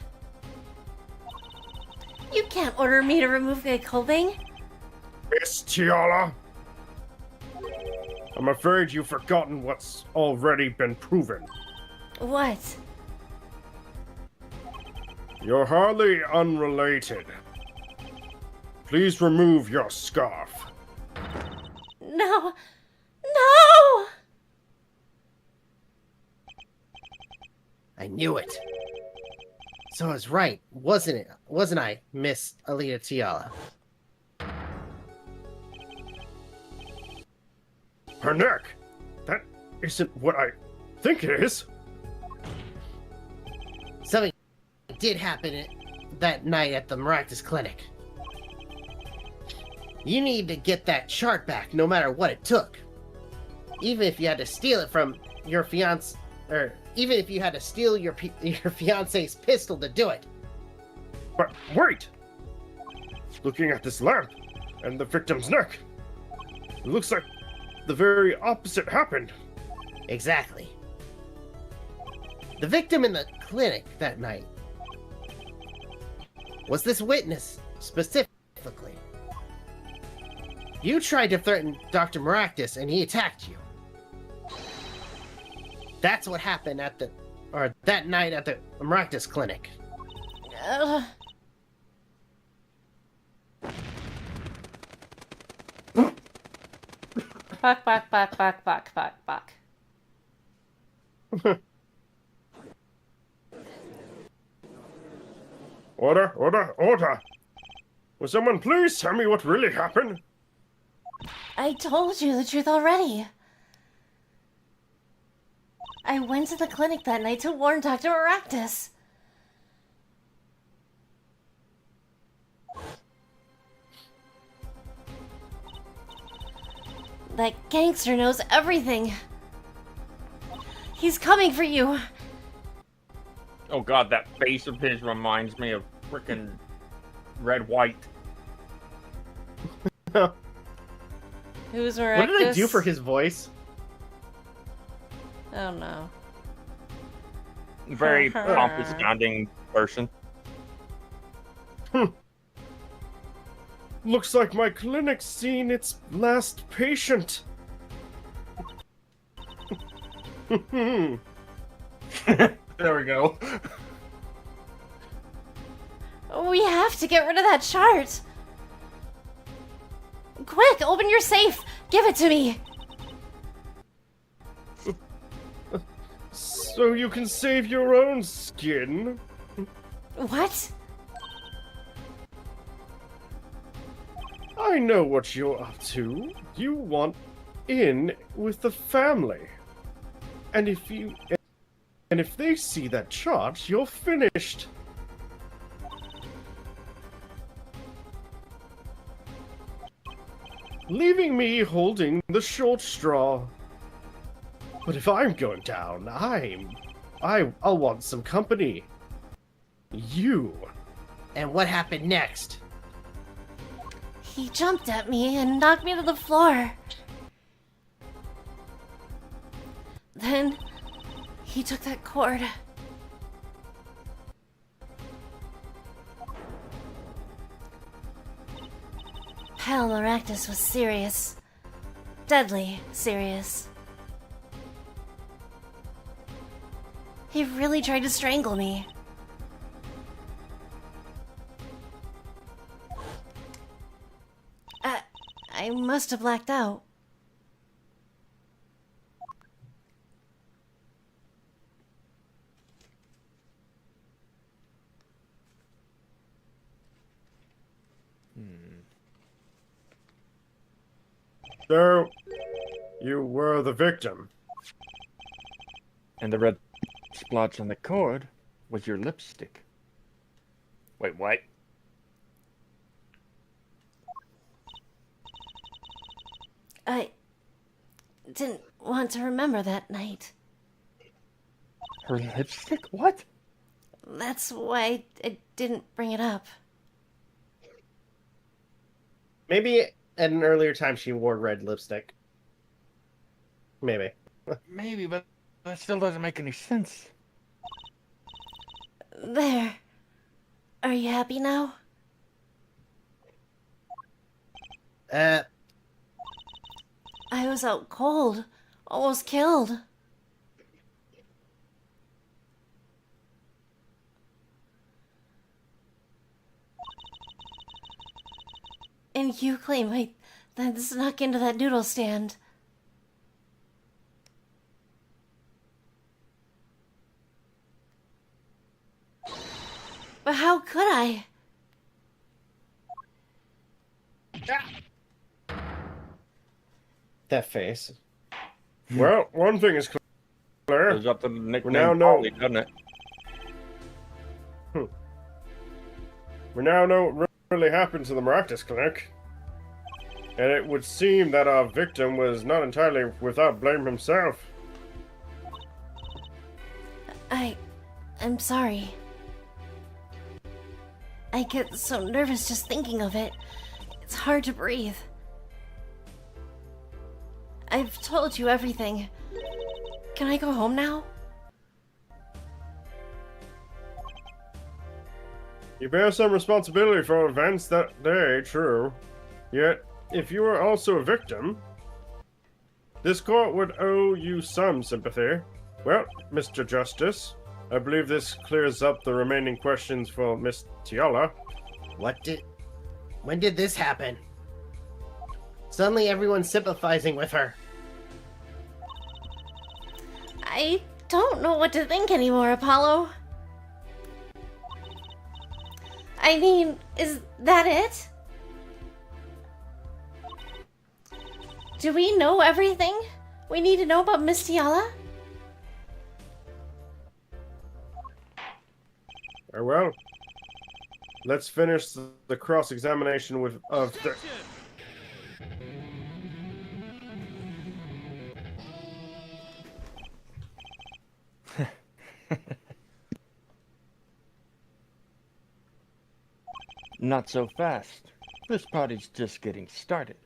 You can't order me to remove the clothing. Miss Tiala, I'm afraid you've forgotten what's already been proven. What? You're hardly unrelated. Please remove your scarf. No. No! I knew it. So I was right, wasn't it? Wasn't I, Miss Alita Tiala? Her neck? That isn't what I think it is. Something did happen that night at the Maractus Clinic. You need to get that chart back, no matter what it took. Even if you had to steal it from your fiance, or even if you had to steal your fiance's pistol to do it. But wait! Looking at this lamp and the victim's neck, it looks like the very opposite happened. Exactly. The victim in the clinic that night was this witness, specifically. You tried to threaten Dr. Maractus and he attacked you. That's what happened that night at the Maractus Clinic. Fuck, fuck, fuck, fuck, fuck, fuck, fuck. Order, order, order! Will someone please tell me what really happened? I told you the truth already. I went to the clinic that night to warn Dr. Maractus. That gangster knows everything. He's coming for you. Oh god, that face of his reminds me of frickin' Red White. Who's Maractus? What did I do for his voice? Oh no. Very pompous sounding person. Looks like my clinic's seen its last patient. There we go. We have to get rid of that chart. Quick, open your safe. Give it to me. So you can save your own skin? What? I know what you're up to. You want in with the family. And if they see that chart, you're finished. Leaving me holding the short straw. But if I'm going down, I'll want some company. You. And what happened next? He jumped at me and knocked me to the floor. Then, he took that cord. Pal Maractus was serious. Deadly serious. He really tried to strangle me. I must have blacked out. So, you were the victim. And the red splotch on the cord was your lipstick. Wait, what? I didn't want to remember that night. Her lipstick? What? That's why I didn't bring it up. Maybe at an earlier time she wore red lipstick. Maybe. Maybe, but that still doesn't make any sense. There. Are you happy now? Uh, I was out cold. Almost killed. And you claim I then snuck into that noodle stand. But how could I? That face. Well, one thing is clear. Goes up to the nickname now know- Polly, doesn't it? We now know what really happened to the Maractus Clinic. And it would seem that our victim was not entirely without blame himself. I'm sorry. I get so nervous just thinking of it. It's hard to breathe. I've told you everything. Can I go home now? You bear some responsibility for events that day, true. Yet, if you were also a victim, this court would owe you some sympathy. Well, Mr. Justice, I believe this clears up the remaining questions for Miss Tiala. when did this happen? Suddenly everyone's sympathizing with her. I don't know what to think anymore, Apollo. I mean, is that it? Do we know everything we need to know about Miss Tiala? Very well. Let's finish the cross-examination of the... Not so fast. This party's just getting started.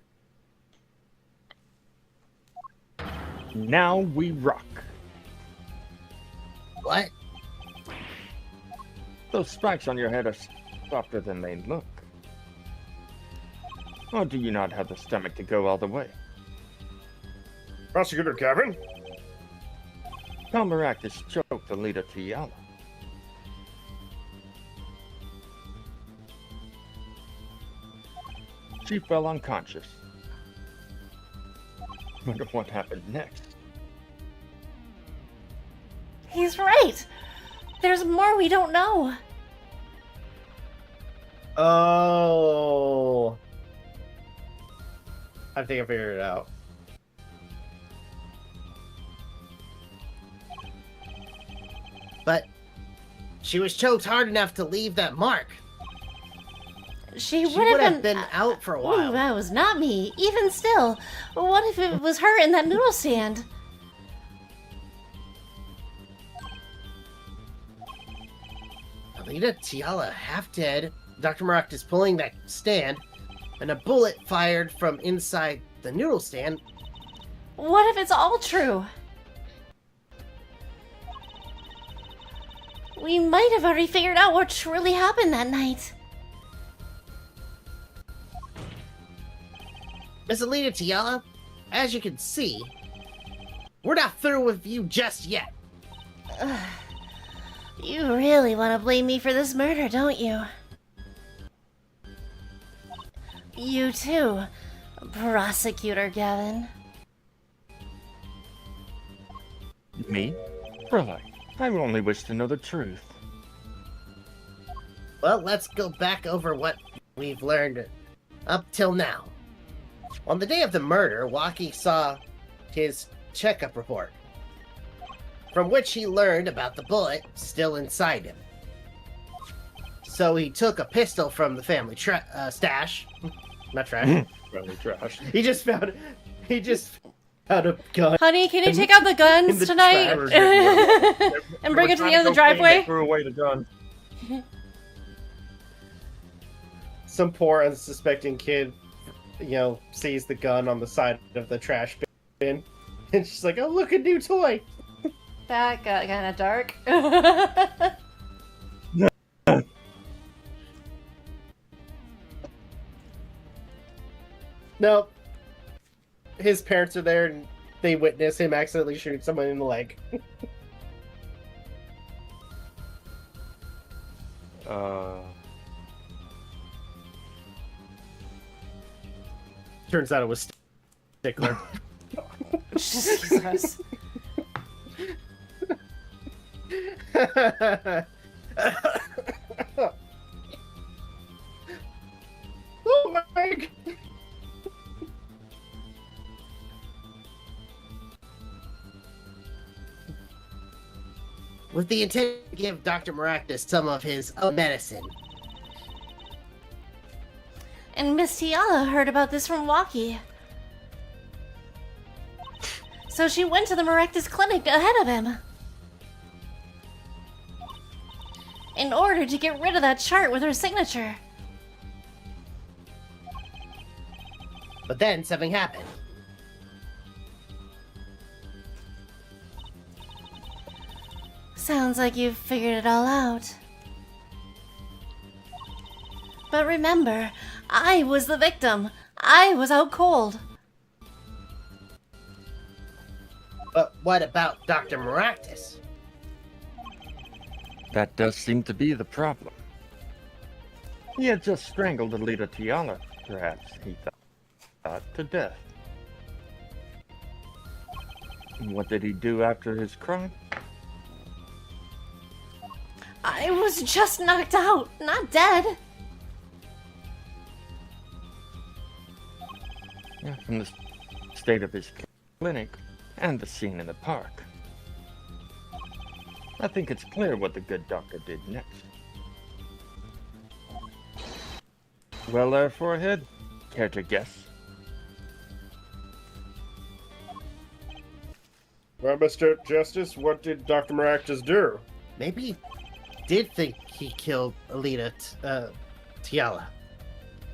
Now we rock. What? Those spikes on your head are softer than they look. Or do you not have the stomach to go all the way? Prosecutor Kevin? Palmaractus choked the leader Tiala. She fell unconscious. Wonder what happened next. He's right. There's more we don't know. Oh. I think I figured it out. But she was choked hard enough to leave that mark. She She would have been out for a Ooh, while. that was not me. Even still, what if it was her in that noodle stand? Alita Tiala half dead, Dr. Maractus pulling that stand, and a bullet fired from inside the noodle stand. What if it's all true? We might have already figured out what truly happened that night. Miss Alita Tiala, as you can see, we're not through with you just yet. You really want to blame me for this murder, don't you? You too, Prosecutor Gavin. Me? Brother, I only wish to know the truth. Well, let's go back over what we've learned up till now. On the day of the murder, Waki saw his checkup report, from which he learned about the bullet still inside him. So he took a pistol from the family stash. Not trash. Family trash. He just found a gun. Honey, can you take out the in guns the tonight and bring it to the end of the driveway? Threw away the gun. Some poor unsuspecting kid, sees the gun on the side of the trash bin, and she's like, "Oh, look, a new toy." That got kind of dark. No. His parents are there and they witness him accidentally shoot someone in the leg. Turns out it was Stickler. Jesus. Oh my God. With the intent to give Dr. Maractus some of his own medicine. And Miss Tiala heard about this from Walkie. So she went to the Maractus clinic ahead of him. In order to get rid of that chart with her signature. But then something happened. Sounds like you've figured it all out. But remember, I was the victim. I was out cold. But what about Dr. Maractus? That does seem to be the problem. He had just strangled Alita Tiala, perhaps, he thought, to death. And what did he do after his crime? I was just knocked out, not dead. Yeah, from the state of his clinic and the scene in the park. I think it's clear what the good doctor did next. Well, there, forehead. Care to guess? Well, Mr. Justice, what did Dr. Maractus do? Maybe he did think he killed Alita Tiala.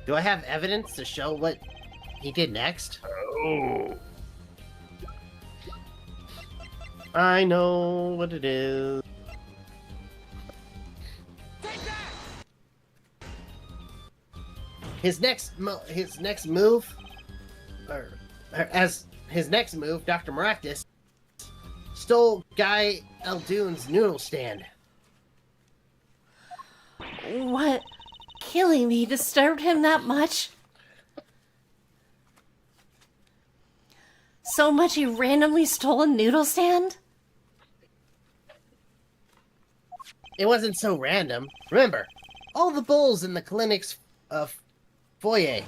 Do I have evidence to show what he did next? Oh. I know what it is. His next move, Dr. Maractus stole Guy Eldoon's noodle stand. What? Killing me disturbed him that much? So much he randomly stole a noodle stand? It wasn't so random. Remember, all the bowls in the clinic's foyer.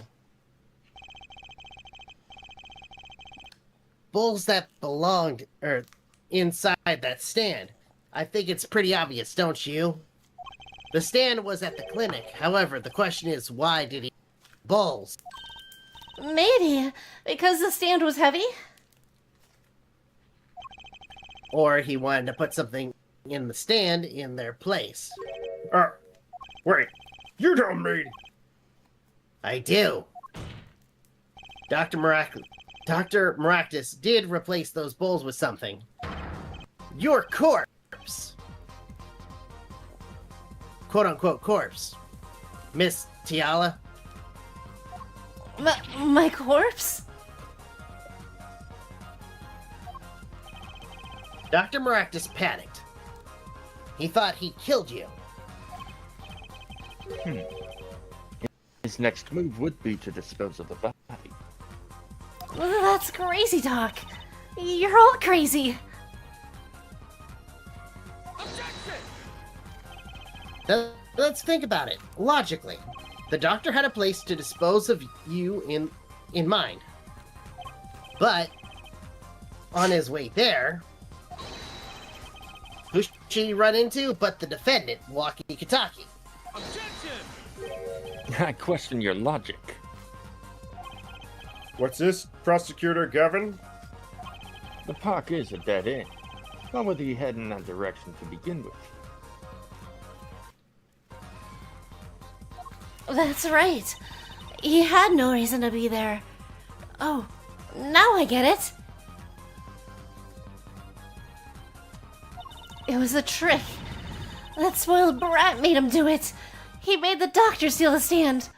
Bowls that belonged inside that stand. I think it's pretty obvious, don't you? The stand was at the clinic. However, the question is, why did he bowls? Maybe because the stand was heavy? Or he wanted to put something in the stand in their place. Wait, you don't mean... I do. Dr. Maractus did replace those bowls with something. Your corpse. Quote-unquote corpse. Miss Tiala. My corpse? Dr. Maractus panicked. He thought he killed you. His next move would be to dispose of the body. That's crazy talk. You're all crazy. Let's think about it logically. The doctor had a place to dispose of you in mind. But on his way there, who should he run into but the defendant, Walkie Kitaki? I question your logic. What's this, Prosecutor Gavin? The park is a dead end. Why would he head in that direction to begin with? That's right. He had no reason to be there. Oh, now I get it. It was a trick. That spoiled brat made him do it. He made the doctor steal the stand.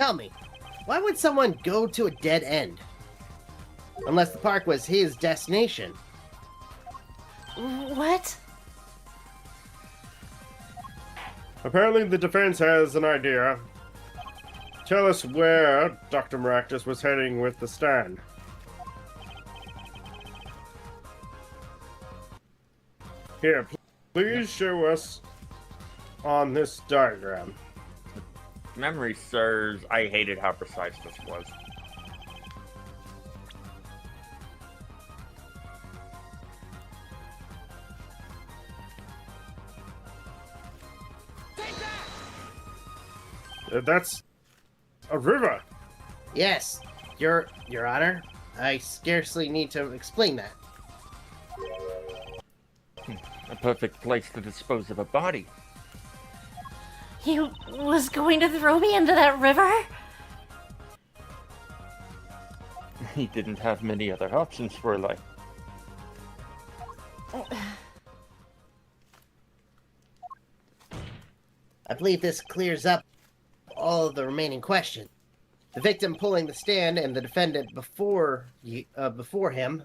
Tell me, why would someone go to a dead end? Unless the park was his destination. What? Apparently the defense has an idea. Tell us where Dr. Maractus was heading with the stand. Here, please show us on this diagram. Memory serves, I hated how precise this was. That's a river. Yes, Your Honor. I scarcely need to explain that. A perfect place to dispose of a body. He was going to throw me into that river? He didn't have many other options for life. I believe this clears up all of the remaining questions. The victim pulling the stand and the defendant before him.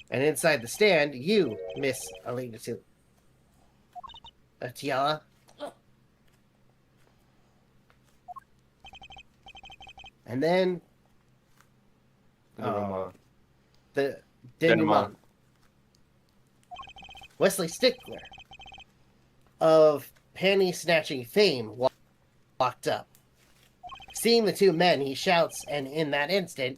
And inside the stand, you, Miss Alina Tiala. And then the denouement. Wesley Stickler of panty snatching fame walked up. Seeing the two men, he shouts, and in that instant,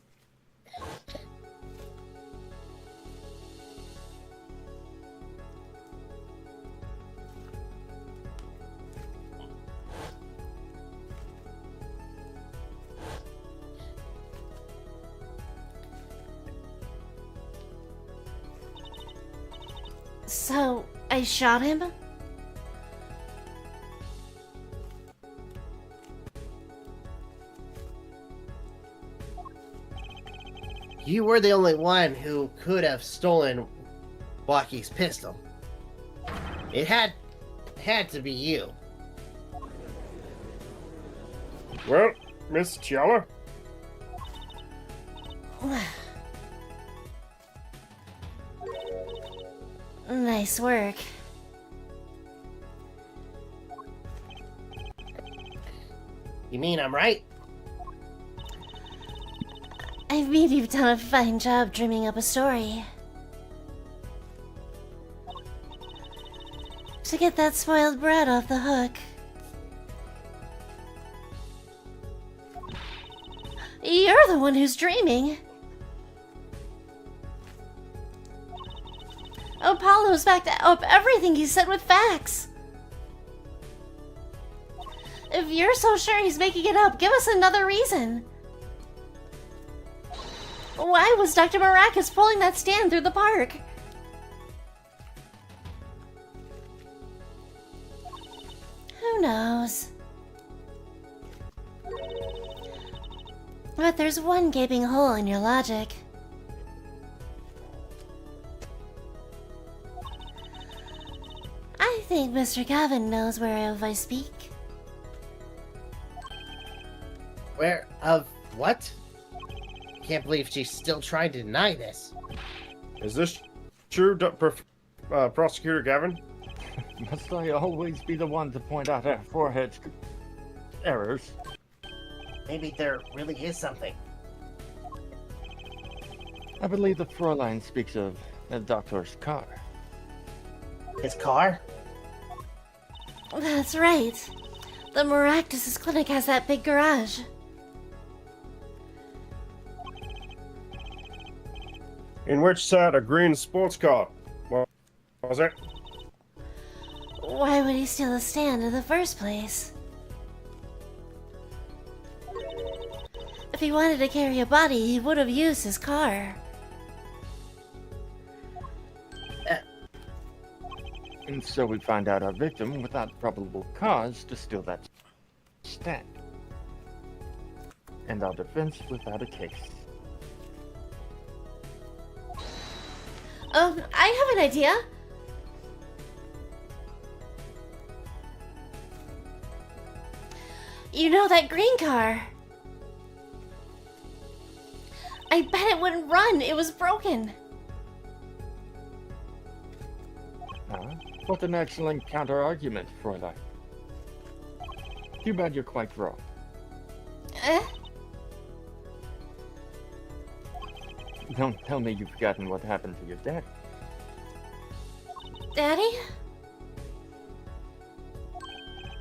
So, I shot him? you were the only one who could have stolen Walkie's pistol. It had to be you. Well, Miss Tiala, Nice work. You mean I'm right? I mean, you've done a fine job dreaming up a story. To get that spoiled brat off the hook. You're the one who's dreaming. Apollo's backed up everything he said with facts. If you're so sure he's making it up, give us another reason. Why was Dr. Maractus pulling that stand through the park? Who knows? But there's one gaping hole in your logic. I think Mr. Gavin knows whereof I speak. Where of what? Can't believe she's still trying to deny this. is this true, Prosecutor Gavin? Must I always be the one to point out our forehead's errors? Maybe there really is something. I believe the Fräulein speaks of the doctor's car. His car? That's right. The Maractus' clinic has that big garage. In which sat a green sports car. What was it? Why would he steal a stand in the first place? If he wanted to carry a body, he would have used his car. And so we find out our victim without probable cause to steal that stand. And our defense without a case. I have an idea. You know that green car. I bet it wouldn't run. It was broken. What an excellent counter-argument, Fräulein. Too bad you're quite wrong. Eh? Don't tell me you've forgotten what happened to your dad. Daddy?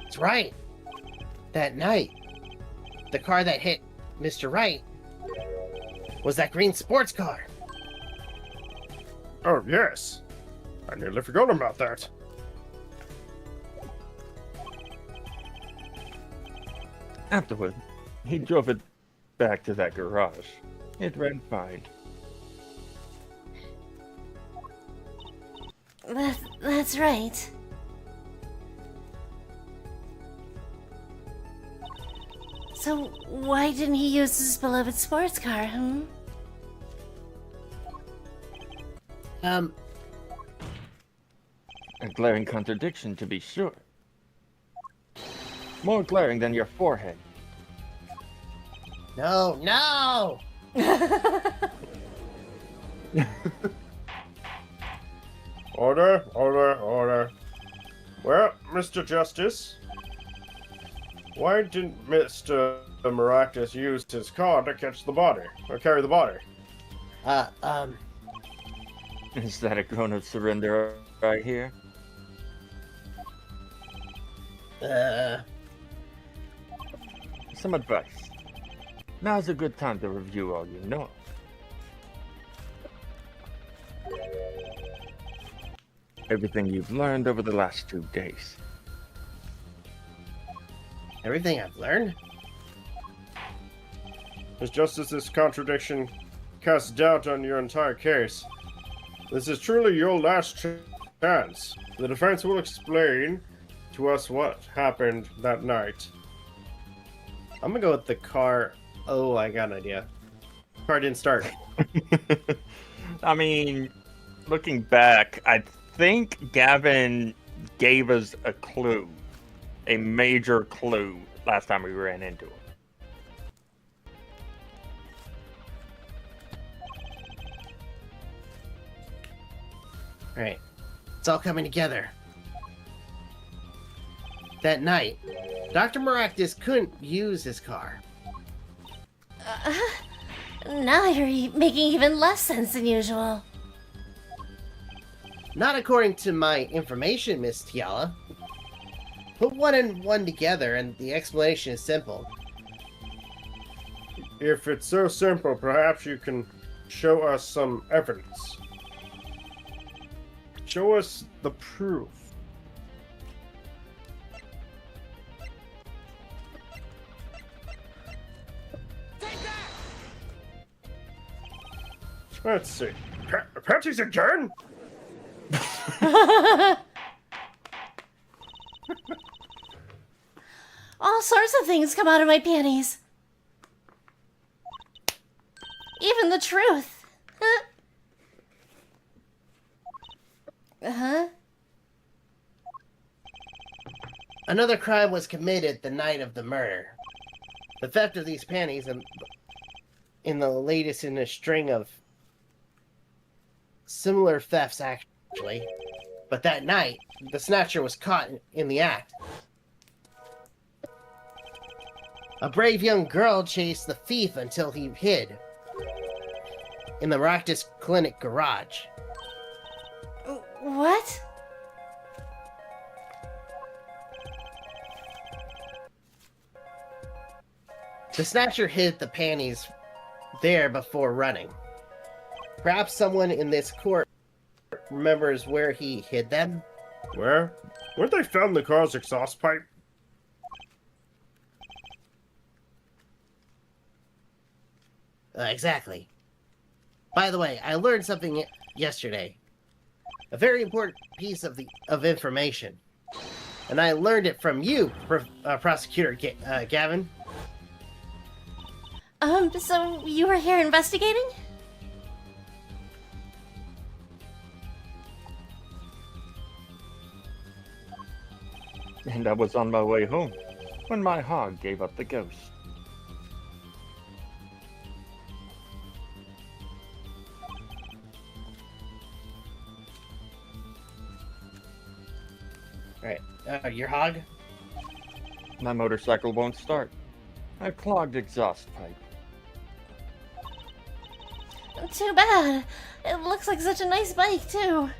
That's right. That night, the car that hit Mr. Wright was that green sports car. Oh, yes. I nearly forgot about that. Afterward, he drove it back to that garage. It ran fine. That's right. So, why didn't he use his beloved sports car, hmm? A glaring contradiction, to be sure. More glaring than your forehead. No! Order. Well, Mr. Justice, why didn't Mr. Maractus use his car to catch the body, or carry the body? Is that a grown-up surrender right here? Some advice. Now's a good time to review all you know. Everything you've learned over the last 2 days. Everything I've learned? His Justice's contradiction casts doubt on your entire case. This is truly your last chance. The defense will explain to us what happened that night. I'm gonna go with the car. Oh, I got an idea. Car didn't start. I mean, looking back, I think Gavin gave us a clue. A major clue last time we ran into him. Alright. It's all coming together. That night, Dr. Maractus couldn't use his car. Now you're making even less sense than usual. Not according to my information, Miss Tiala. Put one and one together and the explanation is simple. If it's so simple, perhaps you can show us some evidence. Show us the proof. Let's see. Panties again? All sorts of things come out of my panties. Even the truth. Uh-huh. Another crime was committed the night of the murder. The theft of these panties in the latest in a string of similar thefts, actually. But that night, the snatcher was caught in the act. A brave young girl chased the thief until he hid in the Maractus Clinic garage. What? The snatcher hid the panties there before running. Perhaps someone in this court remembers where he hid them? Where? Weren't they found in the car's exhaust pipe? Exactly. By the way, I learned something yesterday. A very important piece of information. And I learned it from you, Prosecutor Gavin. So you were here investigating? And I was on my way home. when my hog gave up the ghost. Alright, your hog? My motorcycle won't start. A clogged exhaust pipe. Too bad. It looks like such a nice bike, too.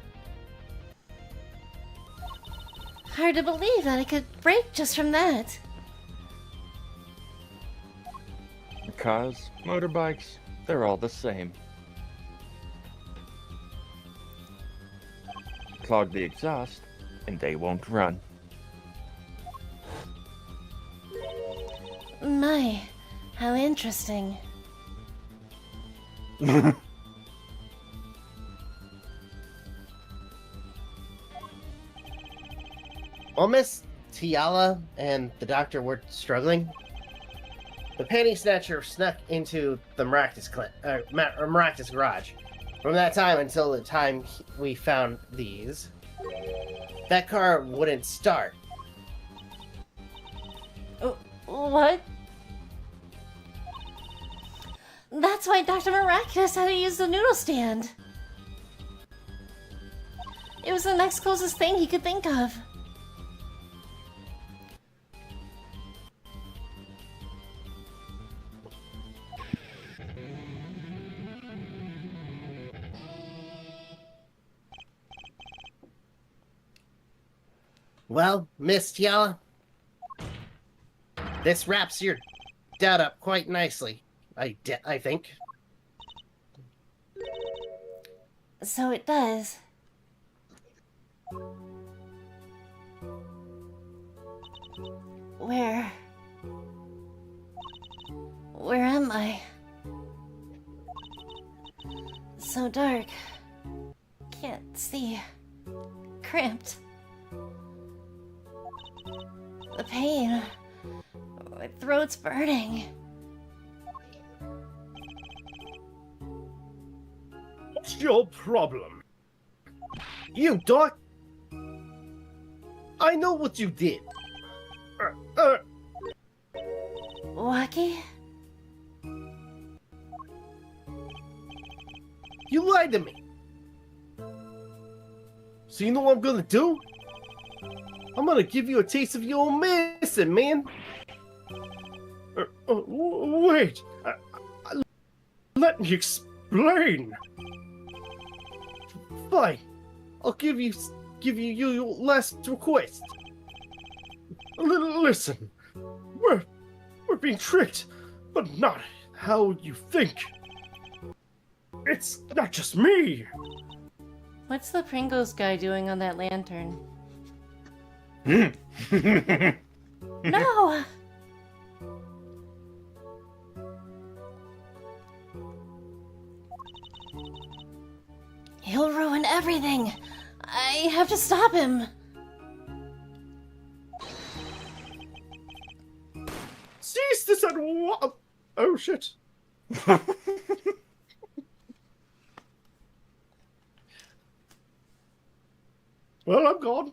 Hard to believe that it could break just from that. Because motorbikes, they're all the same. Clog the exhaust, and they won't run. My, how interesting. While Miss Tiala and the doctor were struggling, the panty snatcher snuck into the Maractus garage. From that time until the time we found these, that car wouldn't start. What? That's why Dr. Miraculous had to use the noodle stand. It was the next closest thing he could think of. Well, Miss Tiala, this wraps your doubt up quite nicely, I think. So it does. Where am I? So dark. Can't see. Cramped. The pain. My throat's burning. What's your problem? You, Doc! I know what you did. Wacky? You lied to me. So you know what I'm gonna do? I'm gonna give you a taste of your own medicine, man. Wait. Let me explain. Fine. I'll give you your last request. Listen. We're being tricked, but not how you think. It's not just me. What's the Pringles guy doing on that lantern? No! He'll ruin everything. I have to stop him. Cease this at what? Oh shit. Well, I'm gone.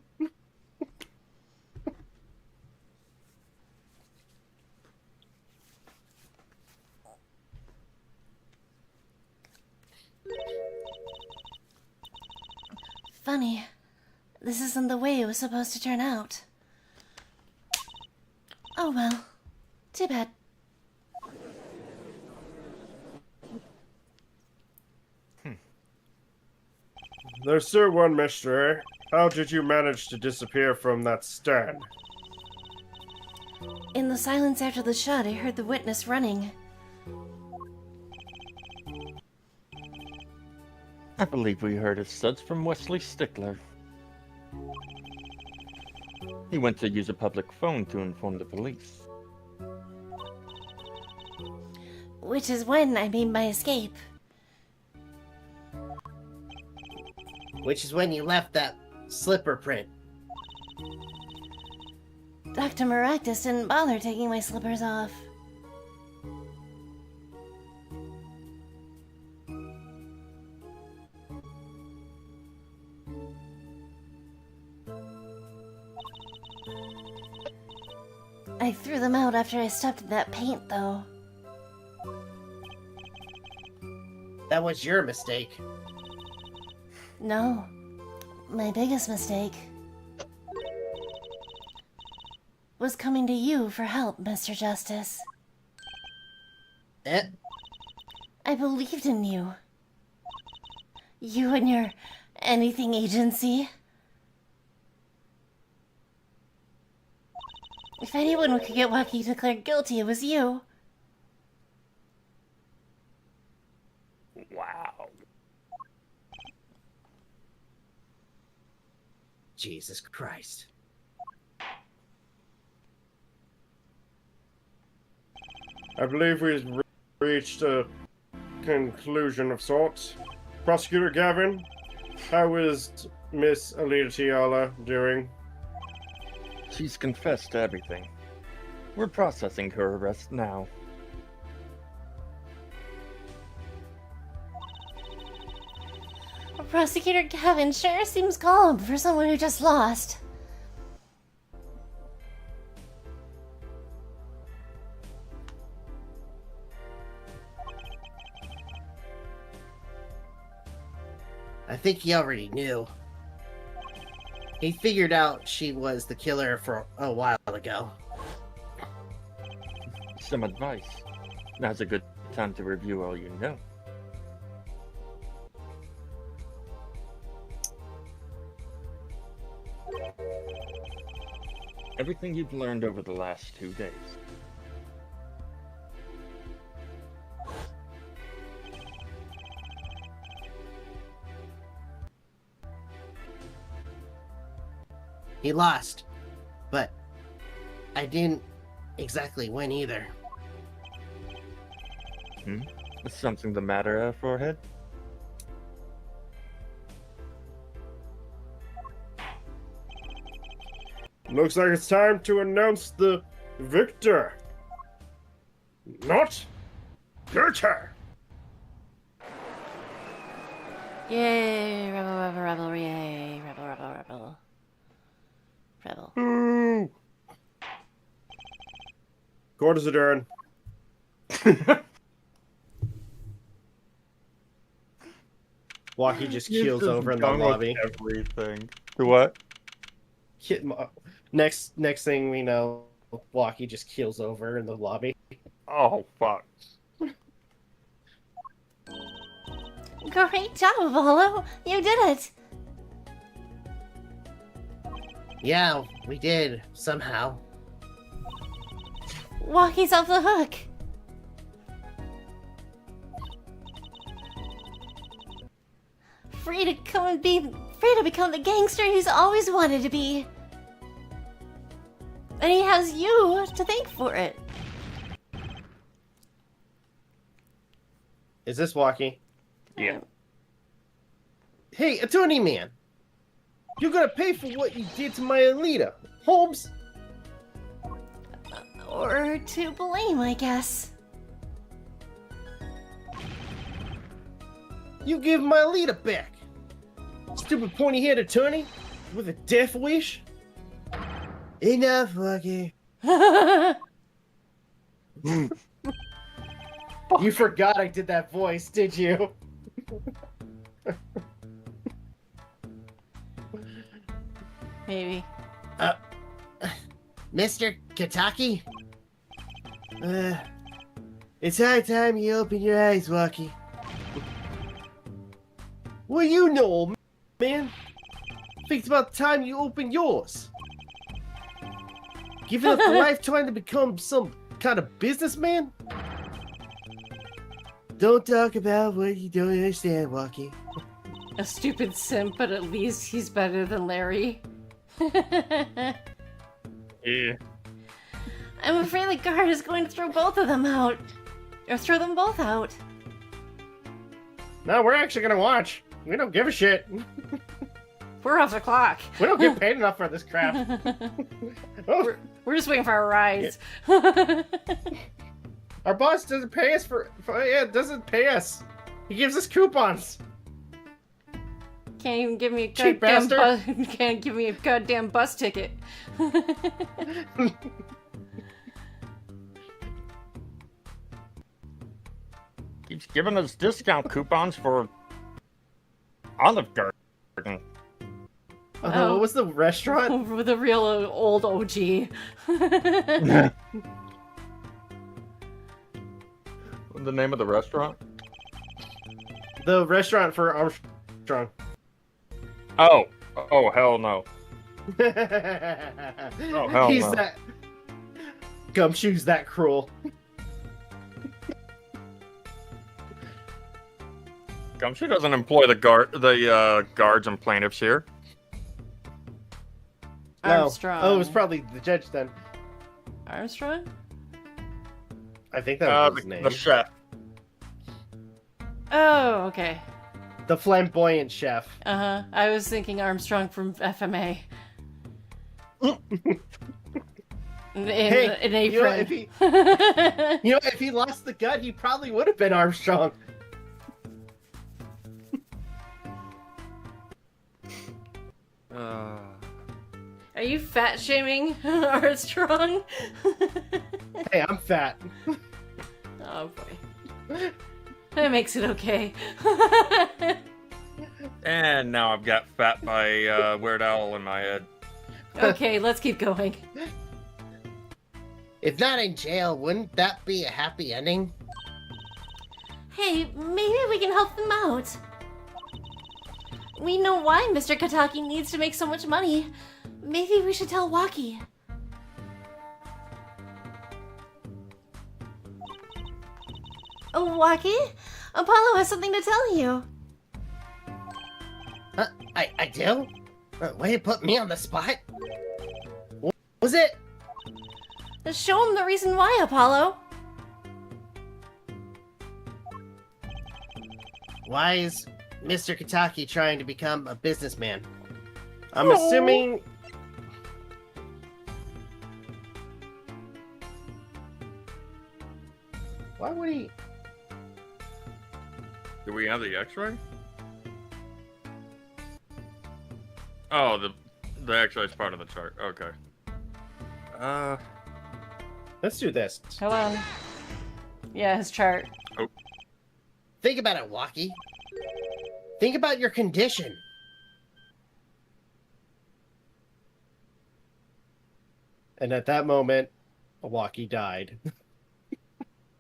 Funny. This isn't the way it was supposed to turn out. Oh well. Too bad. There's still one mystery. How did you manage to disappear from that stand? In the silence after the shot, I heard the witness running. I believe we heard his suds from Wesley Stickler. He went to use a public phone to inform the police. Which is when I made my escape. Which is when you left that slipper print. Dr. Maractus didn't bother taking my slippers off. I I threw them out after I stepped in that paint, though. That was your mistake. No. My biggest mistake was coming to you for help, Mr. Justice. Eh? I believed in you. You and your anything agency. If anyone could get Wacky declared guilty, it was you. Wow. Jesus Christ. I believe we've reached a conclusion of sorts. Prosecutor Gavin, how is Miss Alita Tiala doing? She's confessed to everything. We're processing her arrest now. Prosecutor Gavin sure seems calm for someone who just lost. I think he already knew. He figured out she was the killer for a while ago. Some advice. Now's a good time to review all you know. Everything you've learned over the last 2 days. He lost, but I didn't exactly win either. Is something the matter, forehead? Looks like it's time to announce the victor. Not guilty. Yay, rebel, rebel, rebel, yay, rebel, rebel, rebel. Rebel. Ooh. Court is adjourned. Walkie just keels over in the lobby. Everything. What? Next thing we know, Walkie just keels over in the lobby. Oh, fuck. Great job, Apollo! You did it! Yeah, we did, somehow. Walkie's off the hook! Free to become the gangster he's always wanted to be. And he has you to thank for it. Is this Walkie? Yeah. Hey, attorney man! You're gonna pay for what you did to my Alita, Holmes! Or to blame, I guess. You give my Alita back! Stupid pointy-headed attorney with a death wish? Enough, Walkie. You forgot I did that voice, did you? Maybe. Mr. Kitaki? It's high time you open your eyes, Walkie. Well, you know, old man. Think it's about time you open yours. Giving up the life trying to become some kind of businessman? Don't talk about what you don't understand, Walkie. A stupid simp, but at least he's better than Larry. Yeah. I'm afraid the guard is going to throw both of them out. Or throw them both out. No, we're actually gonna watch. We don't give a shit. We're off the clock. We don't get paid enough for this crap. We're just waiting for our rides. Our boss doesn't pay us doesn't pay us. He gives us coupons. Can't even give me a Cheap goddamn bastard. can't give me a goddamn bus ticket. Keeps giving us discount coupons for Olive Garden. Oh, what was the restaurant? With a real old OG. The name of the restaurant? The restaurant for Armstrong. Oh hell no. Oh hell He's no. that Gumshoe's that cruel. Gumshoe doesn't employ the guards and plaintiffs here. Armstrong. Oh, it was probably the judge then. Armstrong? I think that was his The name. chef. Oh, okay. The flamboyant chef. Uh-huh. I was thinking Armstrong from FMA. In apron. you know, if he lost the gut, he probably would have been Armstrong. Are you fat shaming Armstrong? Hey, I'm fat. Oh boy. That makes it okay. And now I've got Fat by Weird Al in my head. Okay, let's keep going. If not in jail, wouldn't that be a happy ending? Hey, maybe we can help them out. We know why Mr. Kataki needs to make so much money. Maybe we should tell Waki. Oh, Waki? Apollo has something to tell you. I do? Way to put me on the spot? What was it? Show him the reason why, Apollo. Why is Mr. Kataki trying to become a businessman? I'm assuming. Why would he? Do we have the X-ray? Oh, the X-ray is part of the chart. Okay. Let's do this. Hold on. Yeah, his chart. Think about it, Waki. Think about your condition. And at that moment, Waki died.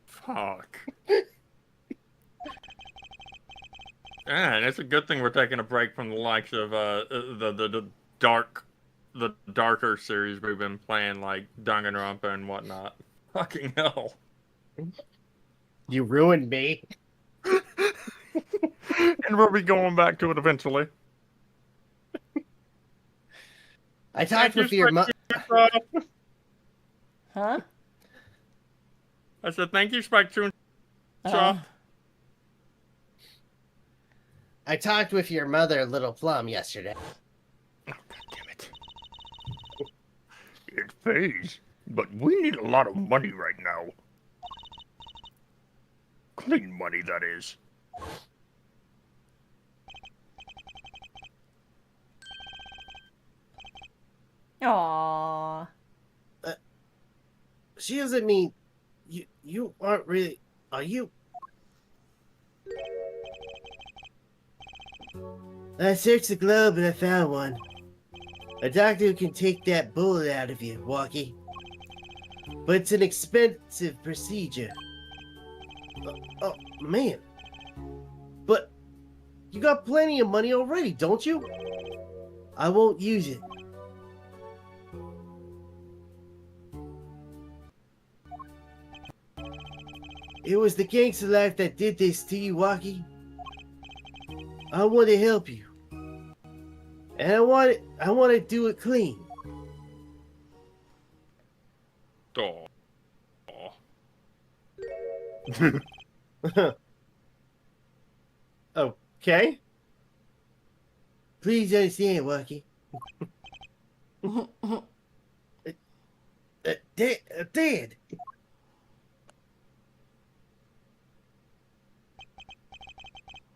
Fuck. And it's a good thing we're taking a break from the likes of the darker series we've been playing, like Danganronpa and whatnot. Fucking hell. You ruined me. And we'll be going back to it eventually. I talked with your mother. Huh? I said thank you, Spike True. I talked with your mother, Little Plum, yesterday. Oh, God damn it. It pays, but we need a lot of money right now. Clean money, that is. Aww. She doesn't mean you aren't really. Are you? I searched the globe and I found one. A doctor can take that bullet out of you, Waki. But it's an expensive procedure. Oh, man. But you got plenty of money already, don't you? I won't use it. It was the gangster life that did this to you, Waki. I want to help you. And I want to do it clean. Oh. Okay. Please understand, Waki. Dad.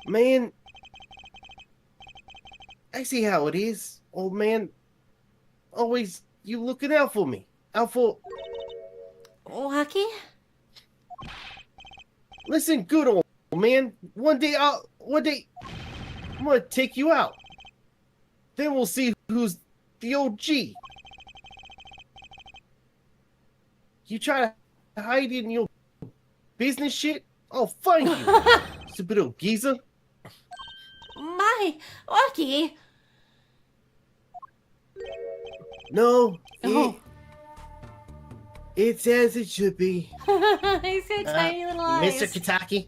Man, I see how it is, old man. Always you looking out for me. Out for... Waki? Listen, good old man. One day, I'm gonna take you out. Then we'll see who's the OG. You try to hide in your business shit, I'll find you. Stupid old geezer. My, Lucky. No, Oh. it's as it should be. He's got tiny little eyes. Mr. Kitaki.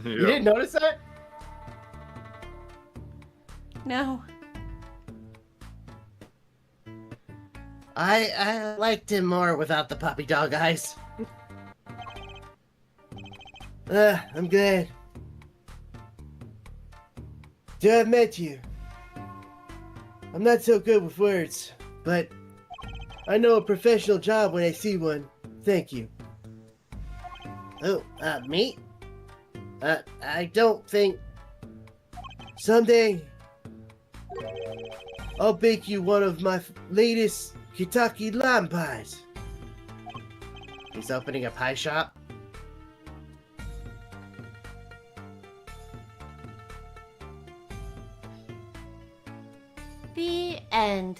You didn't notice that? No. I liked him more without the puppy dog eyes. I'm glad to have met you. I'm not so good with words, but I know a professional job when I see one. Thank you. Oh, me? I don't think... Someday, I'll bake you one of my latest Kitaki lime pies. He's opening a pie shop? The end.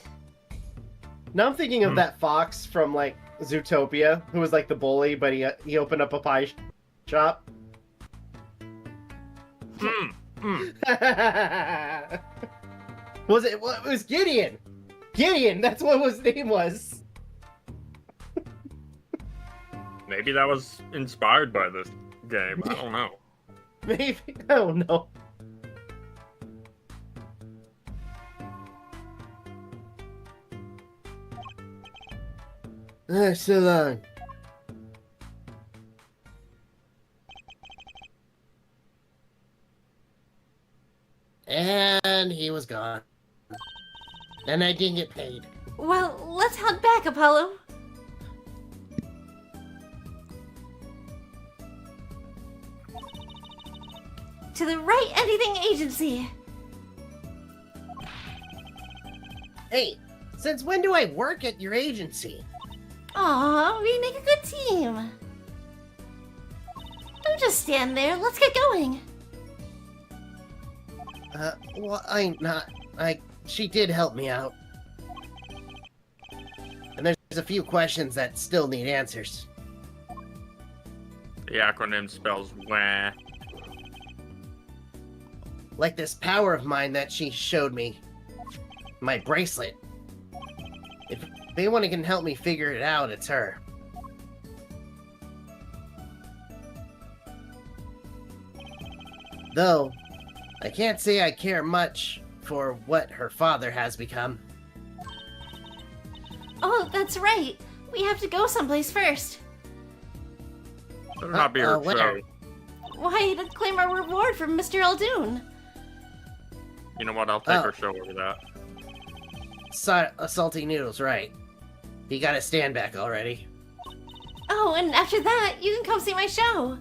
Now I'm thinking of that fox from like Zootopia, who was like the bully, but he opened up a pie shop. Was it? Well, it was Gideon. Gideon. That's what his name was. Maybe that was inspired by this game. I don't know. Maybe, I don't know. So long. And he was gone. And I didn't get paid. Well, let's head back, Apollo. To the Right Anything Agency. Hey, since when do I work at your agency? Aw, we make a good team. Don't just stand there. Let's get going. Well, I'm not... She did help me out. And there's a few questions that still need answers. The acronym spells WAH. Like this power of mine that she showed me. My bracelet. If anyone can help me figure it out, it's her. Though, I can't say I care much for what her father has become. Oh, that's right. We have to go someplace first. Better not be her where? show. Why, to claim our reward from Mr. Aldoon. You know what? I'll take Oh. her show over that. Salty Noodle's right. He got his stand back already. Oh, and after that, you can come see my show.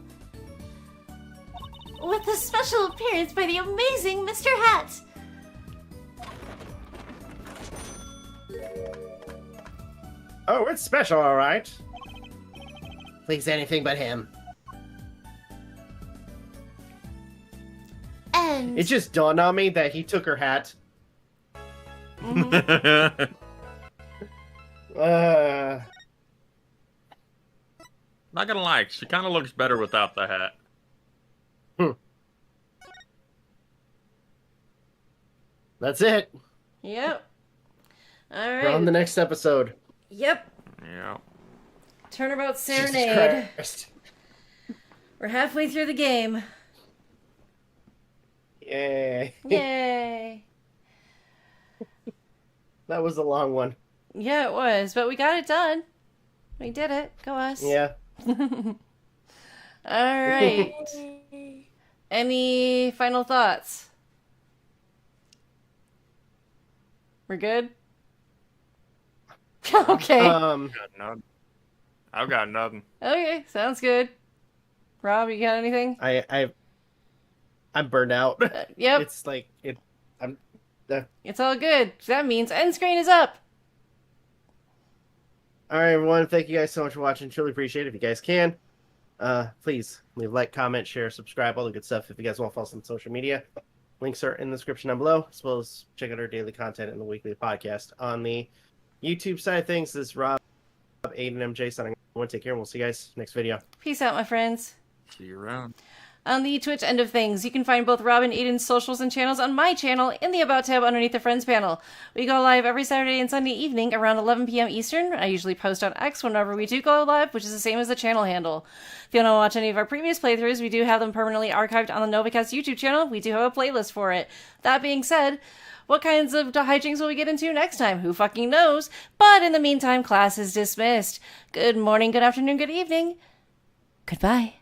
With a special appearance by the amazing Mr. Hat. Oh, it's special, all right. Please, anything but him. And It just dawned on me that he took her hat. Uh, Not gonna lie, she kind of looks better without the hat. that's it. Yep. All We're on right. the next episode. Yep. Yeah. Turnabout Jesus Serenade. Christ. We're halfway through the game. Yay. Yay. That was a long one. Yeah, it was, but we got it done. We did it. Go us. Yeah. All right. Any final thoughts? We're good? Okay. Got nothing. I've got nothing. Okay, sounds good. Rob, you got anything? I'm burned out. Yep, It's like it's all good. That means end screen is up. all right, everyone. Thank you guys so much for watching. Truly appreciate it. If you guys can, Please leave a like, comment, share, subscribe, all the good stuff. If you guys want to follow us on social media, links are in the description down below, as well as check out our daily content and the weekly podcast. On the YouTube side of things, this is Rob, Aden, MJ signing off. Take care, and we'll see you guys next video. Peace out, my friends. See you around. On the Twitch end of things, you can find both Rob and Aiden's socials and channels on my channel in the About tab underneath the Friends panel. We go live every Saturday and Sunday evening around 11 p.m. Eastern. I usually post on X whenever we do go live, which is the same as the channel handle. If you want to watch any of our previous playthroughs, we do have them permanently archived on the Novakast YouTube channel. We do have a playlist for it. That being said, what kinds of hijinks will we get into next time? Who fucking knows? But in the meantime, class is dismissed. Good morning, good afternoon, good evening. Goodbye.